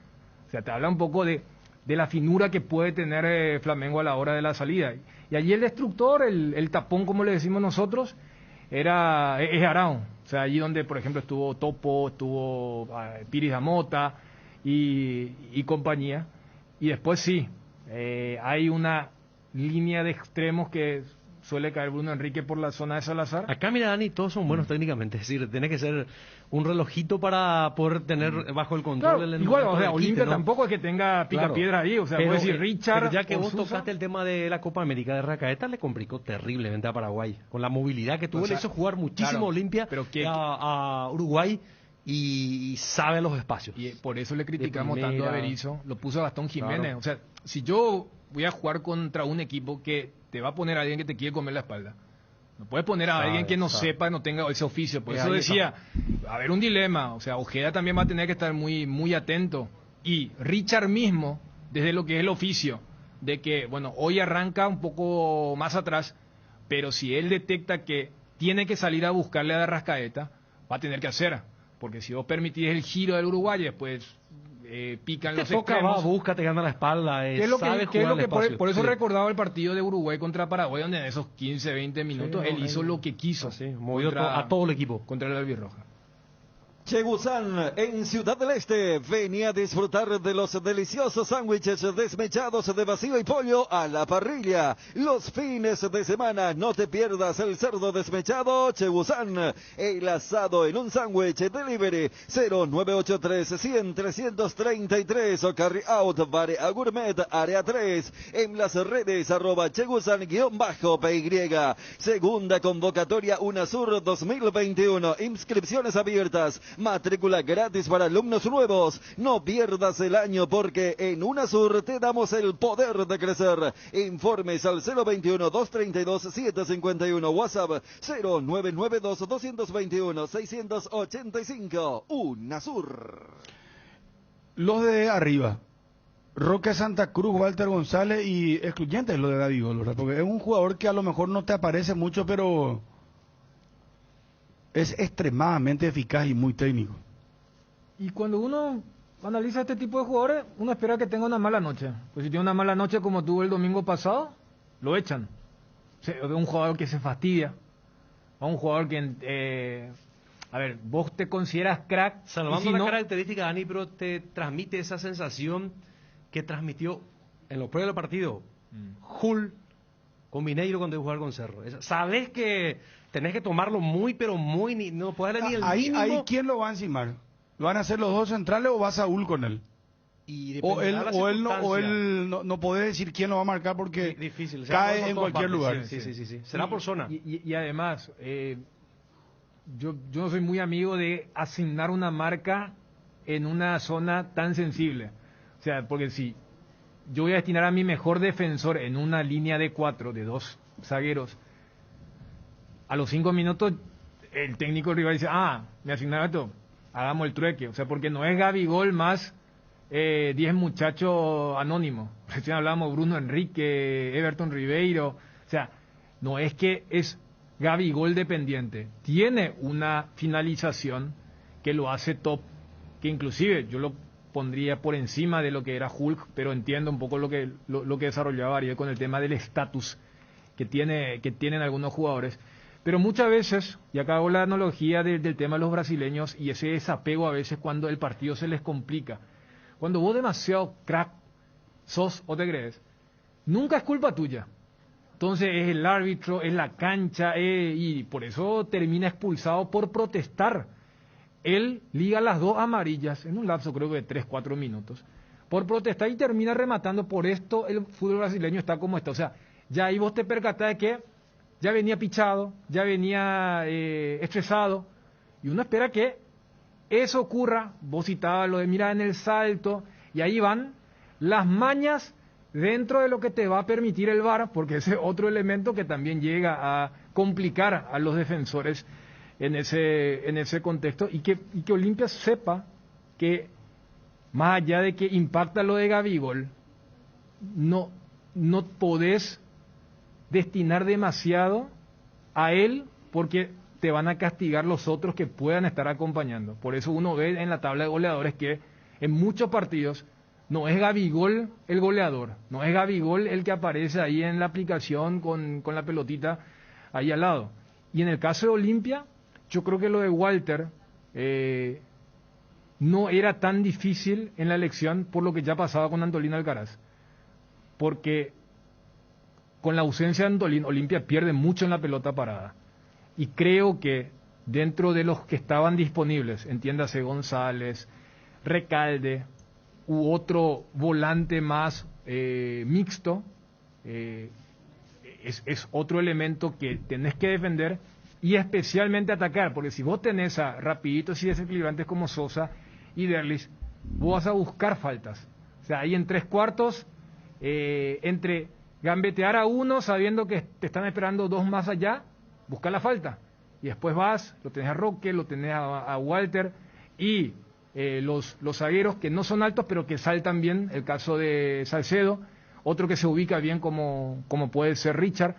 o sea, te habla un poco de la finura que puede tener Flamengo a la hora de la salida. Y allí el destructor, el tapón, como le decimos nosotros, es Arão. O sea, allí donde, por ejemplo, estuvo Topo, estuvo Piris Damota y compañía. Y después sí, hay una línea de extremos que suele caer Bruno Enrique por la zona de Salazar. Acá, mira, Dani, todos son buenos técnicamente. Es decir, tiene que ser un relojito para poder tener bajo el control. Claro, igual, o sea, Olimpia, ¿no? Tampoco es que tenga picapiedra ahí. O sea, puede decir Richard. Pero ya que vos tocaste el tema de la Copa América de Arrascaeta, le complicó terriblemente a Paraguay. Con la movilidad que tuvo, le hizo jugar muchísimo Olimpia a Uruguay. Y sabe los espacios. Y por eso le criticamos tanto a Berizzo. Lo puso a Gastón Jiménez. Claro. O sea, si yo voy a jugar contra un equipo que te va a poner a alguien que te quiere comer la espalda, no puedes poner a alguien que no sepa, no tenga ese oficio. Por eso decía, a ver, un dilema. O sea, Ojeda también va a tener que estar muy, muy atento. Y Richard mismo, desde lo que es el oficio, de que, bueno, hoy arranca un poco más atrás, pero si él detecta que tiene que salir a buscarle a Arrascaeta, va a tener que hacer. Porque si vos permitís el giro del Uruguay, después pican los extremos. Va, busca, te gana la espalda. Por eso recordaba el partido de Uruguay contra Paraguay, donde en esos 15, 20 minutos él hizo lo que quiso. Movió a todo el equipo. Contra el albirroja. Chegusán, en Ciudad del Este, venía a disfrutar de los deliciosos sándwiches desmechados de vacío y pollo a la parrilla. Los fines de semana, no te pierdas el cerdo desmechado Chegusán, el asado en un sándwich delivery 0983-100-333 o carry out Barea Gourmet Área 3 en las redes @Chegusán_PY. Segunda convocatoria UNASUR 2021, inscripciones abiertas. Matrícula gratis para alumnos nuevos. No pierdas el año porque en UNASUR te damos el poder de crecer. Informes al 021-232-751. WhatsApp 0992-221-685. UNASUR. Los de arriba. Roque Santa Cruz, Walter González y excluyentes lo de Gabigol, ¿verdad? Porque es un jugador que a lo mejor no te aparece mucho, pero es extremadamente eficaz y muy técnico. Y cuando uno analiza este tipo de jugadores, uno espera que tenga una mala noche. Pues si tiene una mala noche como tuvo el domingo pasado, lo echan. O sea, un jugador que se fastidia. O un jugador que... a ver, vos te consideras crack. Salvando la característica, Dani, pero te transmite esa sensación que transmitió en los previos del partido Hull con Mineiro cuando iba a jugar con Cerro. Sabes que tenés que tomarlo muy, pero muy... No puedes darle ni el mínimo. Ahí, ¿quién lo va a encimar? ¿Lo van a hacer los dos centrales o va Saúl con él? O él no puede decir quién lo va a marcar porque difícil, cae en cualquier lugar. Sí. Será por zona. Y además, yo no soy muy amigo de asignar una marca en una zona tan sensible. O sea, porque si yo voy a destinar a mi mejor defensor en una línea de 4, de 2 zagueros, a los 5 minutos el técnico rival dice, me asignaron esto, hagamos el trueque. O sea, porque no es Gabigol más 10 muchachos anónimos. Recién hablábamos Bruno Enrique, Everton Ribeiro. O sea, no es que es Gabigol dependiente. Tiene una finalización que lo hace top, que inclusive yo lo pondría por encima de lo que era Hulk, pero entiendo un poco lo que desarrollaba Ariel con el tema del estatus que tienen algunos jugadores. Pero muchas veces, y acá hago la analogía del tema de los brasileños y ese desapego a veces cuando el partido se les complica. Cuando vos demasiado crack sos o te crees, nunca es culpa tuya. Entonces es el árbitro, es la cancha, y por eso termina expulsado por protestar. Él liga las 2 amarillas en un lapso creo que de 3-4 minutos. Por protestar y termina rematando. Por esto el fútbol brasileño está como está. O sea, ya ahí vos te percatás de que ya venía pichado, ya venía estresado. Y uno espera que eso ocurra. Vos citabas lo de mirar en el salto. Y ahí van las mañas dentro de lo que te va a permitir el VAR, porque ese es otro elemento que también llega a complicar a los defensores en ese contexto, y que Olimpia sepa que más allá de que impacta lo de Gabigol, no podés destinar demasiado a él, porque te van a castigar los otros que puedan estar acompañando. Por eso uno ve en la tabla de goleadores que en muchos partidos no es Gabigol el goleador, no es Gabigol el que aparece ahí en la aplicación con la pelotita ahí al lado. Y en el caso de Olimpia, yo creo que lo de Walter no era tan difícil en la elección por lo que ya pasaba con Antolín Alcaraz. Porque con la ausencia de Antolín, Olimpia pierde mucho en la pelota parada. Y creo que dentro de los que estaban disponibles, entiéndase González, Recalde, u otro volante más mixto, es otro elemento que tenés que defender y especialmente atacar, porque si vos tenés a rapiditos y desequilibrantes como Sosa y Derlis, vos vas a buscar faltas. O sea, ahí en 3/4, entre gambetear a uno sabiendo que te están esperando 2 más allá, busca la falta. Y después vas, lo tenés a Roque, lo tenés a Walter y los zagueros que no son altos pero que saltan bien, el caso de Salcedo, otro que se ubica bien como puede ser Richard.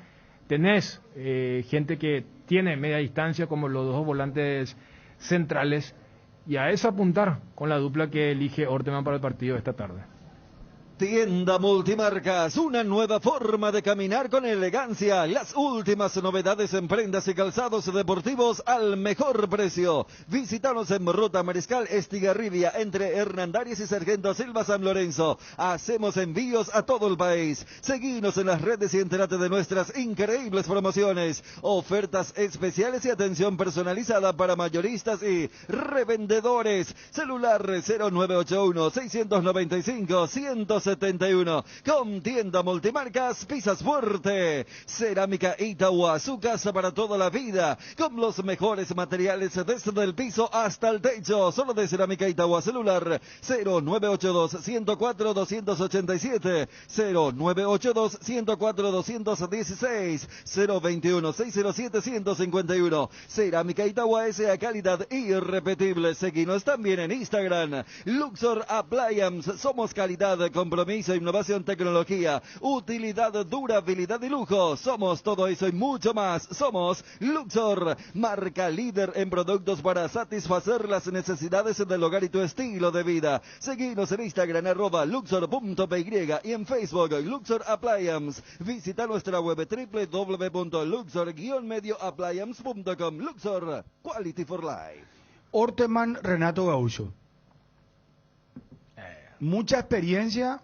Tenés gente que tiene media distancia como los 2 volantes centrales, y a eso apuntar con la dupla que elige Orteman para el partido de esta tarde. Tienda Multimarcas, una nueva forma de caminar con elegancia. Las últimas novedades en prendas y calzados deportivos al mejor precio. Visítanos en Ruta Mariscal Estigarribia, entre Hernandarias y Sargento Silva San Lorenzo. Hacemos envíos a todo el país. Seguinos en las redes y entérate de nuestras increíbles promociones, ofertas especiales y atención personalizada para mayoristas y revendedores. Celular 0981-695-171. Con Tienda Multimarcas, pisas fuerte. Cerámica Itagua, su casa para toda la vida, con los mejores materiales desde el piso hasta el techo. Solo de Cerámica Itagua. Celular 0982-104-287, 0982-104-216, 021-607-151. Cerámica Itagua, esa calidad irrepetible. Seguinos también en Instagram. Luxor Appliance, somos calidad, compromiso, innovación, tecnología, utilidad, durabilidad y lujo. Somos todo eso y mucho más. Somos Luxor, marca líder en productos para satisfacer las necesidades del hogar y tu estilo de vida. Seguinos en Instagram @luxor.py y en Facebook Luxor Appliance. Visita nuestra web www.luxor-medioappliance.com. Luxor, Quality for Life. Orteman Renato Gaúcho. Mucha experiencia.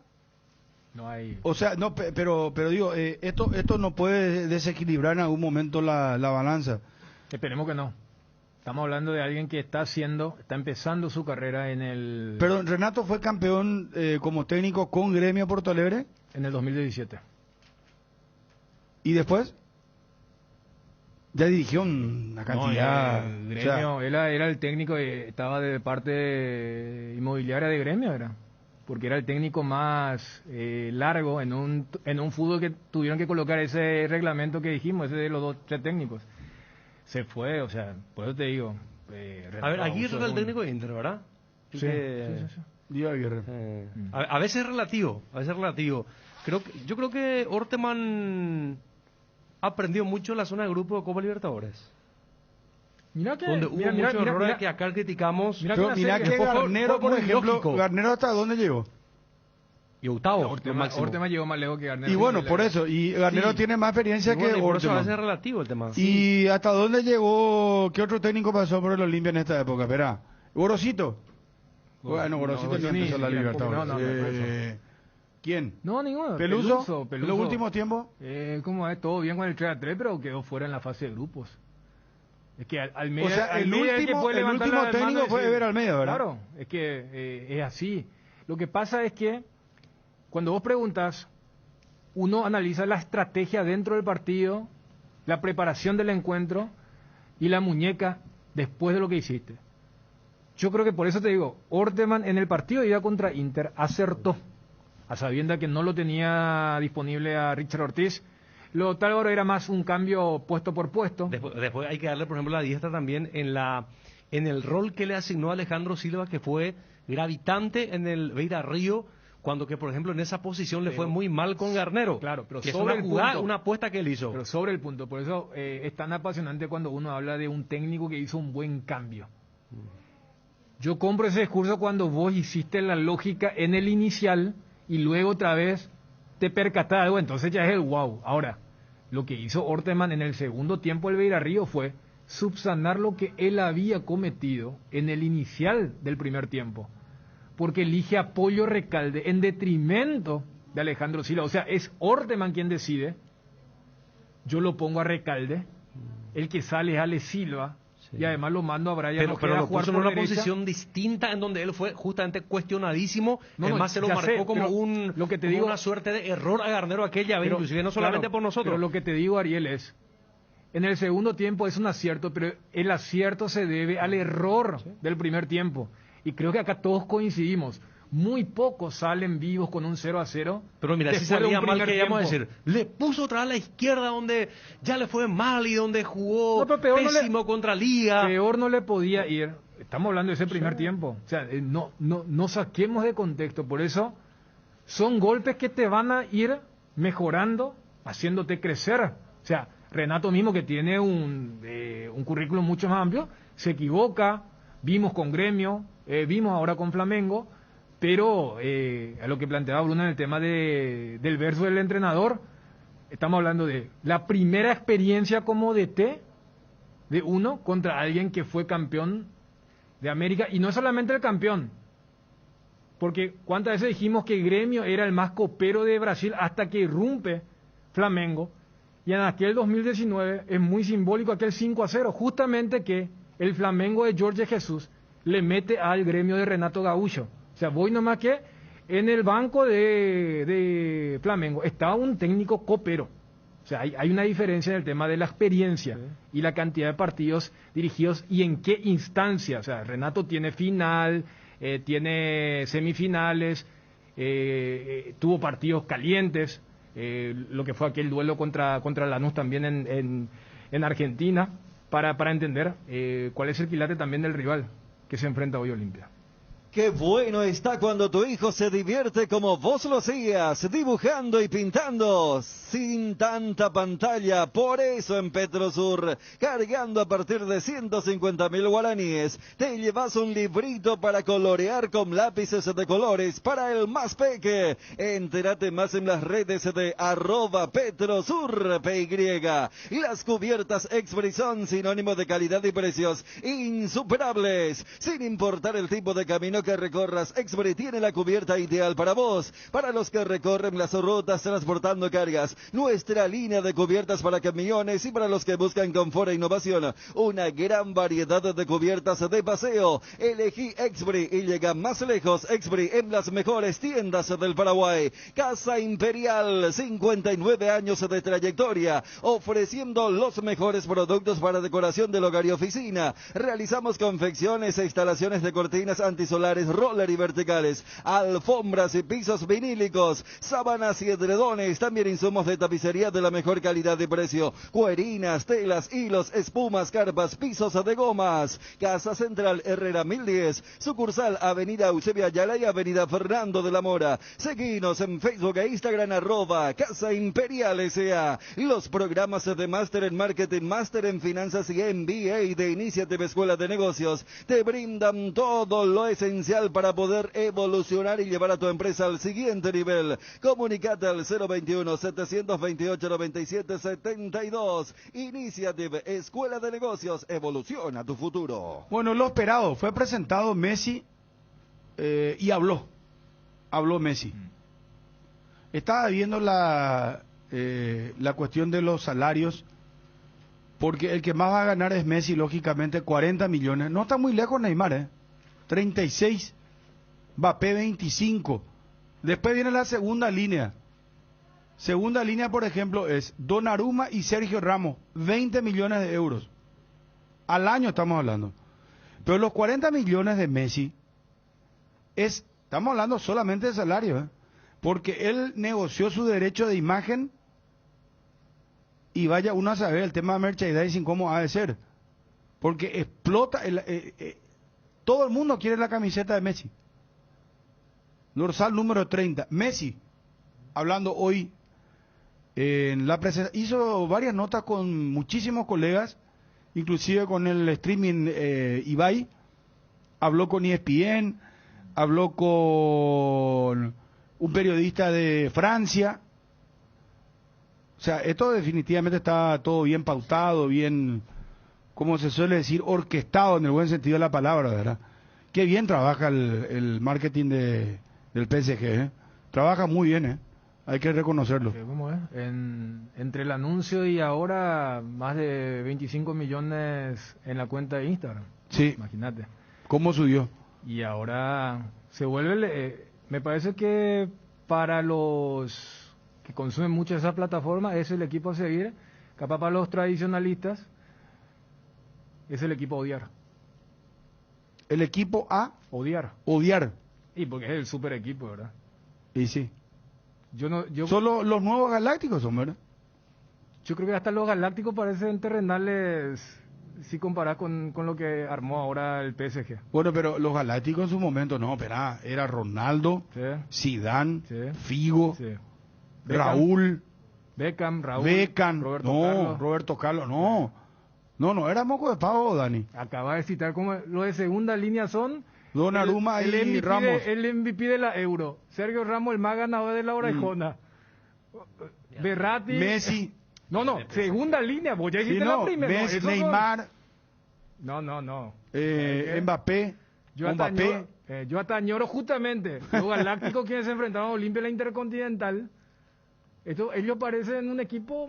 No hay. O sea, no, pero digo, esto no puede desequilibrar en algún momento la balanza. Esperemos que no. Estamos hablando de alguien que está empezando su carrera en el... Pero Renato fue campeón como técnico con Gremio Porto Alegre. En el 2017. ¿Y después? Ya dirigió una cantidad... No, Gremio, o sea, era el técnico, estaba de parte inmobiliaria de Gremio, era. Porque era el técnico más largo en un fútbol que tuvieron que colocar ese reglamento que dijimos, ese de los 3 técnicos. Se fue, o sea, por eso te digo. A ver, Aguirre era el técnico de Inter, ¿verdad? Sí. Diego Aguirre. A veces es relativo, yo creo que Orteman aprendió mucho en la zona de grupo de Copa Libertadores. Mira que donde hubo muchos errores que acá criticamos. Mira que Garnero, por ejemplo, Garnero ¿hasta dónde llegó? Y octavo. Orteman llegó más lejos que Garnero. Y bueno, por eso. Y Garnero tiene más experiencia que Orteman. Por eso a veces es relativo el tema. ¿Y hasta dónde llegó? ¿Qué otro técnico pasó por el Olimpia en esta época? Espera. ¿Gorosito? Bueno, Gorosito no empezó la Libertadores. ¿Quién? No, ninguno. ¿Peluso? ¿En los últimos tiempos? ¿Cómo es? Todo bien con el 3-3, pero quedó fuera en la fase de grupos. Es que Almeida, o sea, el Almeida último técnico fue Ever Almeida, ¿verdad? Claro, es que es así. Lo que pasa es que cuando vos preguntas, uno analiza la estrategia dentro del partido, la preparación del encuentro y la muñeca después de lo que hiciste. Yo creo que por eso te digo, Orteman en el partido de ida contra Inter acertó, a sabienda que no lo tenía disponible a Richard Ortiz. Lo Tálvaro era más un cambio puesto por puesto. Después hay que darle, por ejemplo, la diestra también en el rol que le asignó Alejandro Silva, que fue gravitante en el Beira Río, cuando que, por ejemplo, en esa posición le fue muy mal con Garnero. Claro, pero que sobre es el una jugada, punto, una apuesta que él hizo. Pero sobre el punto, por eso es tan apasionante cuando uno habla de un técnico que hizo un buen cambio. Yo compro ese discurso cuando vos hiciste la lógica en el inicial y luego otra vez te percatás algo, entonces ya es el wow. Ahora, lo que hizo Orteman en el segundo tiempo del Beira Río fue subsanar lo que él había cometido en el inicial del primer tiempo, porque elige a Pollo Recalde en detrimento de Alejandro Silva. O sea, es Orteman quien decide, yo lo pongo a Recalde, el que sale es Ale Silva, y además lo mando a Brian pero lo jugar puso en por una derecha. Posición distinta en donde él fue justamente cuestionadísimo. Además se lo ya marcó sé, como como una suerte de error a Garnero aquella vez, inclusive no solamente claro, por nosotros. Pero lo que te digo, Ariel, es en el segundo tiempo es un acierto, pero el acierto se debe al error del primer tiempo. Y creo que acá todos coincidimos. Muy pocos salen vivos con un 0-0. Pero mira, si salía mal, que íbamos a decir, le puso otra vez a la izquierda donde ya le fue mal y donde jugó pésimo contra Liga. Peor no le podía ir. Estamos hablando de ese primer tiempo. O sea, no saquemos de contexto. Por eso son golpes que te van a ir mejorando, haciéndote crecer. O sea, Renato mismo, que tiene un currículum mucho más amplio, se equivoca. Vimos con Gremio, vimos ahora con Flamengo. Pero a lo que planteaba Bruno en el tema del verso del entrenador, estamos hablando de la primera experiencia como DT de uno contra alguien que fue campeón de América, y no solamente el campeón, porque cuántas veces dijimos que Gremio era el más copero de Brasil hasta que irrumpe Flamengo, y en aquel 2019 es muy simbólico aquel 5-0, justamente que el Flamengo de Jorge Jesús le mete al Gremio de Renato Gaúcho. O sea, voy nomás que en el banco de Flamengo estaba un técnico copero. O sea, hay una diferencia en el tema de la experiencia y la cantidad de partidos dirigidos y en qué instancia. O sea, Renato tiene final, tiene semifinales, tuvo partidos calientes, lo que fue aquel duelo contra Lanús también en Argentina, para entender cuál es el quilate también del rival que se enfrenta hoy Olimpia. Qué bueno está cuando tu hijo se divierte como vos lo hacías, dibujando y pintando sin tanta pantalla. Por eso en Petrosur, cargando a partir de 150.000 guaraníes, te llevas un librito para colorear con lápices de colores para el más peque. Entérate más en las redes de @PetrosurPY. Las cubiertas Expri son sinónimo de calidad y precios insuperables, sin importar el tipo de camino que recorras. Expri tiene la cubierta ideal para vos, para los que recorren las rutas transportando cargas. Nuestra línea de cubiertas para camiones y para los que buscan confort e innovación. Una gran variedad de cubiertas de paseo. Elegí Expri y llega más lejos. Expri en las mejores tiendas del Paraguay. Casa Imperial, 59 años de trayectoria, ofreciendo los mejores productos para decoración del hogar y oficina. Realizamos confecciones e instalaciones de cortinas antisolares, roller y verticales, alfombras y pisos vinílicos, sábanas y edredones, también insumos de tapicería de la mejor calidad y precio, cuerinas, telas, hilos, espumas, carpas, pisos de gomas. Casa Central Herrera 1010, sucursal Avenida Eusebio Ayala y Avenida Fernando de la Mora. Seguinos en Facebook e Instagram @Casa Imperial S.A. Los programas de Máster en Marketing, Máster en Finanzas y MBA de Iniciative Escuela de Negocios te brindan todo lo esencial para poder evolucionar y llevar a tu empresa al siguiente nivel. Comunicate al 021-728-9772. Iniciative Escuela de Negocios, evoluciona tu futuro. Bueno, lo esperado, fue presentado Messi y habló Messi. Estaba viendo la cuestión de los salarios, porque el que más va a ganar es Messi, lógicamente, 40 millones. No está muy lejos Neymar, 36, Mbappé 25. Después viene la segunda línea. Segunda línea, por ejemplo, es Donnarumma y Sergio Ramos, 20 millones de euros. Al año estamos hablando. Pero los 40 millones de Messi, estamos hablando solamente de salario, porque él negoció su derecho de imagen y vaya uno a saber el tema de merchandising cómo ha de ser. Porque explota, todo el mundo quiere la camiseta de Messi. Dorsal número 30. Messi, hablando hoy en la presentación, hizo varias notas con muchísimos colegas, inclusive con el streaming Ibai, habló con ESPN, habló con un periodista de Francia. O sea, esto definitivamente está todo bien pautado, bien, como se suele decir, orquestado en el buen sentido de la palabra, ¿verdad? Qué bien trabaja el marketing del PSG, Trabaja muy bien, Hay que reconocerlo. ¿Cómo es? Entre el anuncio y ahora, más de 25 millones en la cuenta de Instagram. Sí. Imagínate. ¿Cómo subió? Y ahora se vuelve... me parece que para los que consumen mucho esa plataforma es el equipo a seguir. Capaz para los tradicionalistas es el equipo a odiar. El equipo a odiar. Odiar. Y porque es el super equipo, ¿verdad? Y sí. Yo Solo los nuevos galácticos son, ¿verdad? Yo creo que hasta los galácticos parecen terrenales si comparás con lo que armó ahora el PSG. Bueno, pero los galácticos en su momento, no, espera, era Ronaldo, Zidane, Figo, Beckham, Roberto Carlos, no, era moco de pavo, Dani. Acaba de citar como los de segunda línea son Donnarumma y MVP Ramos. El MVP de la Euro, Sergio Ramos, el más ganador de la Orejona, Berratti, Messi. No, segunda línea, vos ya dijiste la primera. Messi, Neymar. No. Mbappé. Yo hasta añoro justamente los galácticos quienes se enfrentaron a Olimpia en la Intercontinental. Ellos parecen un equipo.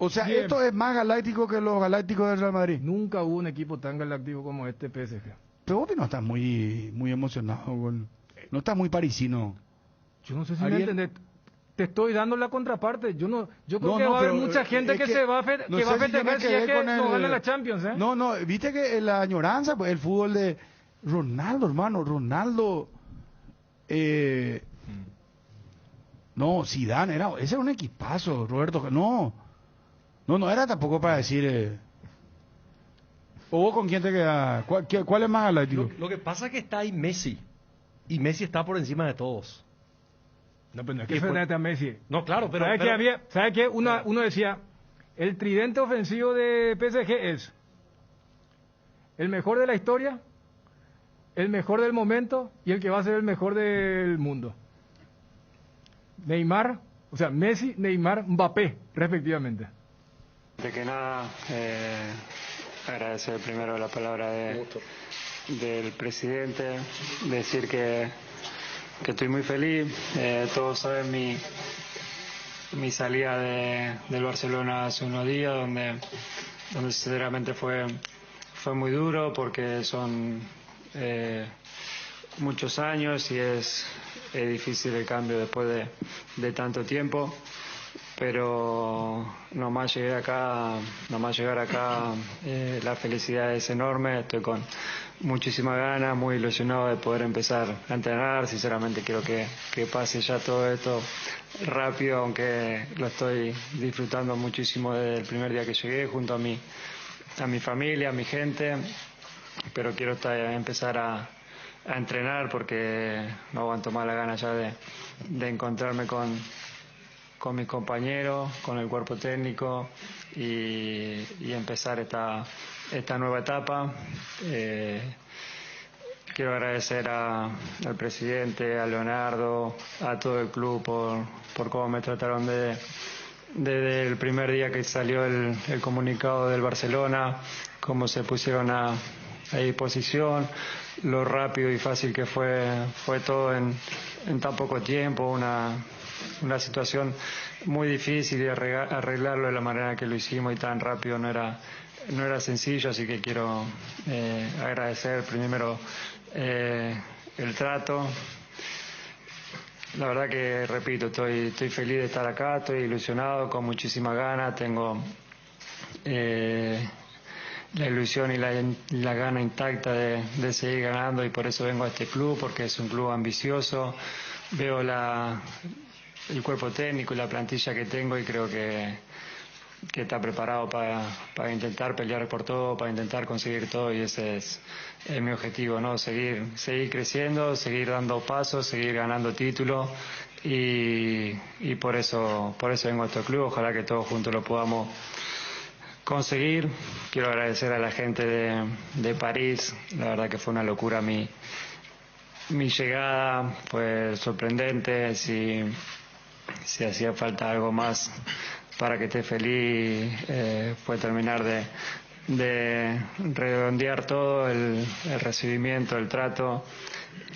O sea, bien. Esto es más galáctico que los galácticos del Real Madrid. Nunca hubo un equipo tan galáctico como este PSG. Pero vos no estás muy emocionado con... No estás muy parisino. Yo no sé si me entendés. Te estoy dando la contraparte. Yo creo que va a haber mucha gente que va a festejar si es que no gana la Champions, No, viste que la añoranza, pues el fútbol de Ronaldo, hermano, no, Zidane ese era un equipazo, Roberto, no era tampoco para decir ¿o vos con quién te quedas? ¿Cuál es más galáctico? Lo que pasa es que está ahí Messi, y Messi está por encima de todos. No, pero no es que frente a Messi. No, claro, pero... ¿Sabes qué? Uno decía, el tridente ofensivo de PSG es el mejor de la historia, el mejor del momento y el que va a ser el mejor del mundo. Neymar, o sea, Messi, Neymar, Mbappé, respectivamente. De que nada, agradecer primero la palabra del presidente, decir que estoy muy feliz. Todos saben mi salida del Barcelona hace unos días, donde sinceramente fue muy duro, porque son muchos años y es difícil el cambio después de tanto tiempo. Pero nomás llegar acá, la felicidad es enorme. Estoy con muchísimas ganas, muy ilusionado de poder empezar a entrenar. Sinceramente quiero que pase ya todo esto rápido, aunque lo estoy disfrutando muchísimo desde el primer día que llegué, junto a mi familia, a mi gente. Pero quiero empezar a entrenar, porque no aguanto más la gana ya de encontrarme con mis compañeros, con el cuerpo técnico y empezar esta nueva etapa. Quiero agradecer al presidente, a Leonardo, a todo el club por cómo me trataron desde el primer día que salió el comunicado del Barcelona, cómo se pusieron a disposición, lo rápido y fácil que fue todo en tan poco tiempo, una situación muy difícil y arreglarlo de la manera que lo hicimos y tan rápido no era sencillo, así que quiero agradecer primero el trato. La verdad que, repito, estoy feliz de estar acá, estoy ilusionado, con muchísimas ganas, tengo la ilusión y la gana intacta de seguir ganando, y por eso vengo a este club, porque es un club ambicioso. Veo el cuerpo técnico y la plantilla que tengo y creo que está preparado para intentar pelear por todo, para intentar conseguir todo, y ese es mi objetivo, ¿no? Seguir creciendo, seguir dando pasos, seguir ganando títulos, y por eso vengo a este club. Ojalá que todos juntos lo podamos conseguir. Quiero agradecer a la gente de París, la verdad que fue una locura mi llegada, fue sorprendente. Si hacía falta algo más para que esté feliz, fue terminar de redondear todo el recibimiento, el trato,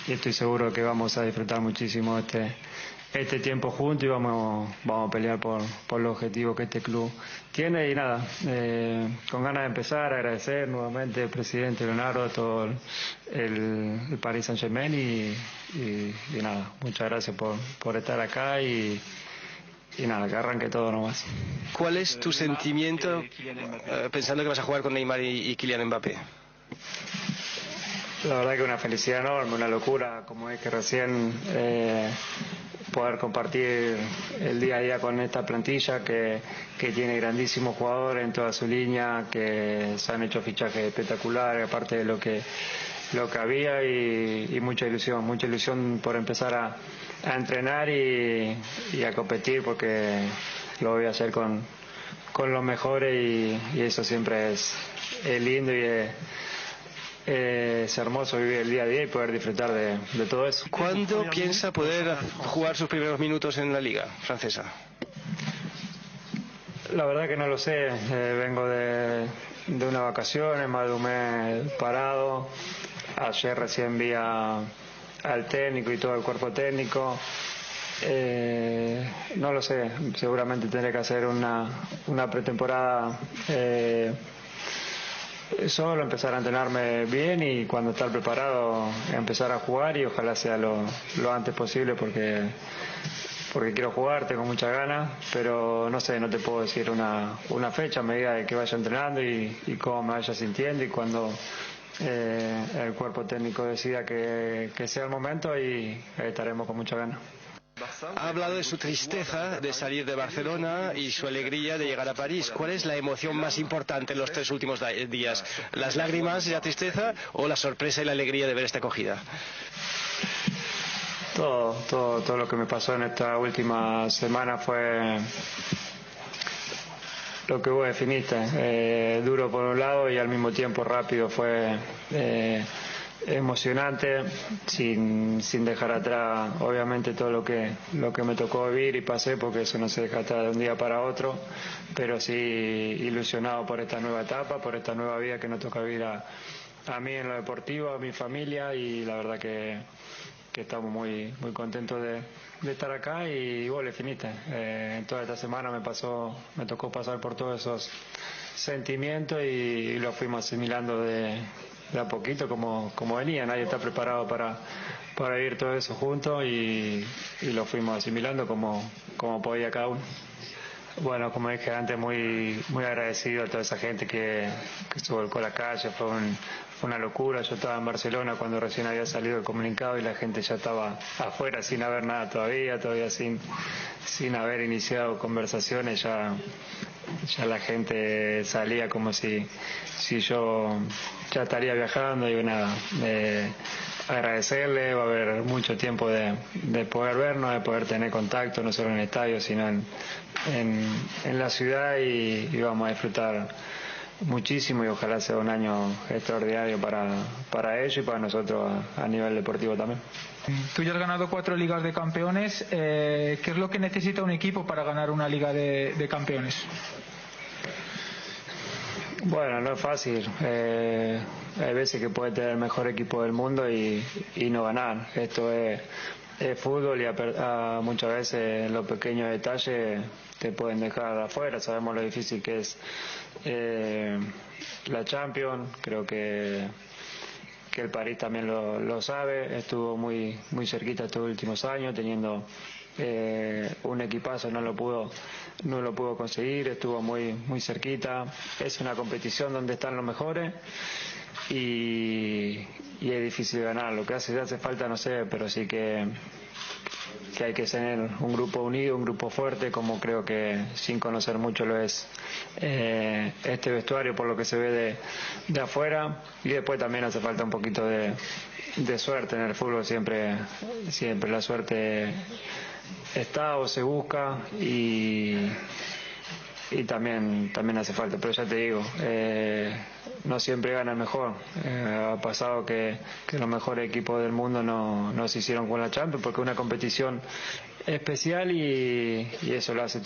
y estoy seguro que vamos a disfrutar muchísimo este tiempo juntos, y vamos a pelear por los objetivos que este club tiene. Y nada, con ganas de empezar, agradecer nuevamente al presidente Leonardo, a todo el Paris Saint-Germain, y nada, muchas gracias por estar acá, y nada, que arranque todo nomás. ¿Cuál es tu sentimiento pensando que vas a jugar con Neymar y Kylian Mbappé? La verdad que una felicidad enorme, una locura, como es que recién poder compartir el día a día con esta plantilla que tiene grandísimos jugadores en toda su línea, que se han hecho fichajes espectaculares, aparte de lo que había, y mucha ilusión por empezar a entrenar y a competir, porque lo voy a hacer con los mejores, y eso siempre es lindo, y es hermoso vivir el día a día y poder disfrutar de todo eso. ¿Cuándo piensa poder jugar sus primeros minutos en la liga francesa? La verdad que no lo sé, vengo de unas vacaciones, más de un mes parado. Ayer recién vi al técnico y todo el cuerpo técnico. No lo sé, seguramente tendré que hacer una pretemporada, solo empezar a entrenarme bien, y cuando estar preparado empezar a jugar, y ojalá sea lo antes posible, porque quiero jugar, tengo muchas ganas, pero no sé, no te puedo decir una fecha a medida de que vaya entrenando y cómo me vaya sintiendo, y cuando el cuerpo técnico decida que sea el momento, y estaremos con mucha ganas. Ha hablado de su tristeza de salir de Barcelona y su alegría de llegar a París. ¿Cuál es la emoción más importante en los 3 últimos días? ¿Las lágrimas y la tristeza, o la sorpresa y la alegría de ver esta acogida? Todo lo que me pasó en esta última semana fue lo que vos definiste, duro por un lado y al mismo tiempo rápido. Fue emocionante, sin dejar atrás obviamente todo lo que me tocó vivir y pasé, porque eso no se deja atrás de un día para otro, pero sí ilusionado por esta nueva etapa, por esta nueva vida que nos toca vivir a mí en lo deportivo, a mi familia, y la verdad que estamos muy contentos de estar acá. Y vos le definiste, toda esta semana me tocó pasar por todos esos sentimientos, y lo fuimos asimilando de a poquito como venía. Nadie está preparado para vivir todo eso juntos, y lo fuimos asimilando como podía cada uno. Bueno, como dije antes, muy agradecido a toda esa gente que se volcó a la calle. Fue una locura. Yo estaba en Barcelona cuando recién había salido el comunicado, y la gente ya estaba afuera sin haber nada todavía sin haber iniciado conversaciones. Ya la gente salía como si yo ya estaría viajando. Y nada, agradecerle. Va a haber mucho tiempo de poder vernos, de poder tener contacto, no solo en el estadio, sino en la ciudad, y vamos a disfrutar muchísimo, y ojalá sea un año extraordinario para ellos y para nosotros a nivel deportivo también. Tú ya has ganado 4 ligas de campeones. ¿Qué es lo que necesita un equipo para ganar una liga de campeones? Bueno, no es fácil. Hay veces que puede tener el mejor equipo del mundo y no ganar. Esto es fútbol y muchas veces los pequeños detalles te pueden dejar afuera. Sabemos lo difícil que es la Champions. Creo que el París también lo sabe. Estuvo muy cerquita estos últimos años, teniendo un equipazo, no lo pudo conseguir. Estuvo muy cerquita. Es una competición donde están los mejores y es difícil ganar. Lo que hace falta, no sé, pero sí que hay que tener un grupo unido, un grupo fuerte, como creo que sin conocer mucho lo es este vestuario por lo que se ve de afuera. Y después también hace falta un poquito de suerte. En el fútbol siempre la suerte está o se busca y también hace falta, pero ya te digo, no siempre gana el mejor. Ha pasado que los mejores equipos del mundo no se hicieron con la Champions porque es una competición especial y eso lo hace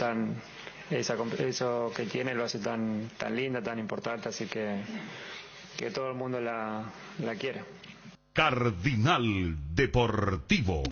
eso que tiene lo hace tan linda, tan importante, así que todo el mundo la quiere. Cardinal Deportivo.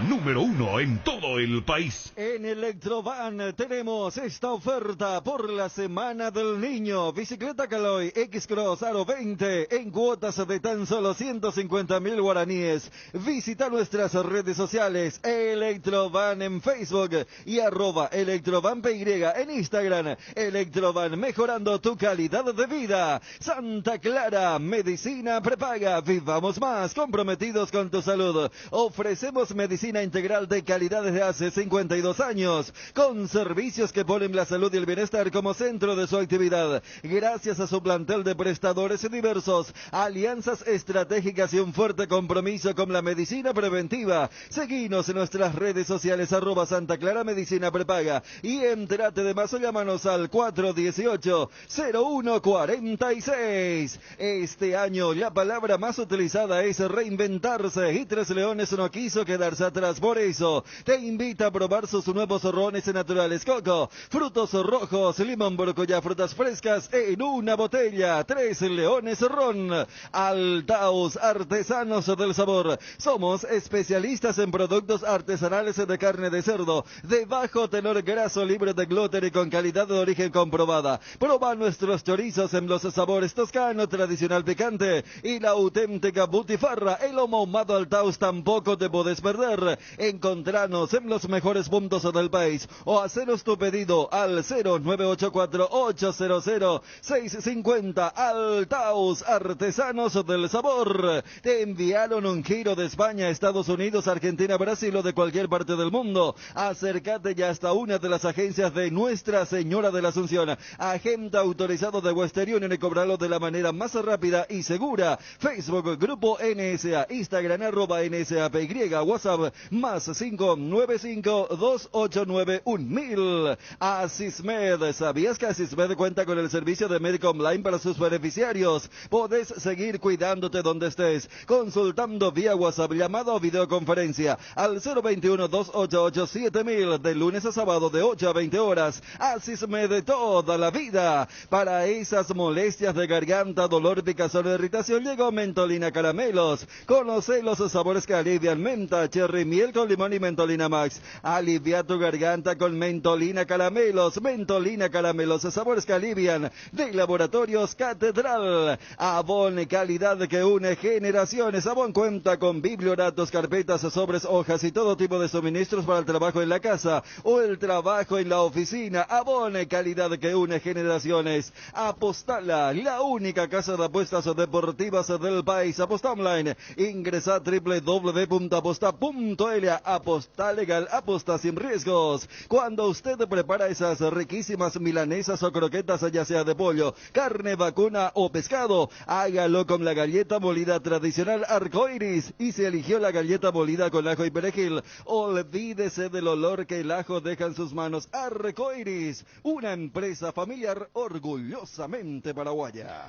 Número 1 en todo el país. En Electrovan tenemos esta oferta por la Semana del Niño. Bicicleta Caloi X-Cross Aro 20 en cuotas de tan solo 150.000 guaraníes. Visita nuestras redes sociales, Electrovan en Facebook y @ElectrovanPY en Instagram. Electrovan, mejorando tu calidad de vida. Santa Clara, medicina prepaga. Vivamos más, comprometidos con tu salud. Ofrecemos medicina integral de calidad desde hace 52 años, con servicios que ponen la salud y el bienestar como centro de su actividad. Gracias a su plantel de prestadores diversos, alianzas estratégicas y un fuerte compromiso con la medicina preventiva. Seguinos en nuestras redes sociales, @Santa Clara Medicina Prepaga, y entérate de más o llámanos al 418-0146. Este año la palabra más utilizada es reinventarse y Tres Leones no quiso quedarse atrás. Por eso te invita a probar sus nuevos rones naturales coco, frutos rojos, limón, borocuyá, frutas frescas en una botella. Tres Leones Ron. Altaus, artesanos del sabor. Somos especialistas en productos artesanales de carne de cerdo, de bajo tenor graso, libre de gluten y con calidad de origen comprobada. Proba nuestros chorizos en los sabores toscano, tradicional picante y la auténtica butifarra. El lomo ahumado Altaus tampoco te podés perder. Encontranos en los mejores puntos del país o haceros tu pedido al 0984-800-650. Altaus, artesanos del sabor. Te enviaron un giro de España a Estados Unidos, Argentina, Brasil o de cualquier parte del mundo. Acércate ya hasta una de las agencias de Nuestra Señora de la Asunción, agente autorizado de Western Union, y cobrarlo de la manera más rápida y segura. Facebook, Grupo NSA, Instagram @NSAPY, WhatsApp más 595-289-1000. Asismed, ¿sabías que Asismed cuenta con el servicio de médico online para sus beneficiarios? Podés seguir cuidándote donde estés, consultando vía WhatsApp, llamada o videoconferencia al 021-288-7000, de lunes a sábado de 8 a 20 horas. Asismed de toda la vida. Para esas molestias de garganta, dolor, picazón o irritación, llegó Mentolina Caramelos. Conoce los sabores que alivian: menta, cherry, miel con limón y mentolina max. Alivia tu garganta con Mentolina Caramelos. Mentolina Caramelos, sabores que alivian, de Laboratorios Catedral. Avon, calidad que une generaciones. Avon cuenta con biblioratos, carpetas, sobres, hojas y todo tipo de suministros para el trabajo en la casa o el trabajo en la oficina. Avon, calidad que une generaciones. Apostala, la única casa de apuestas deportivas del país. Aposta online. Ingresa a www.aposta.l. Aposta legal, aposta sin riesgos. Cuando usted prepara esas riquísimas milanesas o croquetas, ya sea de pollo, carne vacuna o pescado, hágalo con la galleta molida tradicional Arcoiris. Y si eligió la galleta molida con ajo y perejil, olvídese del olor que el ajo deja en sus manos. Arcoiris, una empresa familiar orgullosamente paraguaya.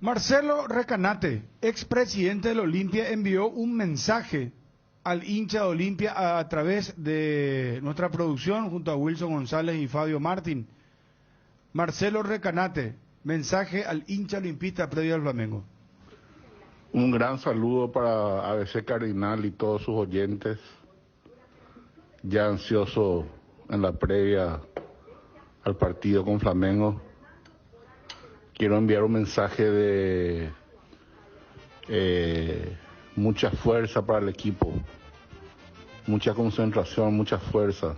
Marcelo Recanate, expresidente del Olimpia, envió un mensaje al hincha de Olimpia a través de nuestra producción junto a Wilson González y Fabio Martín. Marcelo Recanate, mensaje al hincha olimpista previo al Flamengo. Un gran saludo para ABC Cardinal y todos sus oyentes, ya ansioso en la previa al partido con Flamengo. Quiero enviar un mensaje de mucha fuerza para el equipo, mucha concentración, mucha fuerza,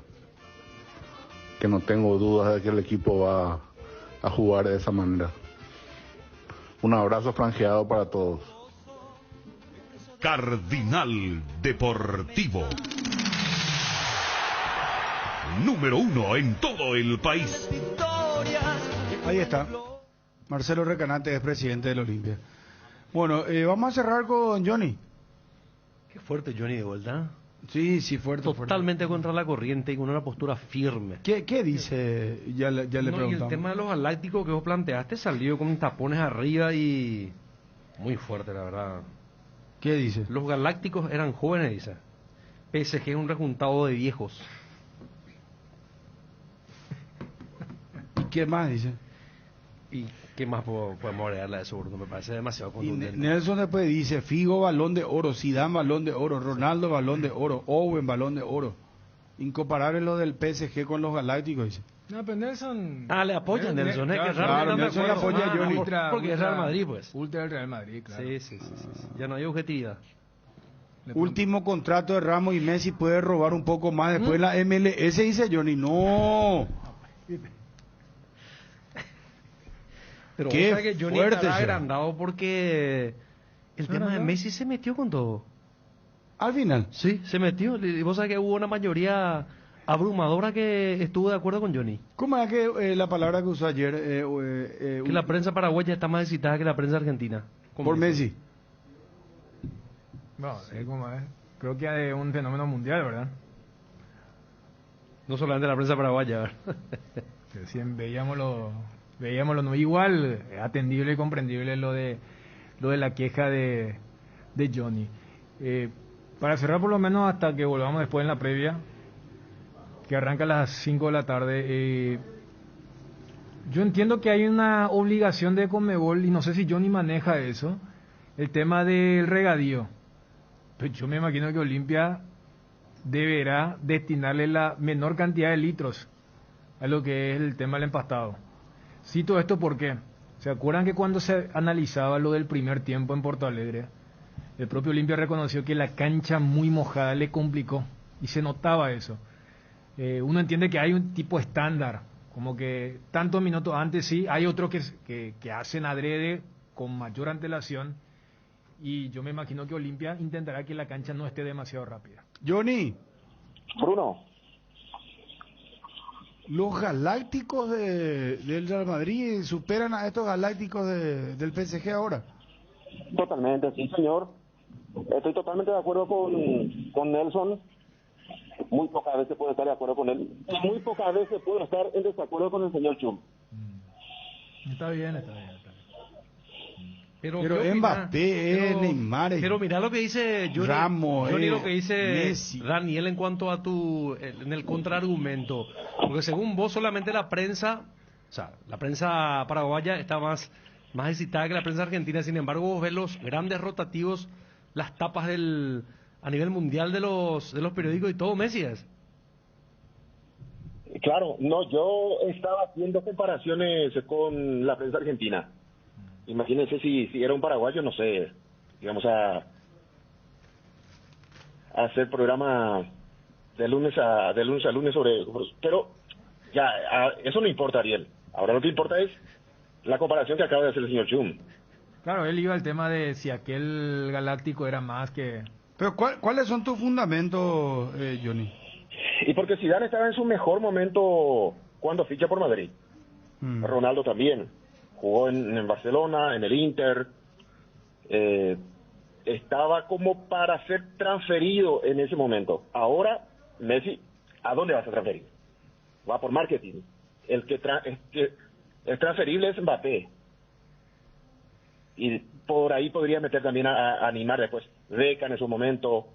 que no tengo dudas de que el equipo va a jugar de esa manera. Un abrazo franjeado para todos. Cardinal Deportivo. Número 1 en todo el país. Ahí está. Marcelo Recanate es presidente del Olimpia. Bueno, vamos a cerrar con Johnny. Qué fuerte Johnny de vuelta. Sí, fuerte. Totalmente contra la corriente y con una postura firme. ¿Qué dice? Ya le preguntamos. Y el tema de los galácticos que vos planteaste salió con tapones arriba y muy fuerte, la verdad. ¿Qué dice? Los galácticos eran jóvenes, dice. PSG es un rejuntado de viejos. ¿Y qué más dice? ¿Y qué más podemos agregarle a eso, Bruno? Me parece demasiado contundente. Y Nelson después dice, Figo, balón de oro, Zidane, balón de oro, Ronaldo, balón de oro, Owen, balón de oro. Incomparable lo del PSG con los galácticos, dice. No, pero Nelson... le apoya Nelson, que claro, Nelson le apoya a Johnny. Porque es Real Madrid, pues. Ultra del Real Madrid, claro. Sí. Ya no hay objetividad. Último contrato de Ramos y Messi puede robar un poco más después la MLS, dice Johnny. No. Pero qué vos sabés que Johnny fuerte estará ya. agrandado porque el tema de Messi se metió con todo. Al final. Sí, se metió. Y vos sabés que hubo una mayoría abrumadora que estuvo de acuerdo con Johnny. ¿Cómo es que la palabra que usó ayer? Que la prensa paraguaya está más excitada que la prensa argentina. Por Messi. No, como es. Creo que es un fenómeno mundial, ¿verdad? No solamente la prensa paraguaya, ¿verdad? Recién veíamos lo no igual, atendible y comprendible lo de la queja de Johnny. Para cerrar por lo menos hasta que volvamos después en la previa, que arranca a las 5 de la tarde, yo entiendo que hay una obligación de Conmebol, y no sé si Johnny maneja eso, el tema del regadío. Pues yo me imagino que Olimpia deberá destinarle la menor cantidad de litros a lo que es el tema del empastado. Cito esto porque, ¿se acuerdan que cuando se analizaba lo del primer tiempo en Porto Alegre, el propio Olimpia reconoció que la cancha muy mojada le complicó, y se notaba eso? Uno entiende que hay un tipo estándar, como que tantos minutos antes sí, hay otros que hacen adrede con mayor antelación, y yo me imagino que Olimpia intentará que la cancha no esté demasiado rápida. Johnny. Bruno. Los galácticos del Real Madrid superan a estos galácticos del PSG ahora. Totalmente, sí, señor. Estoy totalmente de acuerdo con Nelson. Muy pocas veces puedo estar de acuerdo con él. Y muy pocas veces puedo estar en desacuerdo con el señor Chum. Está bien. Pero Mbappé, Neymar. Pero mira lo que dice Johnny, Ramos, lo que dice Messi. Daniel en cuanto a en el contraargumento. Porque según vos solamente la prensa paraguaya está más excitada que la prensa argentina. Sin embargo, vos ves los grandes rotativos, las tapas a nivel mundial de los periódicos y todo Messi es. Claro, no, yo estaba haciendo comparaciones con la prensa argentina. Imagínense si era un paraguayo, no sé, digamos a hacer programa de lunes a lunes sobre, pero ya eso no importa, Ariel. Ahora lo que importa es la comparación que acaba de hacer el señor Chum. Claro, él iba al tema de si aquel galáctico era más que... Pero ¿cuáles son tus fundamentos, Johnny? Y porque Zidane estaba en su mejor momento cuando ficha por Madrid. Ronaldo también. Jugó en Barcelona, en el Inter, estaba como para ser transferido en ese momento. Ahora, Messi, ¿a dónde vas a transferir? Va por marketing. El que es transferible es Mbappé. Y por ahí podría meter también a animar después. Beca en su momento.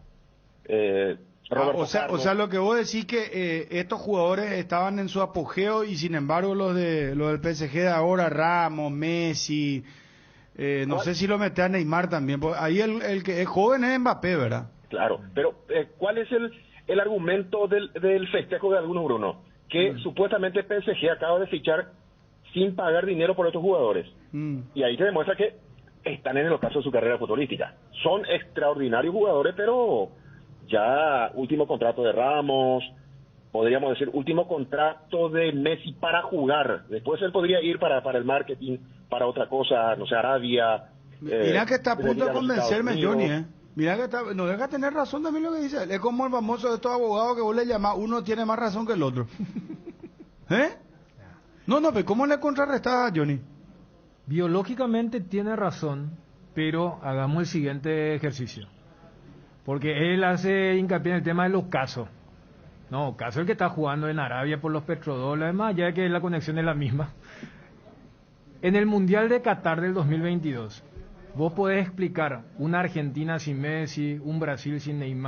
O sea, lo que vos decís que estos jugadores estaban en su apogeo y sin embargo los del PSG de ahora, Ramos, Messi, No sé si lo mete a Neymar también, porque ahí el que es joven es Mbappé, ¿verdad? Claro, pero ¿cuál es el argumento del festejo de algunos, Bruno? Que supuestamente PSG acaba de fichar sin pagar dinero por estos jugadores. Y ahí se demuestra que están en el ocaso de su carrera futbolística. Son extraordinarios jugadores, pero ya último contrato de Ramos, podríamos decir último contrato de Messi para jugar. Después él podría ir para el marketing, para otra cosa, no sé, Arabia. Mirá que está a punto de convencerme, Johnny, Mirá que no deja tener razón también lo que dice. Es como el famoso de estos abogados que vos le llamás, uno tiene más razón que el otro. No, pero ¿cómo le contrarrestás a Johnny? Biológicamente tiene razón, pero hagamos el siguiente ejercicio. Porque él hace hincapié en el tema de los casos. No, caso el que está jugando en Arabia por los petrodólares, más allá de que la conexión es la misma. En el Mundial de Qatar del 2022, vos podés explicar una Argentina sin Messi, un Brasil sin Neymar.